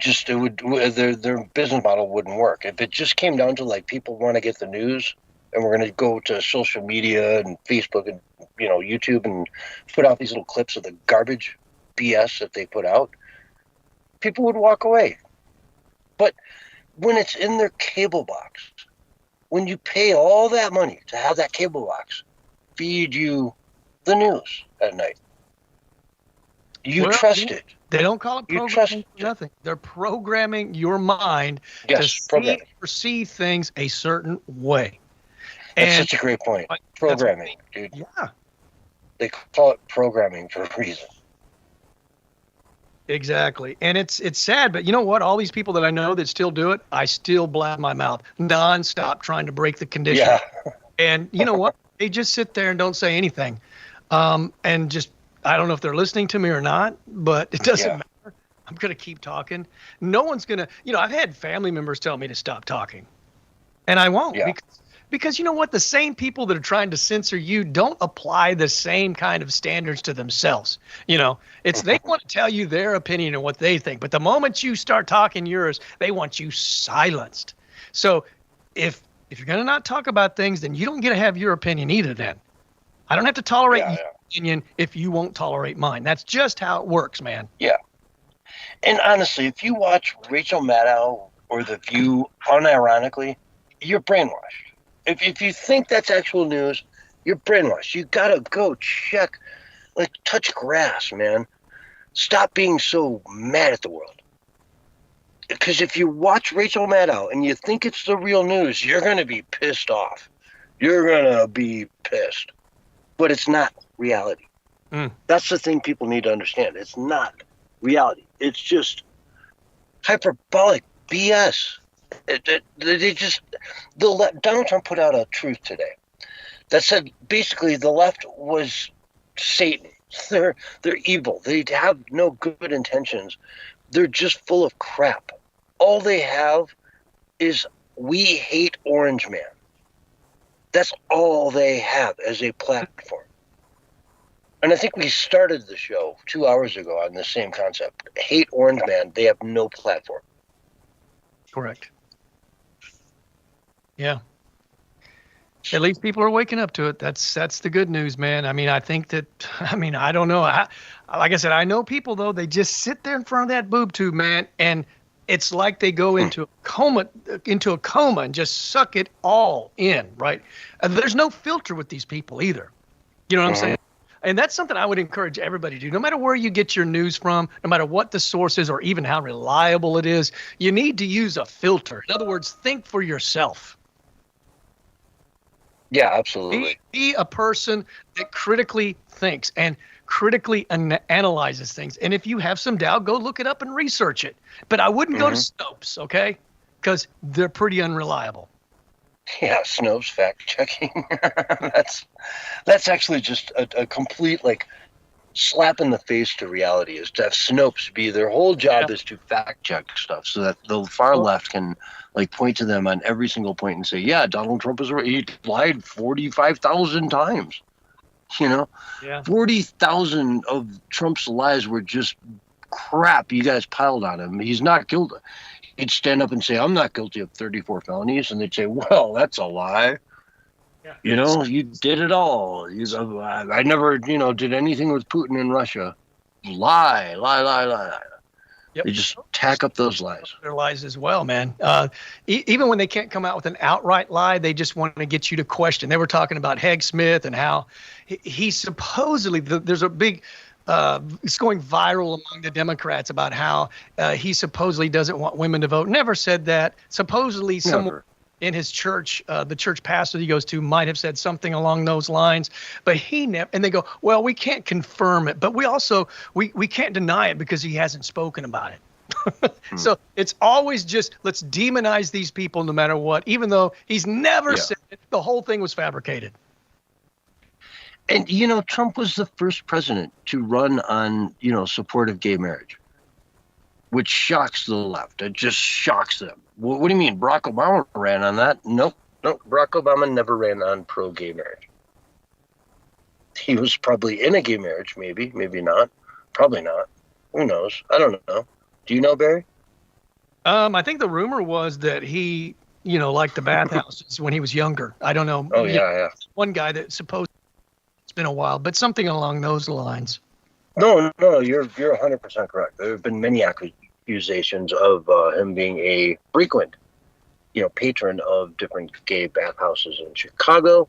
business model wouldn't work. If it just came down to like people want to get the news and we're going to go to social media and Facebook and YouTube and put out these little clips of the garbage BS that they put out, people would walk away. But when it's in their cable box, when you pay all that money to have that cable box feed you the news at night, you trust it. They don't call it programming for nothing. They're programming your mind to perceive things a certain way. That's such a great point. Programming, dude. Yeah. They call it programming for a reason. Exactly. And it's sad, but you know what? All these people that I know that still do it, I still blab my mouth nonstop trying to break the condition. Yeah. And you know what? They just sit there and don't say anything. And just, I don't know if they're listening to me or not, but it doesn't matter. I'm going to keep talking. No one's going to, I've had family members tell me to stop talking. And I won't. Yeah. Because you know what? The same people that are trying to censor you don't apply the same kind of standards to themselves. It's they want to tell you their opinion and what they think. But the moment you start talking yours, they want you silenced. So if you're going to not talk about things, then you don't get to have your opinion either then. I don't have to tolerate your opinion if you won't tolerate mine. That's just how it works, man. Yeah. And honestly, if you watch Rachel Maddow or The View unironically, you're brainwashed. If you think that's actual news, you're brainwashed. You gotta go check, touch grass, man. Stop being so mad at the world. Because if you watch Rachel Maddow and you think it's the real news, you're gonna be pissed off. You're gonna be pissed. But it's not reality. That's the thing people need to understand. It's not reality. It's just hyperbolic BS. Donald Trump put out a truth today that said basically the left was Satan. They're evil. They have no good intentions. They're just full of crap. All they have is we hate Orange Man. That's all they have as a platform. And I think we started the show 2 hours ago on this same concept. Hate Orange Man. They have no platform. Correct. Yeah. At least people are waking up to it. That's the good news, man. I mean, I think that, I don't know. Like I said, I know people, though, they just sit there in front of that boob tube, man, and it's like they go into a coma and just suck it all in, right? There's no filter with these people either. You know what I'm saying? And that's something I would encourage everybody to do. No matter where you get your news from, no matter what the source is or even how reliable it is, you need to use a filter. In other words, think for yourself. Yeah, absolutely. Be a person that critically thinks and critically analyzes things. And if you have some doubt, go look it up and research it. But I wouldn't go to Snopes, okay? Because they're pretty unreliable. Yeah, Snopes fact checking. that's actually just a complete slap in the face to reality. Is to have Snopes be their whole job is to fact check stuff so that the far left can point to them on every single point and say, yeah, Donald Trump is right. He lied 45,000 times. 40,000 of Trump's lies were just crap you guys piled on him. He's not guilty. He'd stand up and say, I'm not guilty of 34 felonies. And they'd say, well, that's a lie. Yeah. You did it all. I never, did anything with Putin in Russia. Lie. Yep. They just tack up those lies. Their lies as well, man. Even when they can't come out with an outright lie, they just want to get you to question. They were talking about Heg Smith and how he supposedly, there's a big, it's going viral among the Democrats about how he supposedly doesn't want women to vote. Never said that. Supposedly someone in his church, the church pastor he goes to, might have said something along those lines, but he never. And they go, well, we can't confirm it, but we also we can't deny it because he hasn't spoken about it. So it's always just let's demonize these people no matter what, even though he's never said it. The whole thing was fabricated. And Trump was the first president to run on support of gay marriage, which shocks the left. It just shocks them. What do you mean? Barack Obama ran on that? Nope. Barack Obama never ran on pro-gay marriage. He was probably in a gay marriage, maybe not. Probably not. Who knows? I don't know. Do you know, Barry? I think the rumor was that he, liked the bathhouses when he was younger. I don't know. Oh, yeah. One guy that supposed it's been a while, but something along those lines. No, you're 100% correct. There have been many accusations of him being a frequent, patron of different gay bathhouses in Chicago.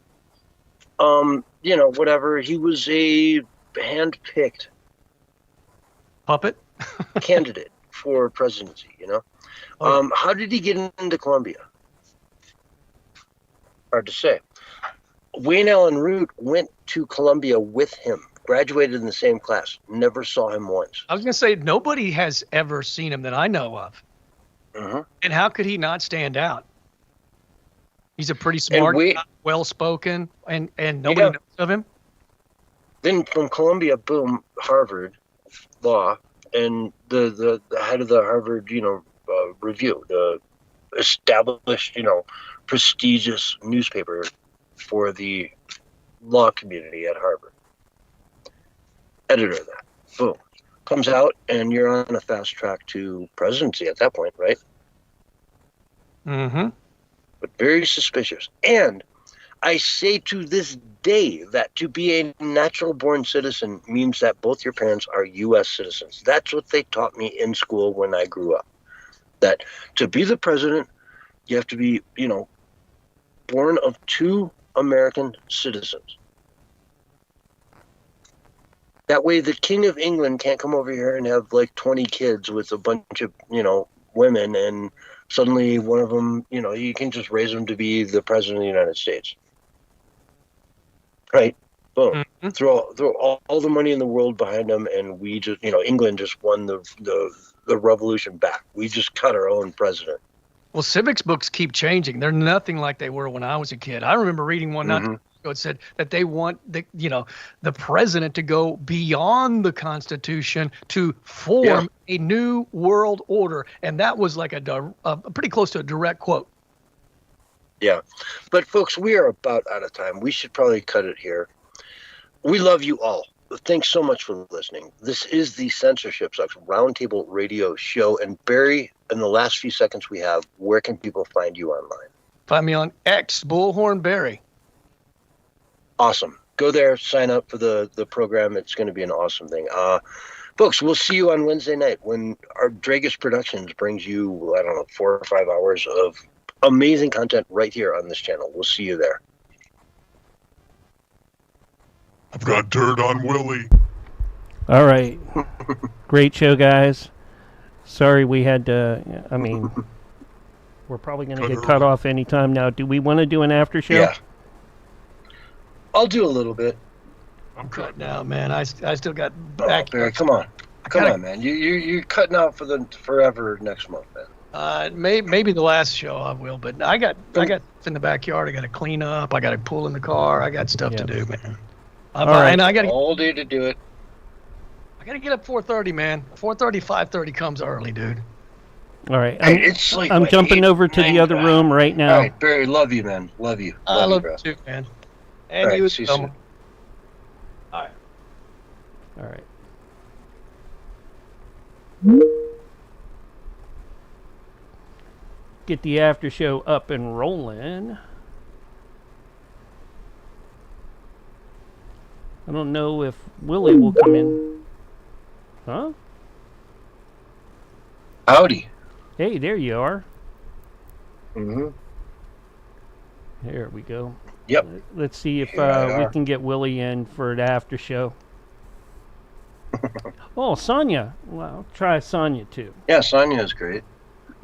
Whatever. He was a hand-picked puppet candidate for presidency. How did he get into Columbia? Hard to say. Wayne Allen Root went to Columbia with him. Graduated in the same class. Never saw him once. I was going to say, nobody has ever seen him that I know of. And how could he not stand out? He's a pretty smart guy, well-spoken, and nobody knows of him. Then from Columbia, boom, Harvard Law, and the head of the Harvard, Review, the established, prestigious newspaper for the law community at Harvard. Editor of that. Boom. Comes out, and you're on a fast track to presidency at that point, right? But very suspicious. And I say to this day that to be a natural-born citizen means that both your parents are U.S. citizens. That's what they taught me in school when I grew up. That to be the president, you have to be, born of two American citizens. That way the King of England can't come over here and have 20 kids with a bunch of, women, and suddenly one of them, you can just raise them to be the president of the United States. Right? Boom. Throw all the money in the world behind them, and we just, England just won the revolution back. We just cut our own president. Well, civics books keep changing. They're nothing like they were when I was a kid. I remember reading one not too long ago. It said that they want the president to go beyond the Constitution to form a new world order, and that was like a pretty close to a direct quote. Yeah. But, folks, we are about out of time. We should probably cut it here. We love you all. Thanks so much for listening. This is the Censorship Sucks Roundtable Radio Show. And Barry, in the last few seconds we have, where can people find you online? Find me on X, Bullhorn Barry. Awesome. Go there, sign up for the program. It's going to be an awesome thing. Folks, we'll see you on Wednesday night when our Dragus Productions brings you, I don't know, 4 or 5 hours of amazing content right here on this channel. We'll see you there. I've got dirt on Willie. All right. Great show, guys. Sorry we had to, I mean, we're probably going to get cut off anytime now. Do we want to do an after show? Yeah. I'll do a little bit. I'm cutting out, man. I still got back. Barry, come on. Come on, man. You're cutting out for forever next month, man. Maybe the last show I will, but I got in the backyard. I got to clean up. I got to pull in the car. I got stuff to do, man. All right. And I got all day to do it. I got to get up 4:30, man. 4:30, 5:30 comes early, dude. All right. It's like I'm jumping over to the other room right now. All right, Barry, love you, man. Love you. I love you, you too, man. And right, you see you as soon. well. All right. All right. Get the after show up and rolling. I don't know if Willie will come in. Huh? Howdy. Hey, there you are. Mm-hmm. There we go. Yep. Let's see if Here we can get Willie in for the after show. Oh, Sonia. Well, try Sonia too. Yeah, Sonia is great.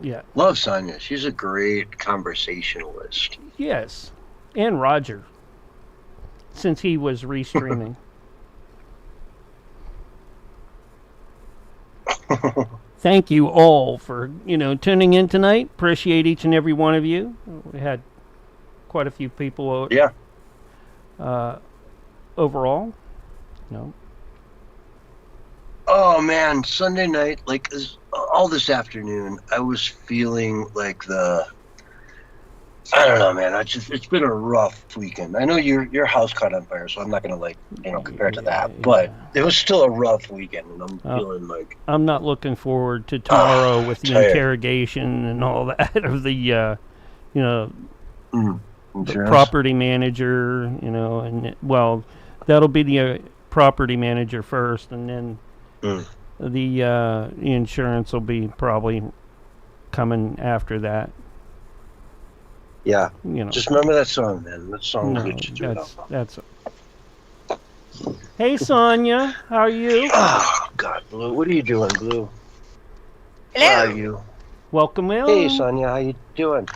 Yeah. Love Sonia. She's a great conversationalist. Yes. And Roger. Since he was restreaming. Thank you all for, tuning in tonight. Appreciate each and every one of you. We had quite a few people. Yeah. Overall. No. Oh man, Sunday night, all this afternoon, I was feeling like I don't know, man. It's been a rough weekend. I know your house caught on fire, so I'm not gonna compare it to that. But it was still a rough weekend, and I'm feeling like I'm not looking forward to tomorrow with the interrogation and all that of the the property manager, and that'll be the property manager first, and then the insurance will be probably coming after that. Yeah, just remember that song, man. That song. That's. Hey, Sonia, how are you? Oh God, Blue, what are you doing, Blue? Hello. How are you? Welcome in. Hey, Sonia, how you doing?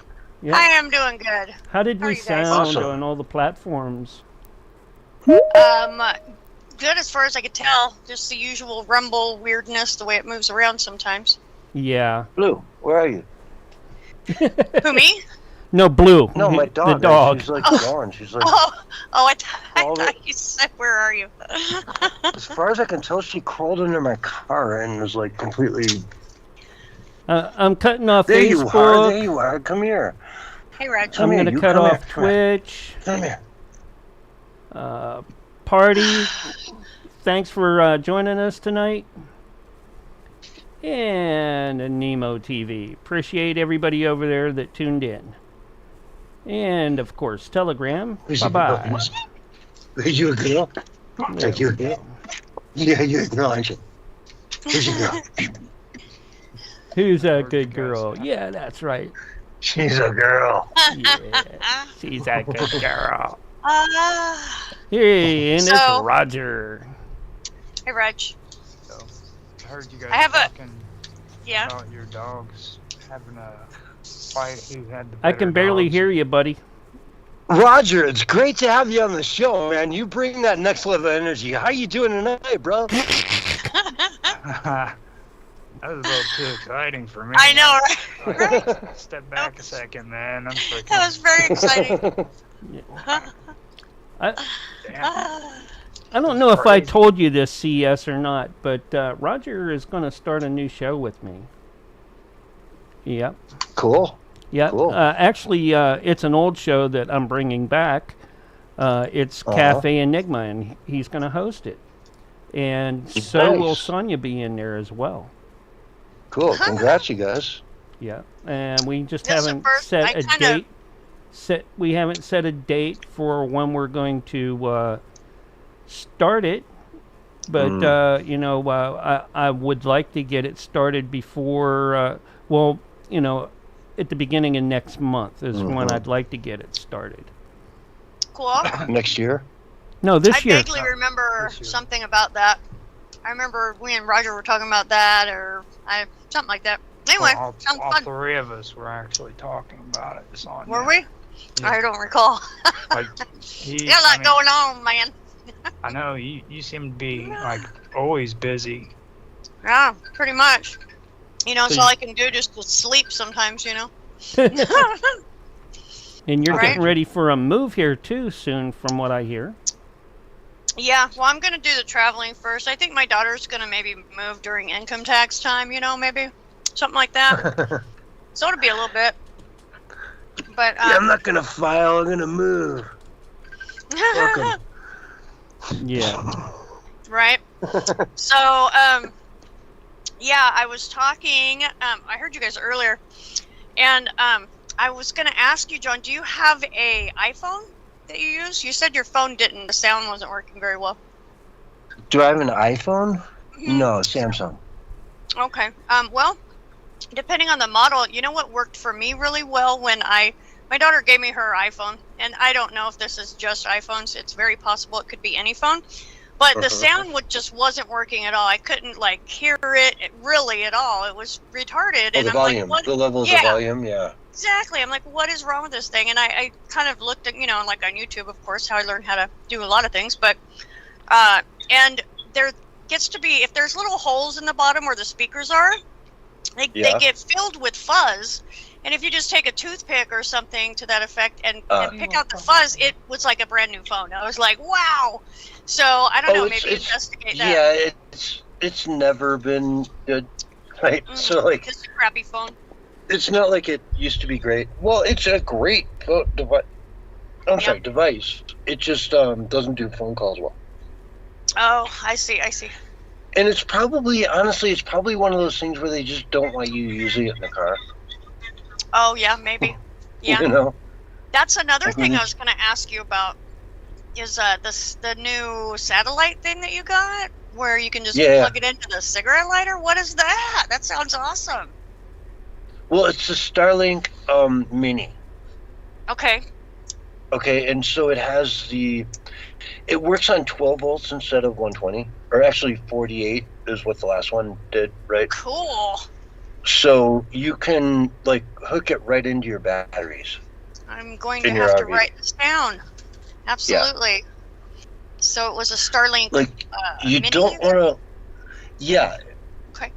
Yeah. I am doing good. How did we sound on all the platforms? Good as far as I could tell. Just the usual rumble weirdness, the way it moves around sometimes. Yeah. Blue, where are you? Who, me? No, Blue. No, my dog. The dog. She's gone. She's like. I thought you said, where are you? As far as I can tell, she crawled into my car and was completely. I'm cutting off there Facebook. There you are. Come here. Hey, Reg. I'm going to cut off Twitch. Come here. Party. Thanks for joining us tonight. And Nemo TV. Appreciate everybody over there that tuned in. And, of course, Telegram. Bye-bye. Are you a girl? Are you a girl? Yeah, you're a girl, aren't you? Who's a girl? Who's a good girl? Yeah, that's right. She's a girl. Yeah, she's a good girl. Hey, and it's Roger. Hey, Reg. So, I heard you guys talking about your dogs having a fight. Who had the I can barely hear you, buddy. Roger, it's great to have you on the show, man. You bring that next level of energy. How you doing tonight, bro? That was a little too exciting for me. I know, right? Step back a second, man. I'm freaking. That was very exciting. I don't know if I told you this, CS, or not, but Roger is going to start a new show with me. Yep. Cool. Yeah. Cool. Actually, it's an old show that I'm bringing back. It's Cafe Enigma, and he's going to host it. And so will Sonia be in there as well. Cool. Congrats, you guys. Yeah. And we just This is haven't the first- set I a kinda- date. We haven't set a date for when we're going to start it. But, I would like to get it started before, at the beginning of next month is when I'd like to get it started. Cool. Next year? No, this year. I vaguely remember something about that. I remember we and Roger were talking about that, or something like that. Anyway, Well, sounds all fun. three of us were actually talking about it. Sonya. Were we? Yeah. I don't recall. Like, Got a lot going on, man. I know you seem to be like always busy. Yeah, pretty much. So it's all I can do just to sleep sometimes, And you're Right. getting ready for a move here too soon, from what I hear. Yeah, well, I'm going to do the traveling first. I think my daughter's going to maybe move during income tax time, maybe. Something like that. So it'll be a little bit. But I'm not going to file. I'm going to move. Welcome. Yeah. Right. So, I was talking. I heard you guys earlier, and I was going to ask you, John. Do you have a iPhone that you use? You said your phone didn't. The sound wasn't working very well. Do I have an iPhone? No, Samsung. Okay. Well, depending on the model, you know what worked for me really well when my daughter gave me her iPhone, and I don't know if this is just iPhones. It's very possible it could be any phone. But the sound just wasn't working at all. I couldn't hear it really at all. It was retarded. Oh, and the I'm volume. Like, what? The levels of volume, yeah. Exactly. I'm like, what is wrong with this thing? And I kind of looked at, on YouTube, of course, how I learned how to do a lot of things. But, and there gets to be, if there's little holes in the bottom where the speakers are, they get filled with fuzz. And if you just take a toothpick or something to that effect and pick out the fuzz, it was like a brand new phone. I was like, wow. So I don't know, maybe investigate that. Yeah, it's never been good, right? So It's a crappy phone. It's not like it used to be great. Well, it's a great device. Device. It just doesn't do phone calls well. Oh, I see. And it's probably, honestly, one of those things where they just don't want you using it in the car. Oh, yeah, maybe. Yeah. That's another Like thing when I was going to ask you about is the new satellite thing that you got where you can just plug it into the cigarette lighter. What is that? That sounds awesome. Well, it's the Starlink Mini. Okay. Okay, and so it has it works on 12 volts instead of 120, or actually 48 is what the last one did, right? Cool. So you can hook it right into your batteries. I'm going to have to write this down. Absolutely. Yeah. So it was a Starlink. You Mini don't want to. Yeah. Okay.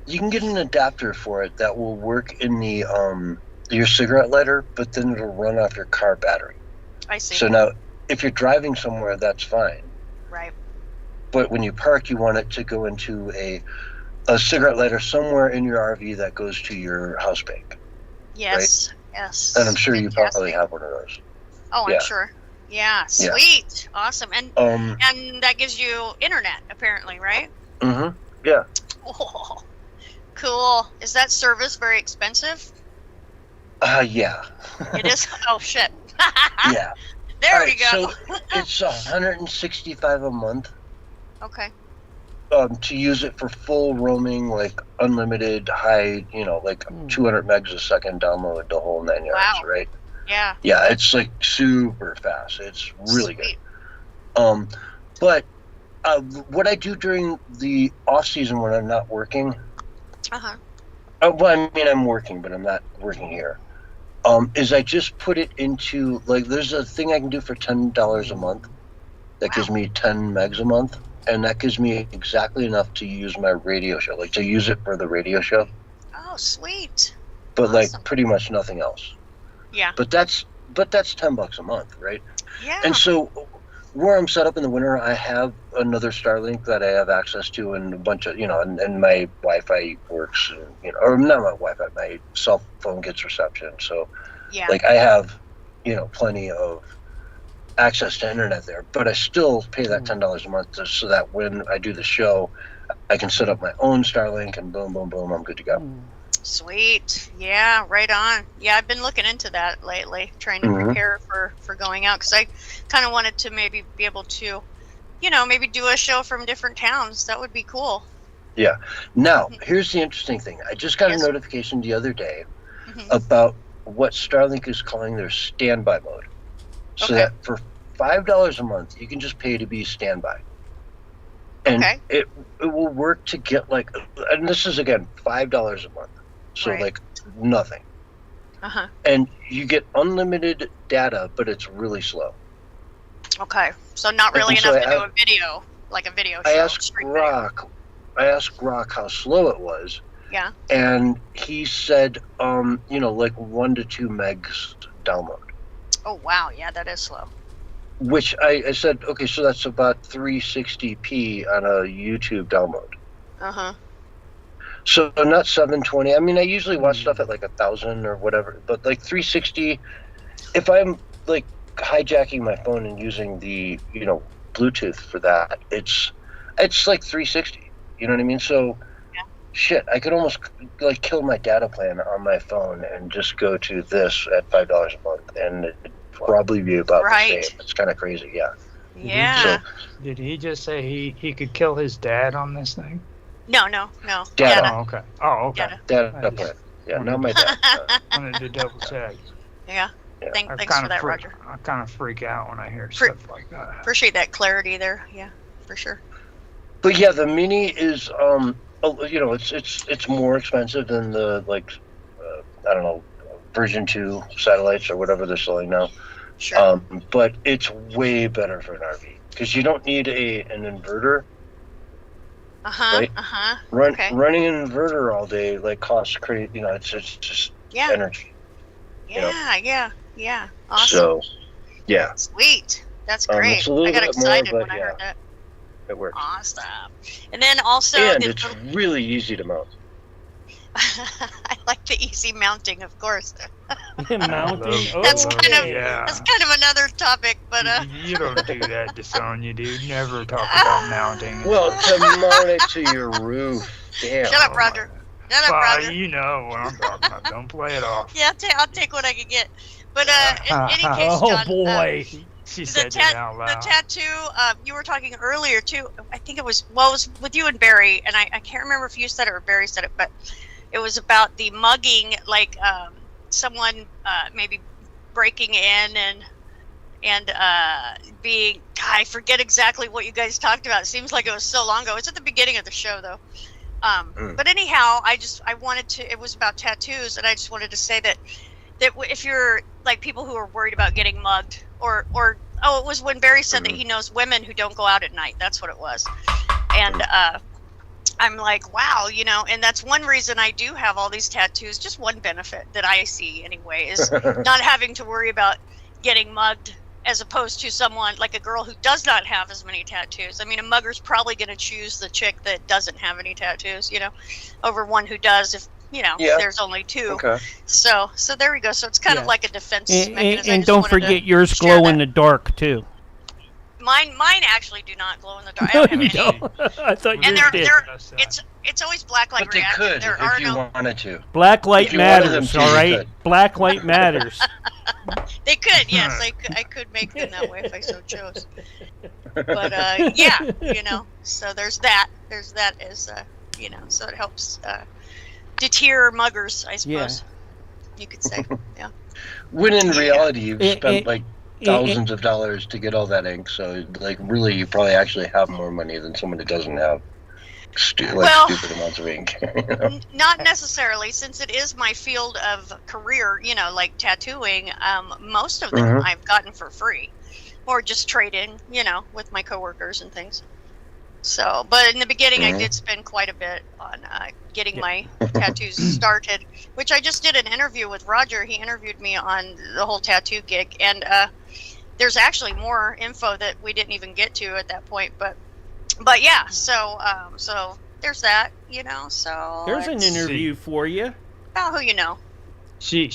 You can get an adapter for it that will work in the your cigarette lighter, but then it'll run off your car battery. I see. So now, if you're driving somewhere, that's fine. Right. But when you park, you want it to go into a cigarette lighter somewhere in your RV that goes to your house bank. Yes. Right? Yes. And I'm sure you probably have one of those. Oh, I'm sure. Yeah. Sweet. Yeah. Awesome. And that gives you internet, apparently, right? Mm-hmm. Yeah. Oh, cool. Is that service very expensive? Yeah. It is? Oh, shit. Yeah. There we go. So it's $165 a month. Okay. To use it for full roaming, unlimited, high, 200 megs a second download, the whole 9 yards, right? Yeah. Yeah, it's super fast. It's really good. But what I do during the off season when I'm not working, I'm working, but I'm not working here. Is I just put it into there's a thing I can do for $10 a month that gives me 10 megs a month. And that gives me exactly enough to use my radio show, to use it for the radio show. Oh, sweet. But awesome. Pretty much nothing else. Yeah. But that's $10 a month, right? Yeah. And so where I'm set up in the winter, I have another Starlink that I have access to, and a bunch of, and my Wi-Fi works, or not my Wi-Fi, my cell phone gets reception. So, Yeah. like, I have, plenty of access to internet there, but I still pay that $10 a month so that when I do the show, I can set up my own Starlink, and boom, boom, boom, I'm good to go. Sweet. Yeah, right on. Yeah, I've been looking into that lately, trying to prepare for going out, because I kind of wanted to maybe be able to, maybe do a show from different towns. That would be cool. Yeah. Now, here's the interesting thing. I just got a notification the other day about what Starlink is calling their standby mode. So that for $5 a month, you can just pay to be standby. And it will work to get and this is again $5 a month. So like nothing. And you get unlimited data, but it's really slow. Okay. So not really enough to do a video, like a video show. I asked Grok how slow it was. Yeah. And he said, like 1 to 2 megs download. Oh, wow. Yeah, that is slow. Which I said, okay, so that's about 360p on a YouTube download. So not 720. I mean, I usually watch stuff at like 1,000 or whatever, but like 360, if I'm like hijacking my phone and using the, Bluetooth for that, it's like 360. You know what I mean? So shit, I could almost like kill my data plan on my phone and just go to this at $5 a month, and it'd probably be about the same. It's kind of crazy, yeah. Yeah. So, did he just say he could kill his dad on this thing? No. Data. Oh, okay. Oh, okay. Data plan. Yeah, not my dad. Wanted to double check. Yeah. Thanks for that, Roger. I kind of freak out when I hear stuff like that. Appreciate that clarity there. Yeah, for sure. But yeah, the Mini is it's more expensive than the I don't know, version 2 satellites or whatever they're selling now. Sure. But it's way better for an RV because you don't need an inverter. Right? Running an inverter all day costs crazy. It's just energy. Yeah. Awesome. So, yeah. Sweet. That's great. I got excited when I heard that. It works. Awesome. And then also, it's really easy to mount. I like the easy mounting, of course. Mounting. That's kind of another topic, but you don't do that to Sonya, dude. Never talk about mounting. Well, to mount it to your roof. Damn. Shut up, Roger. Roger. You know what I'm talking about. Don't play it off. Yeah, I'll take what I can get. But in any case, John, boy. She said it out loud. The tattoo, you were talking earlier too. I think it was with you and Barry, and I can't remember if you said it or Barry said it, but it was about the mugging, someone maybe breaking in and being. I forget exactly what you guys talked about. It seems like it was so long ago. It's at the beginning of the show though. But anyhow, I wanted to. It was about tattoos, and I just wanted to say that if you're like people who are worried about getting mugged, or it was when Barry said that he knows women who don't go out at night. That's what it was, and I'm like, wow, and that's one reason I do have all these tattoos. Just one benefit that I see anyway is not having to worry about getting mugged, as opposed to someone like a girl who does not have as many tattoos. I mean, a mugger's probably going to choose the chick that doesn't have any tattoos, over one who does if there's only 2. Okay. So there we go. So it's kind of like a defense mechanism. And don't forget yours glow in the dark too. Mine actually do not glow in the dark. I don't have any. I thought yours did. It's always black light but they reactive. could there if you wanted to. Black light matters, all right? Black light matters. They could, yes. I could make them that way if I so chose. But so there's that. There's that as so it helps deter muggers, I suppose. You could say. Yeah. When in reality you've spent thousands of dollars to get all that ink, so really you probably actually have more money than someone that doesn't have stupid amounts of ink. Not necessarily, since it is my field of career, like tattooing. Most of them I've gotten for free, or just trade in, with my coworkers and things. So, but in the beginning, I did spend quite a bit on getting my tattoos started, which I just did an interview with Roger. He interviewed me on the whole tattoo gig, and there's actually more info that we didn't even get to at that point, but But yeah, so there's that, so there's an interview for you. About who you know. She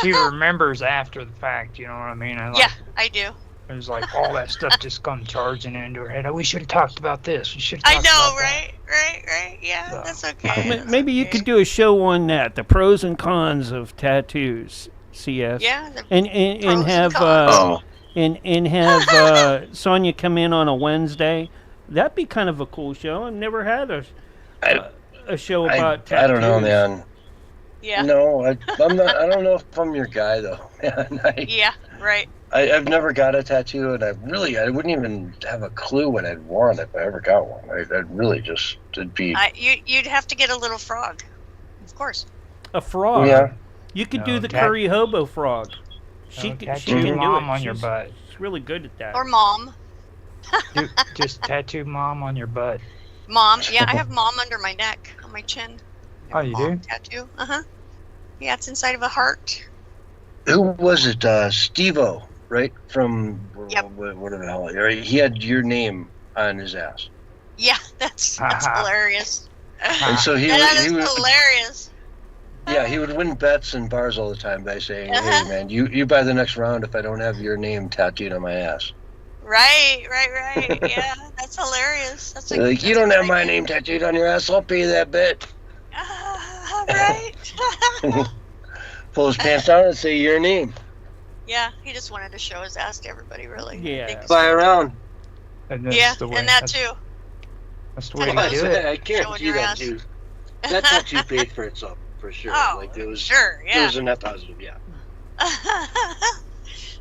remembers after the fact, you know what I mean? Yeah, I do. It was like all that stuff just come charging into her head. Oh, we should have talked about this. We should have I talked know, about right? Yeah, So. that's okay. Maybe you could do a show on that, the pros and cons of tattoos, CS. Yeah, and have Sonia come in on a Wednesday. That'd be kind of a cool show. I've never had a show about tattoos. I don't know, man. Yeah. No, I'm not. I don't know if I'm your guy though. Yeah, right. I've never got a tattoo, and I wouldn't even have a clue what I'd want if I ever got one. I'd really just, it'd be. You'd have to get a little frog, of course. A frog. Yeah. You could do the curry hobo frog. She can do mom it. on your butt. She's really good at that. Or mom. Just tattoo mom on your butt. Mom. Yeah, I have mom under my neck, on my chin. Oh, you do? Tattoo. Yeah, it's inside of a heart. Who was it? Steve-O, right? From Yep. What the hell? He had your name on his ass. Yeah, that's hilarious. And so he That would, is hilarious. Yeah, he would win bets in bars all the time by saying, "Hey, man, you buy the next round if I don't have your name tattooed on my ass." Right. Yeah, that's hilarious. That's Like, you don't have my name tattooed on your ass, I'll pay that bet. Right. Pull his pants down and say your name. Yeah, he just wanted to show his ass to everybody, really. Yeah. Fly around. And Yeah, the way, and that too. That's the way to do it. I can't Showing do your that ass. too. That tattoo paid for itself, for sure. Oh, like, it was, sure, yeah. It was a net positive, yeah.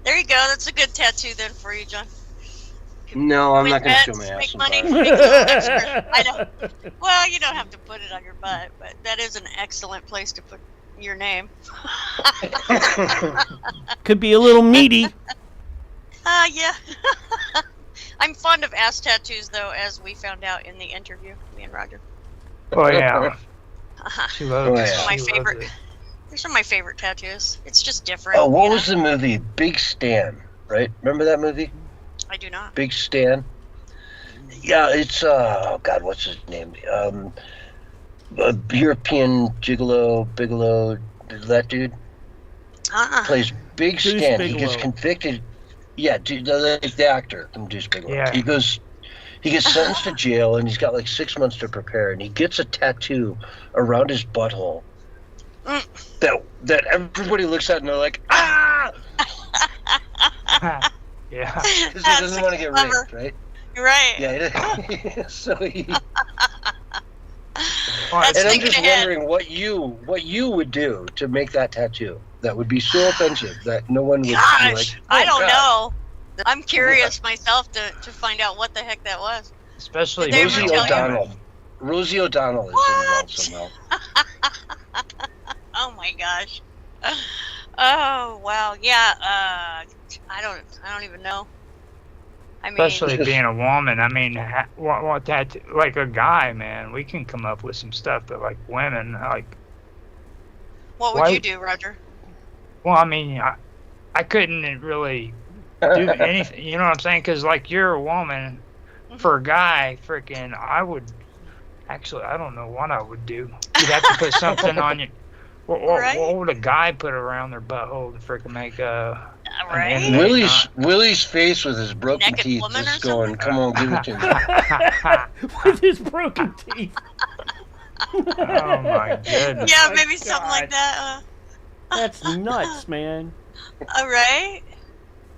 There you go. That's a good tattoo then for you, John. No, I'm Win not going to show bets, my ass. make in money, bars. make a little extra. I know. Well, you don't have to put it on your butt, but that is an excellent place to put your name. Could be a little meaty. Yeah. I'm fond of ass tattoos, though, as we found out in the interview, me and Roger. Oh, yeah. She loves They're it. some of my She loves favorite. it. They're some of my favorite tattoos. It's just different. Oh, what you know? was the movie? Big Stan, right? Remember that movie? I do not. Big Stan? Yeah, it's, oh God, what's his name? A European Bigelow, that dude? Plays Big Deuce Stan. He Bigelow. gets convicted. Yeah, the actor from Deuce Bigelow. Yeah. He gets sentenced to jail, and he's got like 6 months to prepare, and he gets a tattoo around his butthole that everybody looks at and they're like, ah! Yeah. Because he doesn't want to get raped, right? Right. Yeah. So he. That's And I'm thinking just ahead. wondering what you would do to make that tattoo. That would be so offensive that no one would be Gosh, like, I "Oh, don't God." know. I'm curious myself to find out what the heck that was. Especially Did they ever Rosie tell you? O'Donnell. Rosie O'Donnell is involved somehow. Oh my gosh. Oh wow. Yeah. I don't even know. I mean, Especially being a woman. I mean, what tattoo? Like a guy, man, we can come up with some stuff, but like women, like. what would why- you do, Roger? Well, I mean, I couldn't really do anything. You know what I'm saying? Because like you're a woman, for a guy, freaking, I would. Actually, I don't know what I would do. You'd have to put something on your. What would a guy put around their butthole to freaking make a? Right? Willie's face with his broken Naked teeth woman just or going, come on, give it to me. With his broken teeth. Oh my goodness. Yeah, maybe something like that. That's nuts, man. All right.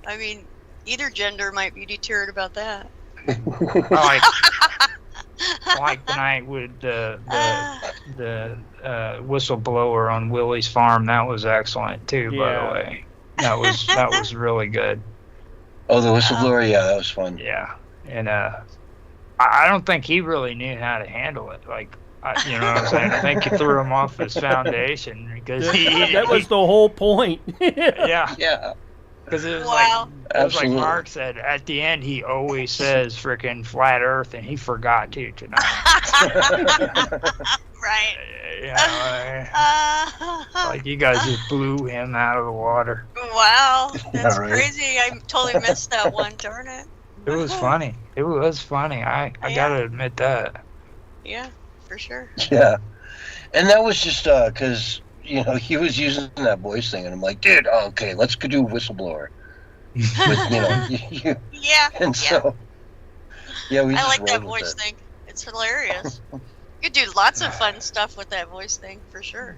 I mean, either gender might be deterred about that. Like tonight with the whistleblower on Willie's farm. That was excellent too, by the way. That was really good. Oh, the whistleblower, yeah, that was fun. Yeah, and I don't think he really knew how to handle it. Like, you know what I'm saying? I think he threw him off his foundation because that was the whole point. Yeah. Yeah. Because it was Wow. like Mark said, at the end he always says frickin' flat Earth, and he forgot to tonight. Right. Like you guys just blew him out of the water. Wow, that's right. crazy. I totally missed that one. Darn it. It was funny. It was funny. I gotta admit that. Yeah, for sure. Yeah. And that was just because, he was using that voice thing. And I'm like, dude, okay, let's go do whistleblower. With, Yeah. And so, yeah, we I just like that rolled with voice it. thing. It's hilarious. You could do lots of fun stuff with that voice thing, for sure.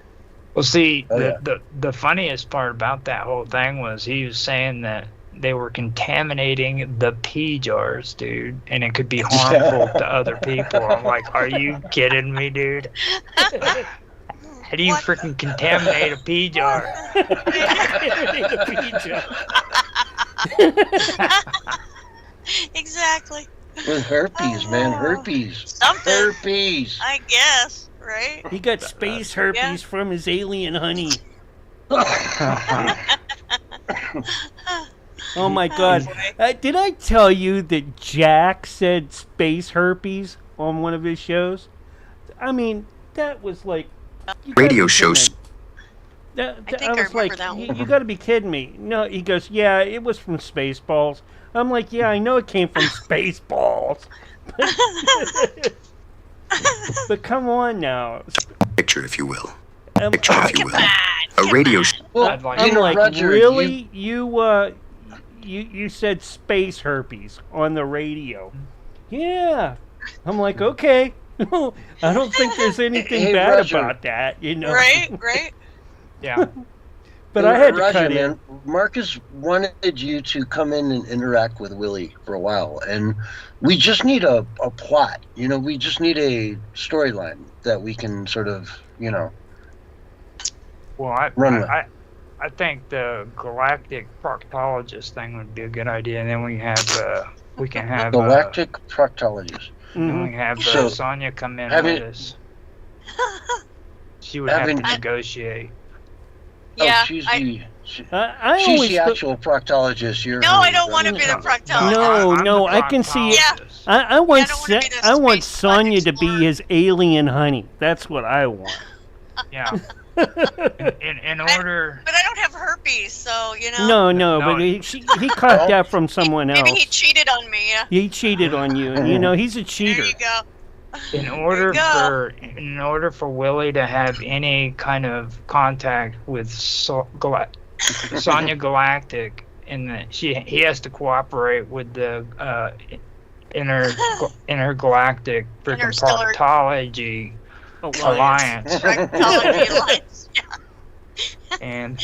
Well, see, Oh, yeah. the funniest part about that whole thing was he was saying that they were contaminating the pee jars, dude, and it could be harmful to other people. I'm like, are you kidding me, dude? How do you freaking contaminate a pee jar? Contaminate a pee jar. Exactly. With herpes, man, herpes. Something. Herpes. I guess, right? He got space herpes from his alien honey. Oh my God! Did I tell you that Jack said space herpes on one of his shows? I mean, that was like Radio shows. I think I was remember like, that one. you got to be kidding me! No, he goes, yeah, it was from Spaceballs. I'm like, yeah, I know it came from Spaceballs, but come on now. Picture, if you will. Picture, if you will. A radio show. Well, I'm like, Roger, really? You said space herpes on the radio? Yeah. I'm like, okay. I don't think there's anything Hey, bad Roger. about that, Right? Yeah. But I had to Roger, cut in. man, Marcus wanted you to come in and interact with Willie for a while, and we just need a plot. We just need a storyline that we can sort of, Well, run with. I think the galactic proctologist thing would be a good idea, and then we can have Galactic proctologist. then we have So, Sonya come in having- with us. She would have to negotiate. Yeah. Oh, she's I she's always the actual proctologist. You're No, I don't want to be the proctologist. No, I can see. Yeah. I want be the I want space Sonya to be his alien honey. That's what I want. Yeah. in order. But I don't have herpes, so No, No. but he caught that from someone else. Maybe he cheated on me. Yeah. He cheated on you. He's a cheater. There you go. In order for Willie to have any kind of contact with Sonya Galactic, he has to cooperate with the intergalactic freaking Interstellar- proctology alliance. Proctology alliance. And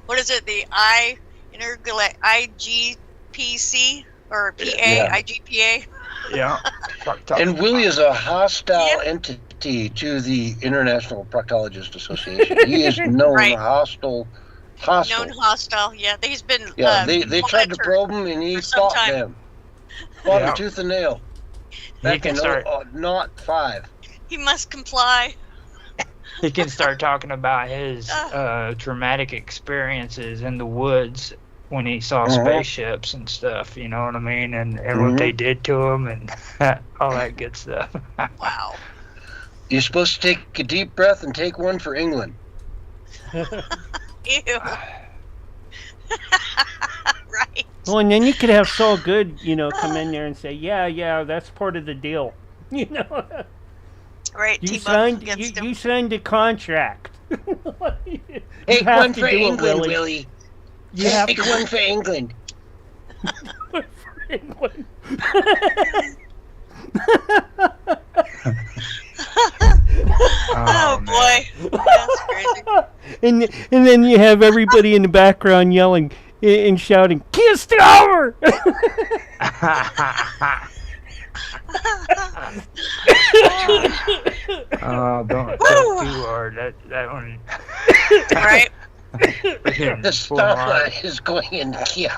What is it? The IGPC or PA? Yeah. IGPA. yeah, And Willie is a hostile entity to the International Proctologist Association. He is known Right. hostile. Known hostile. Yeah, he's been. Yeah, they tried to monitored probe him, and he for some fought time. them. Fought Yeah. him tooth and nail. He Back can in start. not 5. He must comply. He can start talking about his traumatic experiences in the woods when he saw spaceships and stuff, you know what I mean? And what they did to him and all that good stuff. Wow. You're supposed to take a deep breath and take one for England. Ew. Right. Well, and then you could have Saul Good, come in there and say, yeah, that's part of the deal. Right. You team up signed against him. you signed a contract. Take have one to for do it, England, Willie. Willie. You have Take to one for England. for England. Oh boy, that's crazy. And then you have everybody in the background yelling and shouting, "Kiss the hour!" Oh, don't too hard. That one. Right. The stoplight is going in here.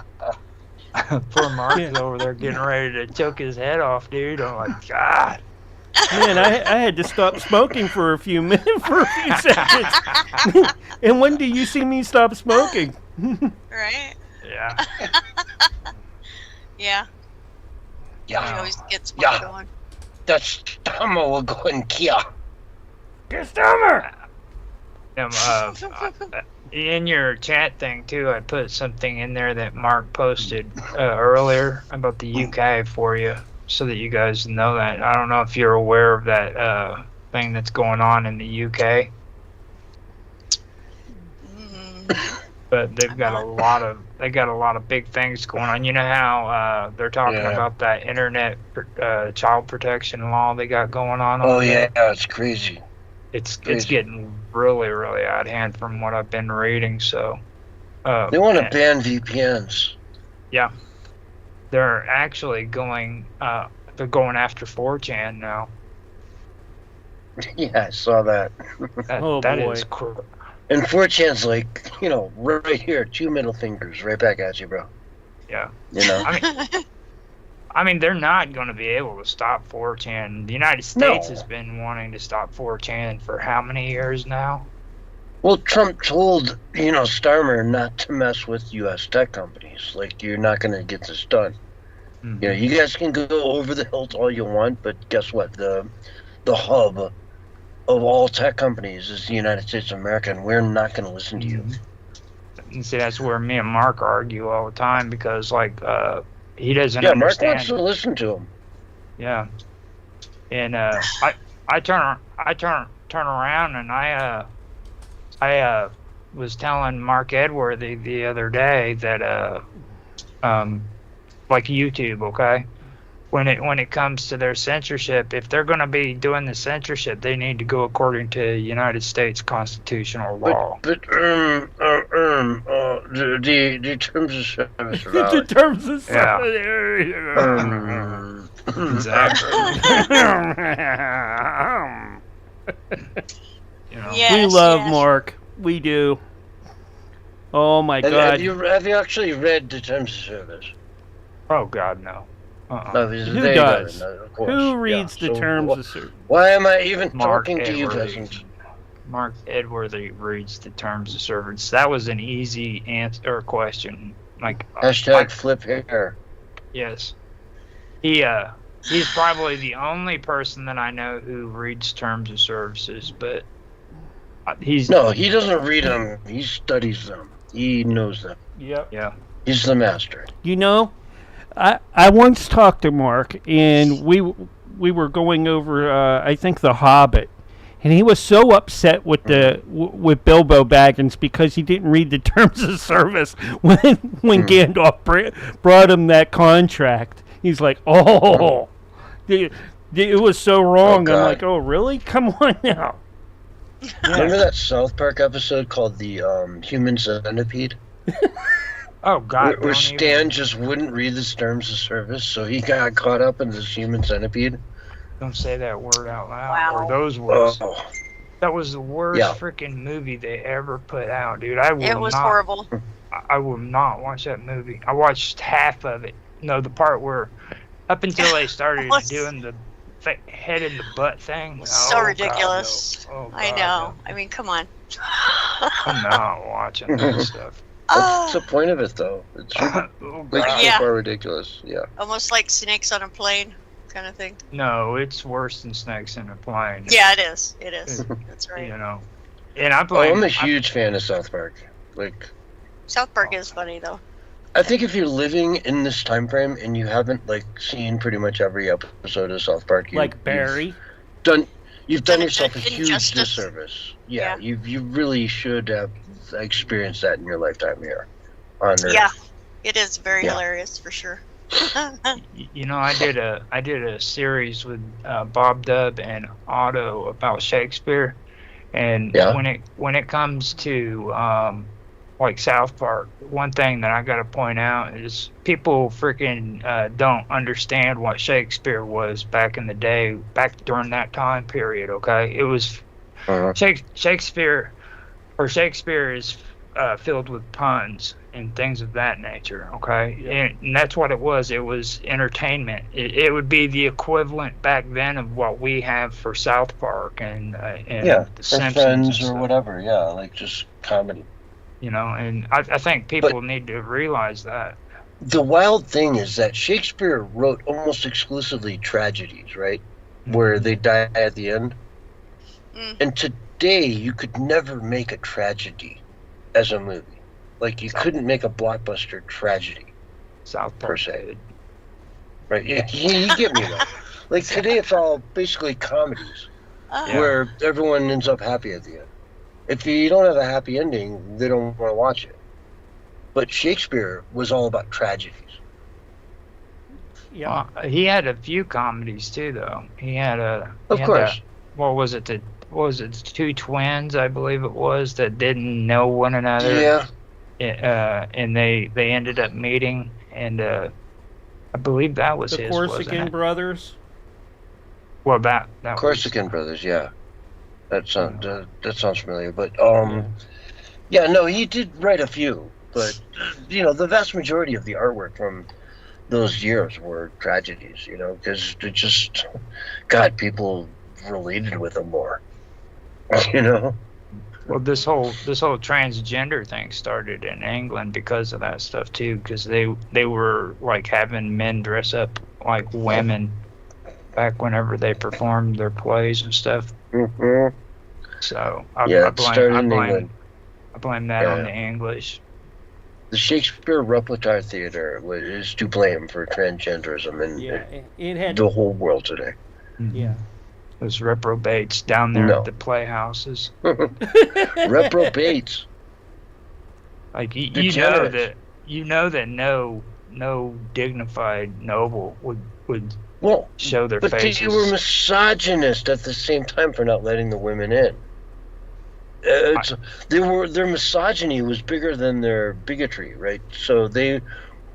Poor Mark is over there getting ready to choke his head off, dude. I'm like, God. Man, I had to stop smoking for a few seconds. And when do you see me stop smoking? Right. Yeah. Yeah. Yeah. We always get smoke Yeah. going. The stomach will go in here. Your stomach. in your chat thing too, I put something in there that Mark posted earlier about the UK for you, so that you guys know that. I don't know if you're aware of that thing that's going on in the UK, but they've got a lot of big things going on. You know how they're talking about that internet child protection law they got going on. Oh yeah, it's crazy. It's getting really, really out of hand from what I've been reading. So they want to ban VPNs. Yeah, they're actually going. They're going after 4chan now. Yeah, I saw that. That is and 4chan's like, right here, 2 middle fingers, right back at you, bro. Yeah. I mean, they're not going to be able to stop 4chan. The United States has been wanting to stop 4chan for how many years now? Well, Trump told, Starmer not to mess with U.S. tech companies. Like, you're not going to get this done. Mm-hmm. You guys can go over the hilt all you want, but guess what? The hub of all tech companies is the United States of America, and we're not going to listen to you. And see, that's where me and Mark argue all the time, because, he doesn't Mark understand. wants to listen to him. Yeah. And I turn around and I was telling Mark Edworthy the other day that YouTube, okay? When it comes to their censorship, if they're going to be doing the censorship, they need to go according to United States constitutional law. But the terms of service are valid. The terms of service. Exactly. We love Mark. We do. Oh my God. Have you actually read the terms of service? Oh God, no. Who does? Who reads the terms of service? Why am I even talking to you peasants? Mark Edworthy reads the terms of service. That was an easy answer or question. Hashtag flip hair. Yes. He's probably the only person that I know who reads terms of services, but he doesn't read them. He studies them. He knows them. Yep. Yeah. He's the master. I once talked to Mark, and we were going over I think The Hobbit, and he was so upset with with Bilbo Baggins because he didn't read the terms of service when Gandalf brought him that contract. He's like, it was so wrong. I'm like, oh really? Come on now. Remember that South Park episode called the Human Centipede? Oh God! Where Stan just wouldn't read the terms of service, so he got caught up in this human centipede. Don't say that word out loud. Or those words. That was the worst freaking movie they ever put out, dude. It was horrible. I will not watch that movie. I watched half of it. No, the part where, up until they started doing the head in the butt thing. So ridiculous. God, no. I know. No. I mean, come on. I'm not watching that stuff. What's the point of it, though? It's so far ridiculous. Yeah. Almost like snakes on a plane, kind of thing. No, it's worse than snakes in a plane. Yeah, it is. It is. That's right. And I'm a huge fan of South Park. South Park is funny though. I think if you're living in this time frame and you haven't seen pretty much every episode of South Park, Barry, you've done yourself a huge disservice. Yeah, you really should have experienced that in your lifetime here on Earth. Yeah, it is very hilarious for sure. I did a series with Bob Dub and Otto about Shakespeare, and when it comes to South Park, one thing that I got to point out is people freaking don't understand what Shakespeare was back in the day, back during that time period. Okay, it was Shakespeare is filled with puns and things of that nature. Okay, and that's what it was. It was entertainment. It would be the equivalent back then of what we have for South Park and the Simpsons Friends or whatever. Yeah, just comedy. And I think people need to realize that. The wild thing is that Shakespeare wrote almost exclusively tragedies, right? Where they die at the end. And today, you could never make a tragedy as a movie. Like, you couldn't make a blockbuster tragedy. South Park, per se. Right? You get me, right? Like, today it's all basically comedies where everyone ends up happy at the end. If you don't have a happy ending, they don't want to watch it. But Shakespeare was all about tragedies. Yeah. Well, he had a few comedies too, though. He had a. Of course. What was it? The two twins, I believe it was, that didn't know one another. Yeah. And they ended up meeting, and I believe that was the his. Corsican brothers. Well, that Corsican brothers, yeah. That sounds familiar, but no, he did write a few, but the vast majority of the artwork from those years were tragedies, because it just, God, people related with them more, Well, this whole transgender thing started in England because of that stuff too, because they were like having men dress up like women back whenever they performed their plays and stuff. Mm-hmm. So I blame that on the English. The Shakespeare Repertoire Theater is to blame for transgenderism in the whole world today. Yeah. Those reprobates down there at the playhouses. Reprobates. Like you know that no dignified noble would show their faces. But they were misogynist at the same time for not letting the women in. Their misogyny was bigger than their bigotry, right? So they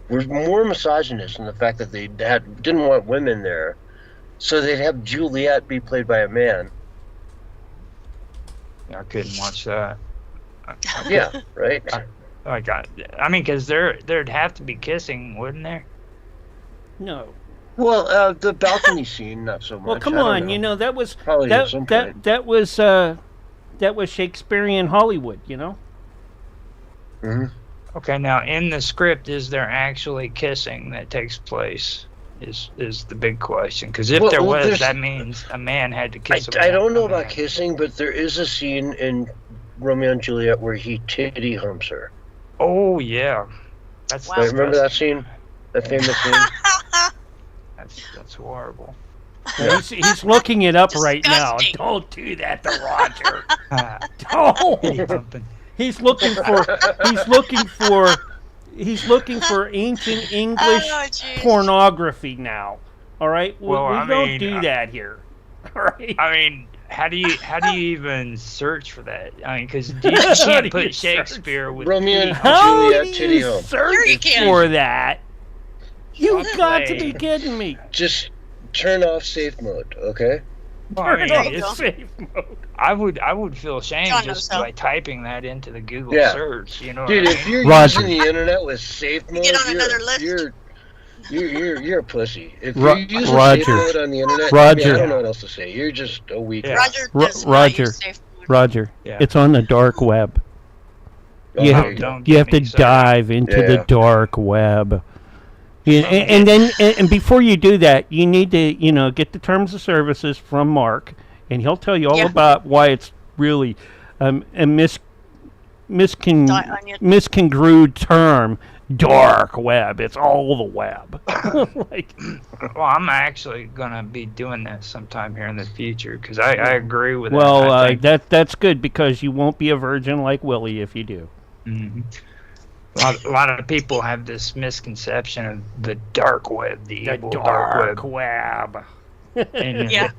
were more misogynist in the fact that they didn't want women there, so they'd have Juliet be played by a man. I couldn't watch that. Yeah, right. I mean, because there'd have to be kissing, wouldn't there? No. Well, the balcony scene, not so much. Well, come on, that was probably that was Shakespearean Hollywood, Mm-hmm. Okay, now in the script, is there actually kissing that takes place? Is the big question? Because if there was, that means a man had to kiss. I don't know about kissing, but there is a scene in Romeo and Juliet where he titty humps her. Oh yeah, that's remember that scene, that famous scene. That's horrible. He's looking it up right now. Don't do that to Roger. Don't. He's looking for ancient English pornography now. All right, we don't do that here. All right. I mean, how do you even search for that? I mean, because you can't put Shakespeare with Romeo and Juliet titty hump. Search for that. You've got to be kidding me. Just turn off safe mode, okay? Well, I mean, safe mode. I would feel ashamed just by typing that into the Google search. Dude, what I mean? if you're using the internet with safe mode, you're a pussy. If you're using safe mode on the internet, I don't know what else to say. You're just a weak. Yeah. Roger. Yeah. It's on the dark web. You have to dive into the dark web. And then before you do that, you need to get the terms of services from Mark, and he'll tell you all about why it's really a misconstrued term. Dark web. It's all the web. Well, I'm actually gonna be doing that sometime here in the future because I agree with that. Well, that's good because you won't be a virgin like Willie if you do. Mm-hmm. A lot of people have this misconception of the dark web, the evil dark web. And, you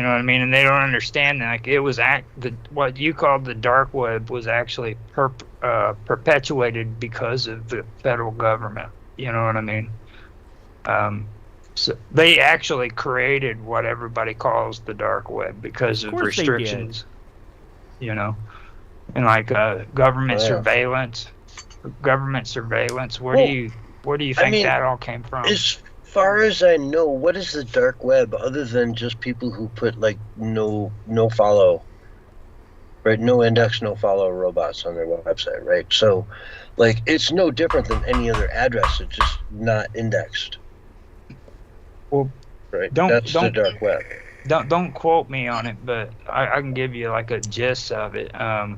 know what I mean? And they don't understand that. Like, it was what you called the dark web was actually perpetuated because of the federal government. You know what I mean? So they actually created what everybody calls the dark web because of restrictions. And like government surveillance. Government surveillance. Where do you think that all came from? As far as I know, what is the dark web other than just people who put like no follow, right? No index, no follow robots on their website, right? So, like, it's no different than any other address. It's just not indexed. Well, right. That's the dark web. don't quote me on it, but I can give you like a gist of it.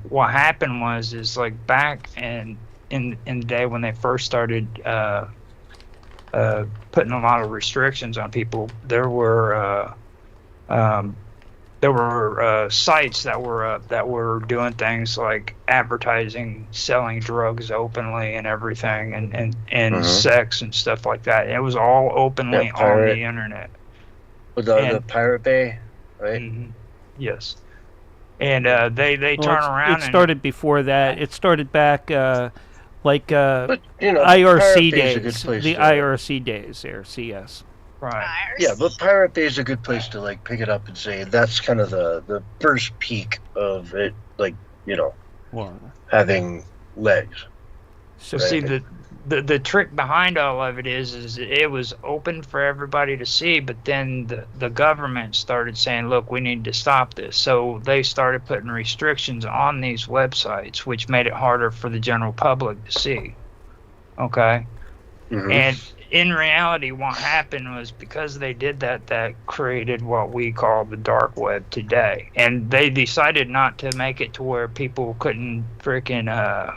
What happened is like back in the day when they first started putting a lot of restrictions on people, there were sites that were doing things like advertising, selling drugs openly and everything, and sex and stuff like that. It was all openly on the internet. With the Pirate Bay, right? Yes. And they turn around. It started before that. It started back like but, you know, IRC Bay's days. The IRC days there, CS. Right. Yeah, but Pirate Bay is a good place to like pick it up and say that's kind of the first peak of it, like, you know, having legs. So see, the trick behind all of it is it was open for everybody to see, but then the government started saying, look, we need to stop this. So they started putting restrictions on these websites, which made it harder for the general public to see. Okay? And in reality, what happened was because they did that created what we call the dark web today. And they decided not to make it to where people couldn't freaking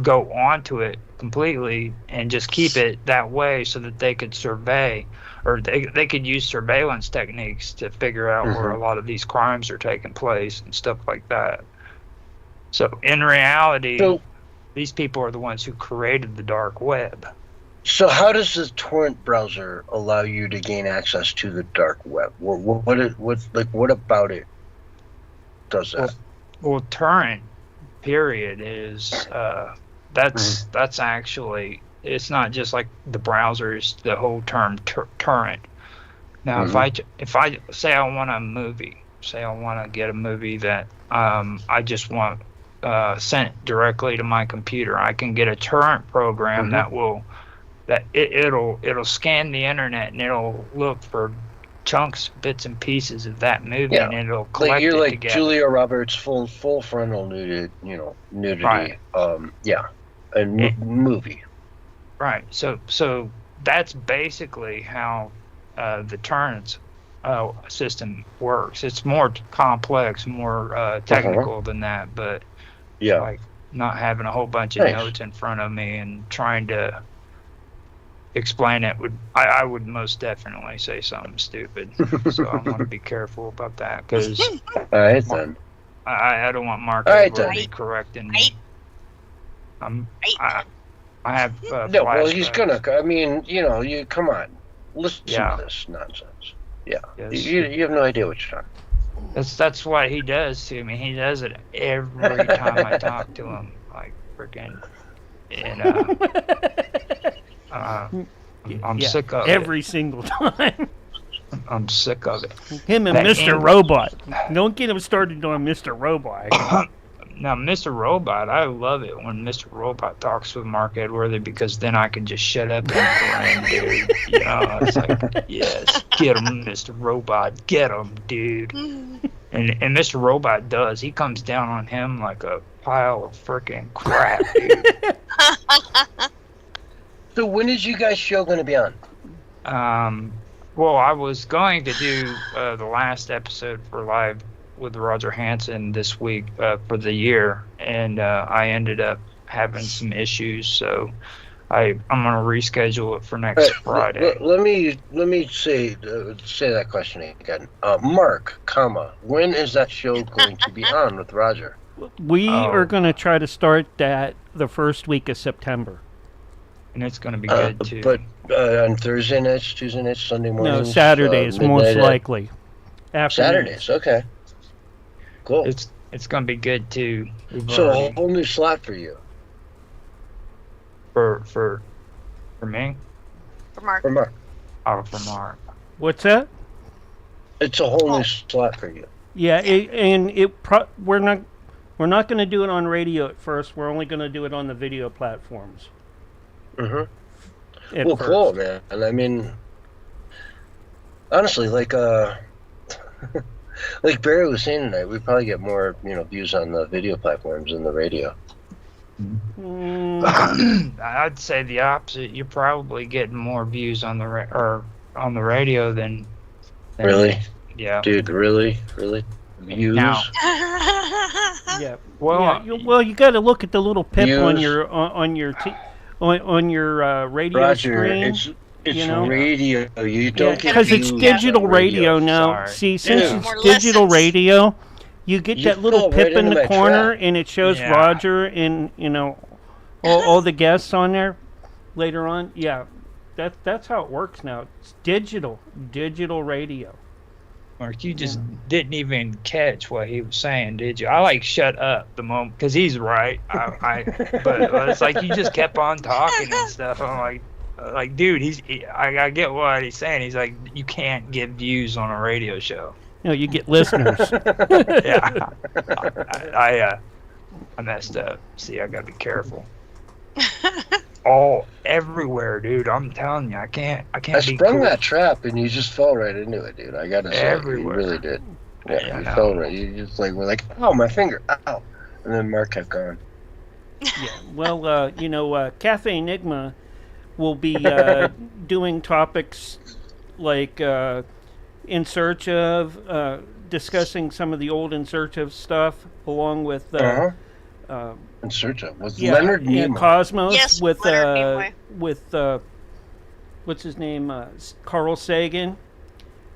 go onto it completely and just keep it that way so that they could survey, or they could use surveillance techniques to figure out where a lot of these crimes are taking place and stuff like that. So in reality, these people are the ones who created the dark web. So how does the torrent browser allow you to gain access to the dark web? What about it does that? Well, torrent period is that's actually, it's not just like the browsers, the whole term torrent. Now if I say I want a movie, say I want to get a movie that I just want sent directly to my computer, I can get a torrent program it'll scan the internet and it'll look for chunks, bits and pieces of that movie, and it'll collect you're it like together. Julia Roberts, full frontal nudity, Right. Movie. Right. So that's basically how the torrent system works. It's more complex, more technical than that, but like not having a whole bunch of notes in front of me and trying to explain it I would most definitely say something stupid. So I want to be careful about that because I don't want Mark to be correcting me. I have no. Well, he's gonna. I mean, you come on, listen to this nonsense. Yeah, yes. You have no idea what you're talking. That's what he does to me. He does it every time I talk to him, like freaking. And I'm sick of it. Every single time. I'm sick of it. Him and Mr. Robot. Don't get him started on Mr. Robot. Now, Mr. Robot, I love it when Mr. Robot talks with Mark Edworthy because then I can just shut up and grin, dude. It's like, yes, get him, Mr. Robot, get him, dude. And Mr. Robot does. He comes down on him like a pile of freaking crap, dude. So when is you guys' show going to be on? Well, I was going to do the last episode for Live with Roger Hansen this week for the year, and I ended up having some issues, so I'm going to reschedule it for next Friday. Let me say that question again. Mark, when is that show going to be on with Roger? We are going to try to start that the first week of September. And it's going to be good too. But on Thursday nights, Tuesday nights, Sunday mornings? No, Saturdays, most likely. Saturdays, okay. Cool. It's going to be good too. So a whole new slot for you. For me? For Mark. For Mark. Oh, for Mark. What's that? It's a whole new slot for you. Yeah, we're not going to do it on radio at first. We're only going to do it on the video platforms. Well, cool, man. And I mean, honestly, like Barry was saying tonight, we probably get more, views on the video platforms than the radio. I'd say the opposite. You're probably getting more views on the radio than really. Yeah. Dude, really? Views? Now, Yeah. well, You got to look at the little pip on Views. your on your radio Roger, screen. it's you know? radio. You Yeah, don't get because it's views digital on radio now. Sorry. See, since Dude. it's More digital listens. radio, you get You that little fell pip right in into the my corner, trap. and it shows Yeah. Roger and all the guests on there later on. Yeah, that's how it works now. It's digital radio. Mark, you just didn't even catch what he was saying, did you? I shut up the moment because he's right. But it's like you just kept on talking and stuff. I'm like, dude, I get what he's saying. He's like, you can't get views on a radio show. No, you get listeners. Yeah, I messed up. See, I gotta be careful. Everywhere, dude. I'm telling you, I can't. I be sprung cool. that trap, and you just fell right into it, dude. I gotta say, Everywhere. you really did. Yeah, you fell right. You just were like, oh, my finger, ow, and then Mark kept going. Yeah. Well, Cafe Enigma will be doing topics like In Search of, discussing some of the old In Search of stuff, along with In Search of with Leonard Nimoy. Cosmos. Yes, with Leonard Nimoy. What's his name? Carl Sagan.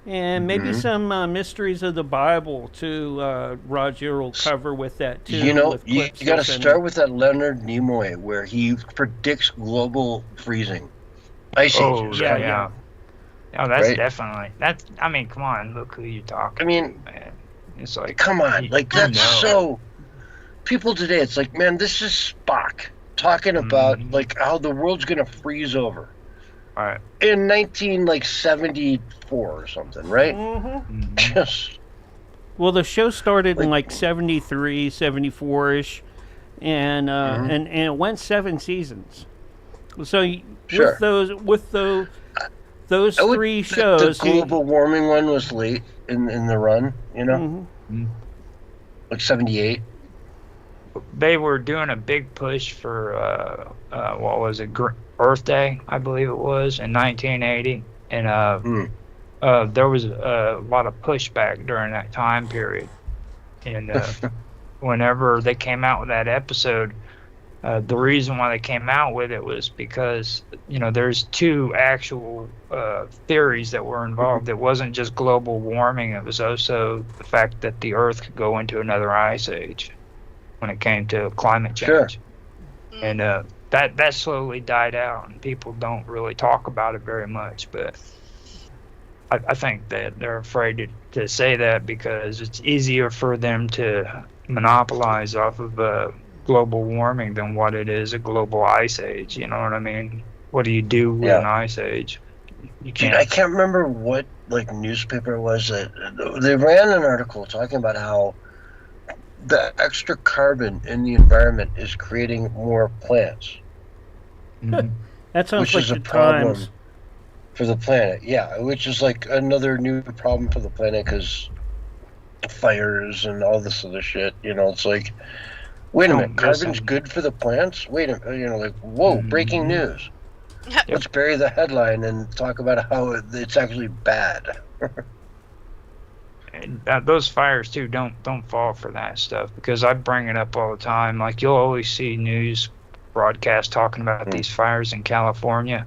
And maybe some mysteries of the Bible too. Roger will cover with that too. You with you clips got to of him. start with that Leonard Nimoy where he predicts global freezing, ice ages. Yeah. Oh, that's Right? definitely I mean, come on, look who you're talking. I mean, man. It's like, come on, that's know. so. People today, it's like, man, this is Spock talking about how the world's gonna freeze over. All right. In 1974 or something, right? Mm-hmm. Just Well, the show started in 73, 74-ish, and it went 7 seasons. So Sure. with those I would three bet shows, the global warming one was late in the run, like 78. They were doing a big push for what was it, Earth Day, I believe it was, in 1980, and there was a lot of pushback during that time period. And whenever they came out with that episode, the reason why they came out with it was because there's 2 actual theories that were involved. It wasn't just global warming; it was also the fact that the Earth could go into another ice age when it came to climate change. Sure. And that slowly died out, and people don't really talk about it very much. But I think that they're afraid to say that because it's easier for them to monopolize off of global warming than what it is a global ice age. You know what I mean? What do you do with an ice age? You can't. Dude, I can't remember what newspaper it was that they ran an article talking about how the extra carbon in the environment is creating more plants. That sounds which like is a the problem times. for the planet. Yeah, which is another new problem for the planet because fires and all this other shit. It's like, wait a minute, carbon's good for the plants? Wait a minute, whoa, breaking news. Let's bury the headline and talk about how it's actually bad. And those fires too don't fall for that stuff, because I bring it up all the time. Like, you'll always see news broadcasts talking about these fires in California,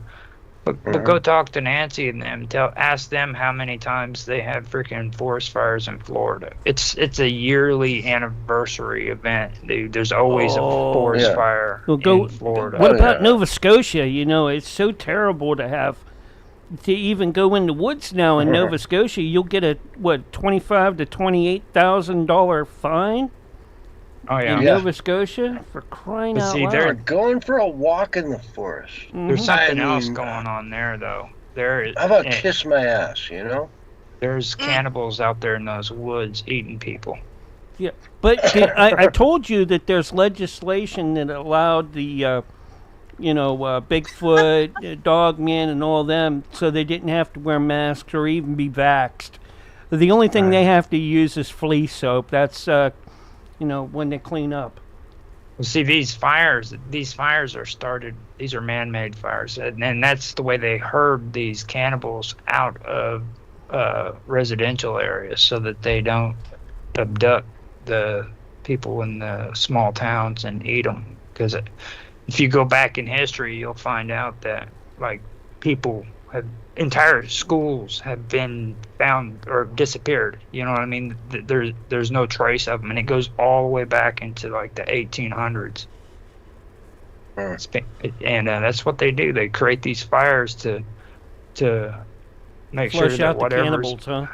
but go talk to Nancy and them. Ask them how many times they had freaking forest fires in Florida. It's a yearly anniversary event, dude. There's always a forest fire in Florida. What about Nova Scotia? It's so terrible to even go in the woods now in Nova Scotia. You'll get a $25,000 to $28,000 fine. Oh yeah, in Nova Scotia, for crying out loud. They're going for a walk in the forest. There's something else going on there, though. How about kiss my ass? There's cannibals out there in those woods eating people. Yeah, but I told you that there's legislation that allowed the Bigfoot, Dogman, and all them, so they didn't have to wear masks or even be vaxxed. The only thing they have to use is flea soap. That's when they clean up. Well, see, these fires are started. These are man-made fires, and that's the way they herd these cannibals out of residential areas so that they don't abduct the people in the small towns and eat them. Because if you go back in history, you'll find out that like entire schools have been found or disappeared. You know what I mean? There's no trace of them, and it goes all the way back into like the 1800s. And that's what they do. They create these fires to make sure Flush that out the cannibals, huh?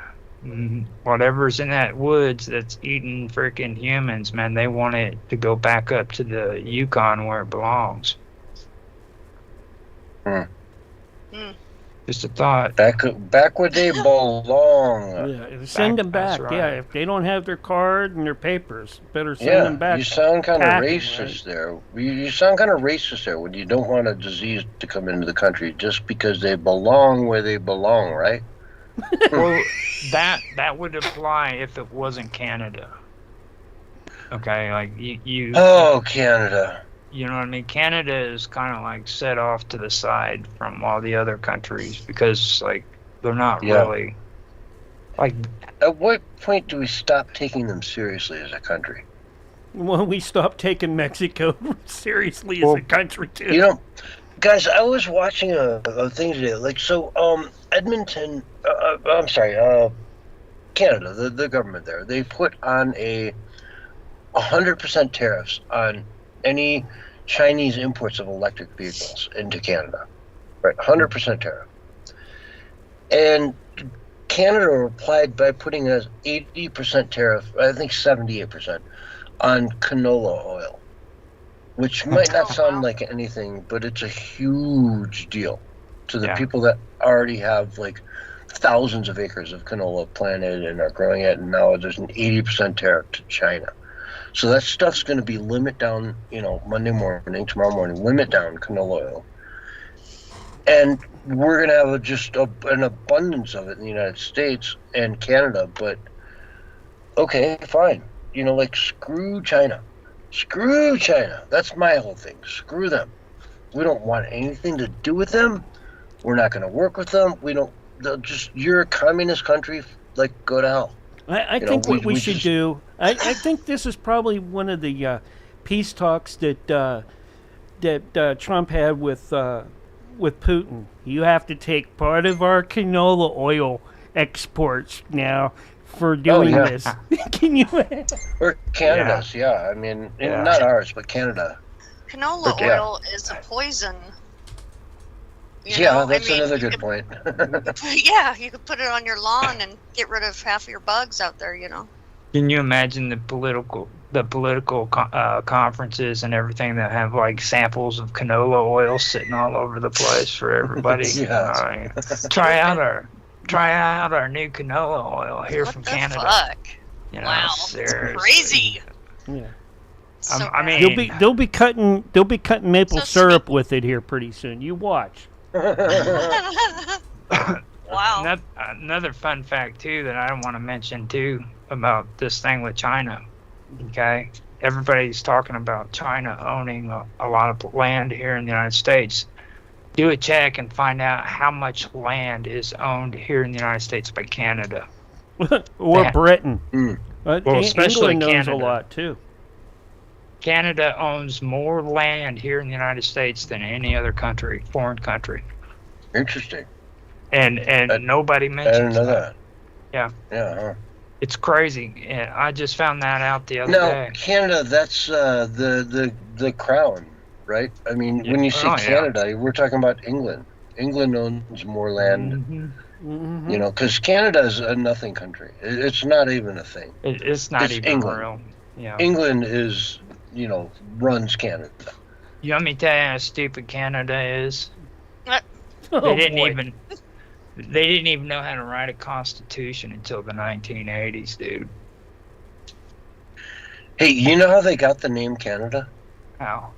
Whatever's in that woods that's eating freaking humans, man, they want it to go back up to the Yukon where it belongs. Just a thought. Back where they belong. Yeah, send them back. Right. Yeah, if they don't have their card and their papers, better send them back. You sound kind of racist there. You sound kind of racist there when you don't want a disease to come into the country just because they belong where they belong, right? Well, that would apply if it wasn't Canada. Okay, like you. Oh, Canada. You know what I mean? Canada is kind of like set off to the side from all the other countries because, like, they're not really. Like, at what point do we stop taking them seriously as a country? Well, we stopped taking Mexico seriously as a country too. You know, guys, I was watching a thing today. Like, so, Edmonton. I'm sorry, Canada. The government there, they put on 100% tariffs on any Chinese imports of electric vehicles into Canada, right? 100% tariff. And Canada replied by putting an 80% tariff, I think 78%, on canola oil, which might not sound like anything, but it's a huge deal to the people that already have like thousands of acres of canola planted and are growing it, and now there's an 80% tariff to China. So that stuff's going to be limit down, Monday morning, tomorrow morning, limit down canola oil. And we're going to have just an abundance of it in the United States and Canada. But, okay, fine. Screw China. Screw China. That's my whole thing. Screw them. We don't want anything to do with them. We're not going to work with them. You're a communist country, go to hell. I think what we should do. I think this is probably one of the peace talks that Trump had with Putin. You have to take part of our canola oil exports now for doing this. Can you? Or Canada's, I mean, not ours, but Canada. Canola oil is a poison. That's another good point. You could put it on your lawn and get rid of half of your bugs out there, Can you imagine the political conferences and everything that have like samples of canola oil sitting all over the place for everybody? Try out our new canola oil here from Canada. Fuck? Wow, seriously. Crazy. Yeah. So I mean, they'll be cutting maple syrup with it here pretty soon. You watch. Wow. Another fun fact too that I want to mention too about this thing with China. Okay, everybody's talking about China owning a lot of land here in the United States. Do a check and find out how much land is owned here in the United States by Canada or Britain. Well, especially England owns Canada. a lot too. Canada owns more land here in the United States than any other foreign country. Interesting. And nobody mentions I didn't know that. Yeah. Yeah. Huh? It's crazy. And I just found that out the other now, day. Canada, that's the crown, right? I mean, when you say Canada, we're talking about England. England owns more land. Because Canada is a nothing country. It's not even a thing. It's not even England. real. Yeah. England is, runs Canada. You want me to tell you how stupid Canada is? Oh, They didn't even know how to write a constitution until the 1980s, dude. Hey, you know how they got the name Canada? How?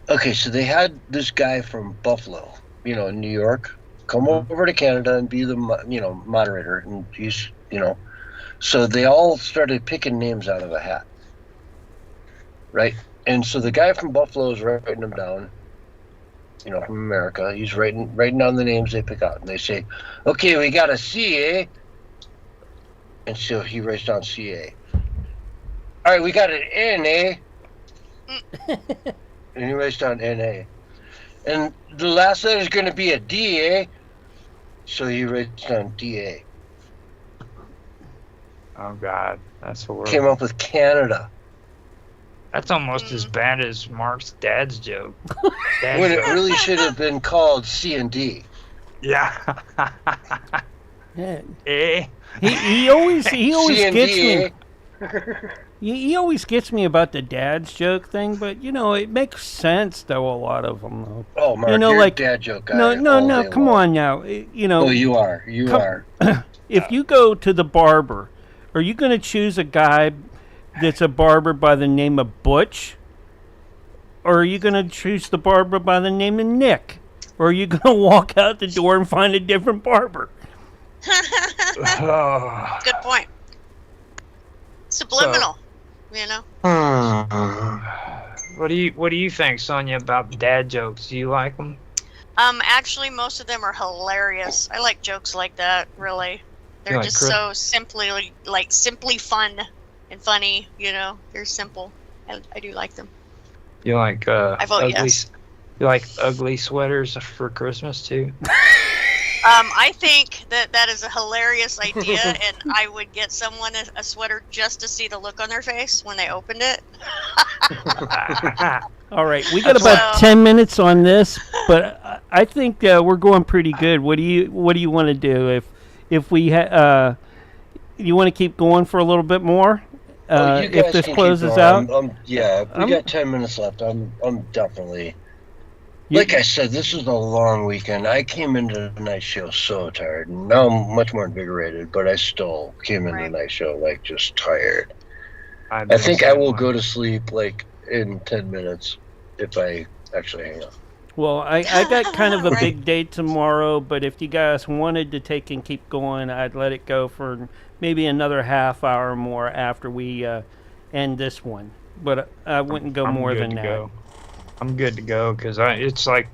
Okay, so they had this guy from Buffalo, in New York, come over to Canada and be the, moderator. And he's, so they all started picking names out of a hat. Right? And so the guy from Buffalo is writing them down. from America. He's writing down the names they pick out, and they say, "Okay, we got a CA," and so he writes down CA. All right, we got an NA, and he writes down NA, and the last letter is going to be a DA, so he writes down DA. Oh God, that's horrible. Came up with Canada. That's almost as bad as Mark's dad's joke. When it really should have been called C&D. Yeah. Yeah. Eh? He always C&D. gets me. He always gets me about the dad's joke thing, but it makes sense though. A lot of them though. Oh, Mark, you're a dad joke guy. No. Come on now. Oh, you are. You are. If you go to the barber, are you going to choose a guy that's a barber by the name of Butch? Or are you going to choose the barber by the name of Nick? Or are you going to walk out the door and find a different barber? Good point. Subliminal, What do you think, Sonia, about dad jokes? Do you like them? Actually, most of them are hilarious. I like jokes like that, really. They're just so simply fun and funny, They're simple. I do like them. You like I vote ugly, yes. You like ugly sweaters for Christmas too? I think that is a hilarious idea, and I would get someone a sweater just to see the look on their face when they opened it. All right, we got about 10 minutes on this, but I think we're going pretty good. What do you want to do? If we you want to keep going for a little bit more? You guys if this can closes keep out? going. We got 10 minutes left. I'm definitely... Like I said, this is a long weekend. I came into tonight's show so tired. Now I'm much more invigorated, but I still came into tonight's show just tired. I think I will go to sleep in 10 minutes if I actually hang up. Well, I got kind of a big day tomorrow, but if you guys wanted to take and keep going, I'd let it go for maybe another half hour more after we end this one. But I wouldn't go more than that. I'm good to go because it's like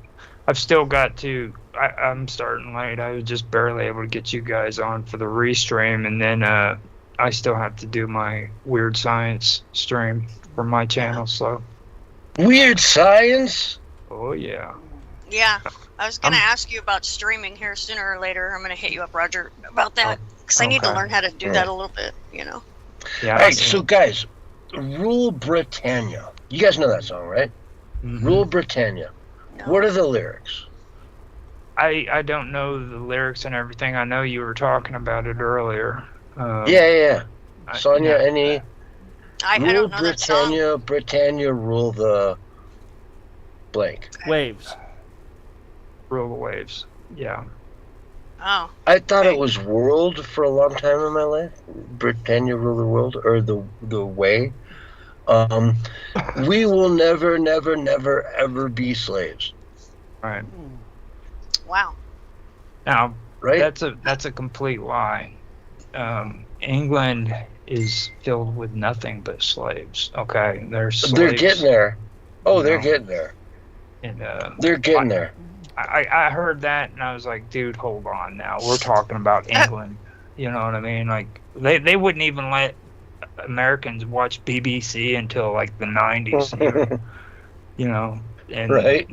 I've still got to. I'm starting late. I was just barely able to get you guys on for the restream, and then I still have to do my Weird Science stream for my channel. So Weird Science? Oh yeah. Yeah, I was gonna ask you about streaming here sooner or later. I'm gonna hit you up, Roger, about that because I need to learn how to do that a little bit. Yeah. All right, so guys, Rule Britannia. You guys know that song, right? Mm-hmm. Rule Britannia. No. What are the lyrics? I don't know the lyrics and everything. I know you were talking about it earlier. Yeah. Sonia, any? I don't know that song. Britannia, rule the blank. Waves. Rule the waves. Yeah. Oh. I thought it was world for a long time in my life. Britannia rule the world, or the way. We will never, never, never, ever be slaves. Right. Wow. Now, right? That's a complete lie. England is filled with nothing but slaves. Okay, they're slaves. They're getting there. Oh, they're getting there. And they're getting there. I heard that and I was like, dude, hold on now. We're talking about England. You know what I mean? Like they wouldn't even let Americans watch BBC until like the 90s. you know, and right.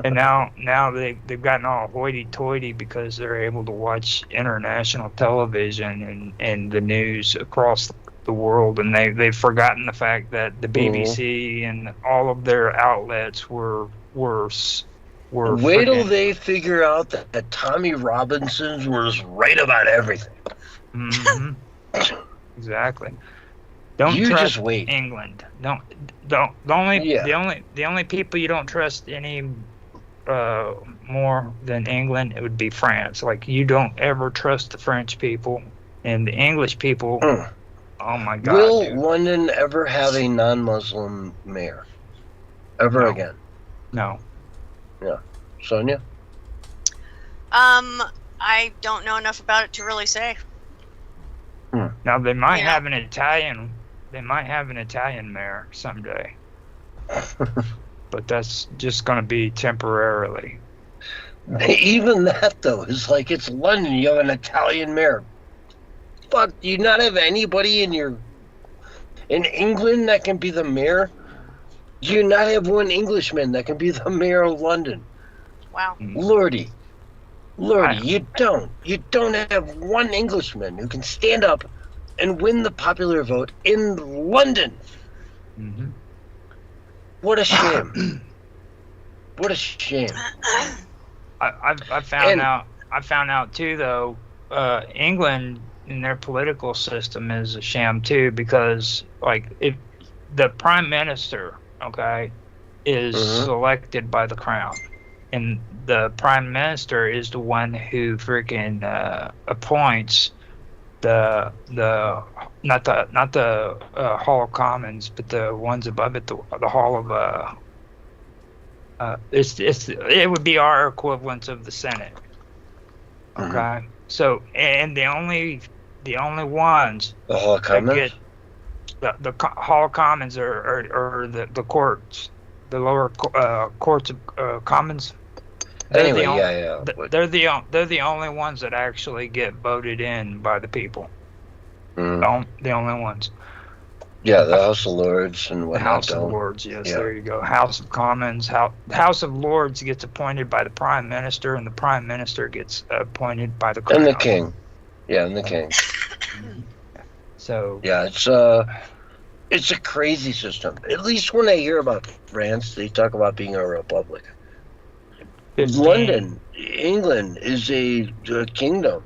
And now they've gotten all hoity-toity because they're able to watch international television and the news across the world, and they've forgotten the fact that the BBC and all of their outlets were wait till they figure out that Tommy Robinson was right about everything. Mm-hmm. Exactly. Don't you trust just wait. England. Don't. The only people you don't trust any more than England, it would be France. Like, you don't ever trust the French people and the English people. Oh my God. Will London ever have a non-Muslim mayor? Ever again? No. Yeah. Sonia? I don't know enough about it to really say. Now they might have an Italian. They might have an Italian mayor someday. but that's just going to be temporarily. Even that, though, is like, it's London. You have an Italian mayor. Fuck, do you not have anybody in England that can be the mayor? Do you not have one Englishman that can be the mayor of London? Wow. Lordy, you don't. You don't have one Englishman who can stand up and win the popular vote in London. Mm-hmm. What a shame. What a shame. I found out too, though, England in their political system is a sham too, because like if the prime minister, okay, is selected by the crown, and the prime minister is the one who freaking appoints the not the Hall of Commons, but the ones above it, the Hall of it would be our equivalent of the Senate. Okay, so and the only ones the Hall of Commons, the Hall of Commons are the courts, the lower courts of commons. They're They're the only ones that actually get voted in by the people. The only ones. Yeah, the House of Lords and whatnot. The House of Lords, yes, there you go. House of Commons. House of Lords gets appointed by the Prime Minister, and the Prime Minister gets appointed by the Crown. And the King. Yeah, and the King. So. Yeah, it's a crazy system. At least when I hear about France, they talk about being a republic. London, England, is a kingdom.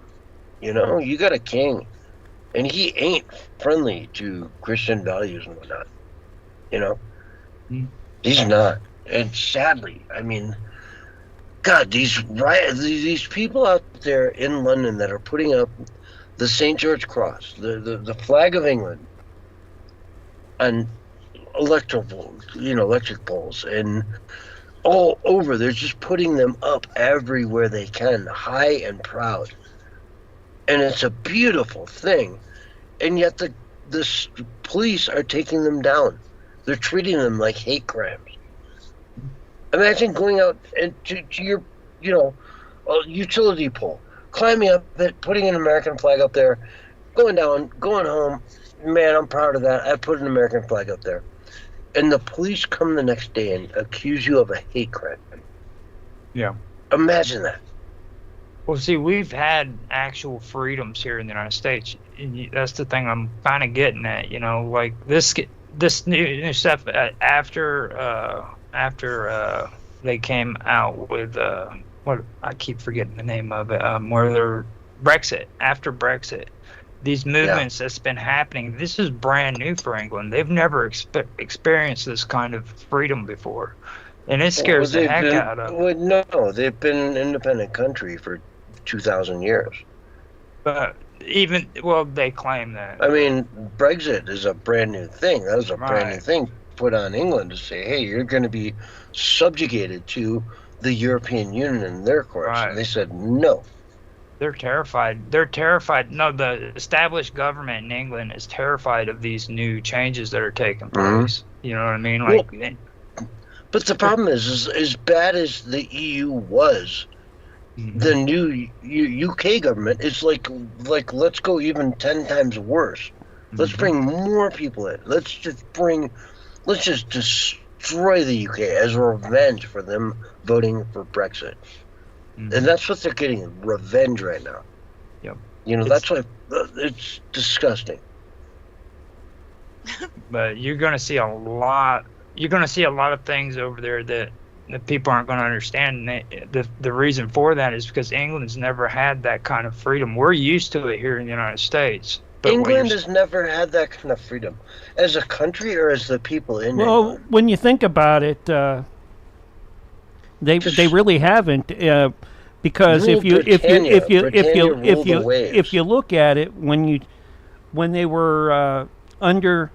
You know, you got a king. And he ain't friendly to Christian values and whatnot. You know? He's not. And sadly, I mean, God, these people out there in London that are putting up the St. George Cross, the flag of England, and electric poles, and all over, they're just putting them up everywhere they can, high and proud. And it's a beautiful thing. And yet the police are taking them down. They're treating them like hate crimes. Imagine going out and to your, utility pole, climbing up it, putting an American flag up there, going down, going home. Man, I'm proud of that. I put an American flag up there. And the police come the next day and accuse you of a hate crime. Yeah. Imagine that. Well, see, we've had actual freedoms here in the United States. And that's the thing I'm kind of getting at, like this new stuff after they came out with what I keep forgetting the name of it, where they're after Brexit. These movements that's been happening, this is brand new for England. They've never experienced this kind of freedom before. And it scares the heck out of them. Well, no, they've been an independent country for 2,000 years. But they claim that. I mean, Brexit is a brand new thing. That was a brand new thing put on England to say, hey, you're going to be subjugated to the European Union and their courts. And they said no. They're terrified. They're terrified. No, the established government in England is terrified of these new changes that are taking place. You know what I mean? But the problem is as bad as the EU was, the new UK government is like let's go even 10 times worse. Let's bring more people in. Let's just destroy the UK as revenge for them voting for Brexit. And that's what they're getting, revenge right now. Yep. That's why it's disgusting. But you're going to see a lot. You're going to see a lot of things over there that people aren't going to understand. And the reason for that is because England's never had that kind of freedom. We're used to it here in the United States. But England has never had that kind of freedom, as a country or as the people in England. Well, when you think about it, they really haven't. Because if you look at it, when they were under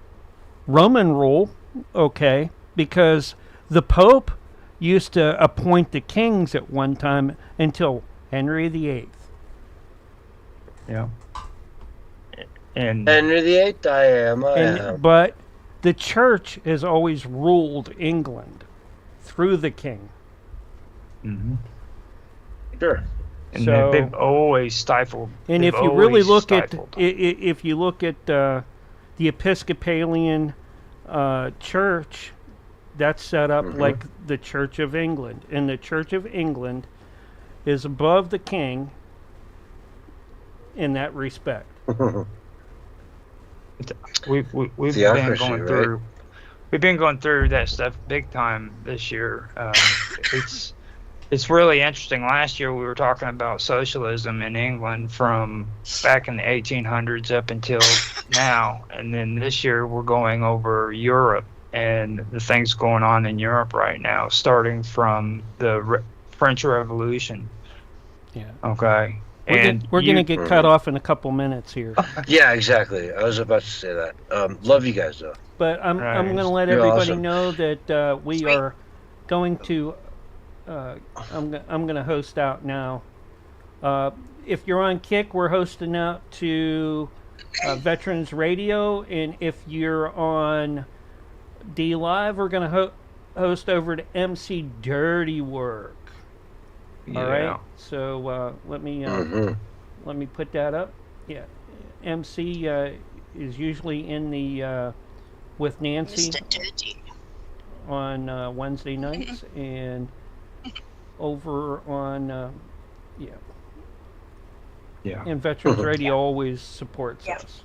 Roman rule, okay, because the Pope used to appoint the kings at one time until Henry VIII. Yeah. And Henry VIII, I am. But the church has always ruled England through the king. Mm-hmm. Sure. And So- they've always stifled. And they've if you really always look at stifled. if you look at the Episcopalian church, that's set up like the Church of England, and the Church of England is above the king in that respect. We've been Theocracy, going right? through. We've been going through that stuff big time this year. It's really interesting. Last year we were talking about socialism in England from back in the 1800s up until now, and then this year we're going over Europe and the things going on in Europe right now, starting from the French Revolution. Yeah. Okay. We're going to get cut off in a couple minutes here. Yeah, exactly. I was about to say that. Love you guys though. But I'm going to let You're everybody awesome. know that we are going to. I'm going to host out now. If you're on Kick, we're hosting out to Veterans Radio, and if you're on D Live, we're going to host over to MC Dirty Work. All right. So let me put that up. Yeah, MC is usually in the with Nancy on Wednesday nights, and over on and Veterans Radio always supports us.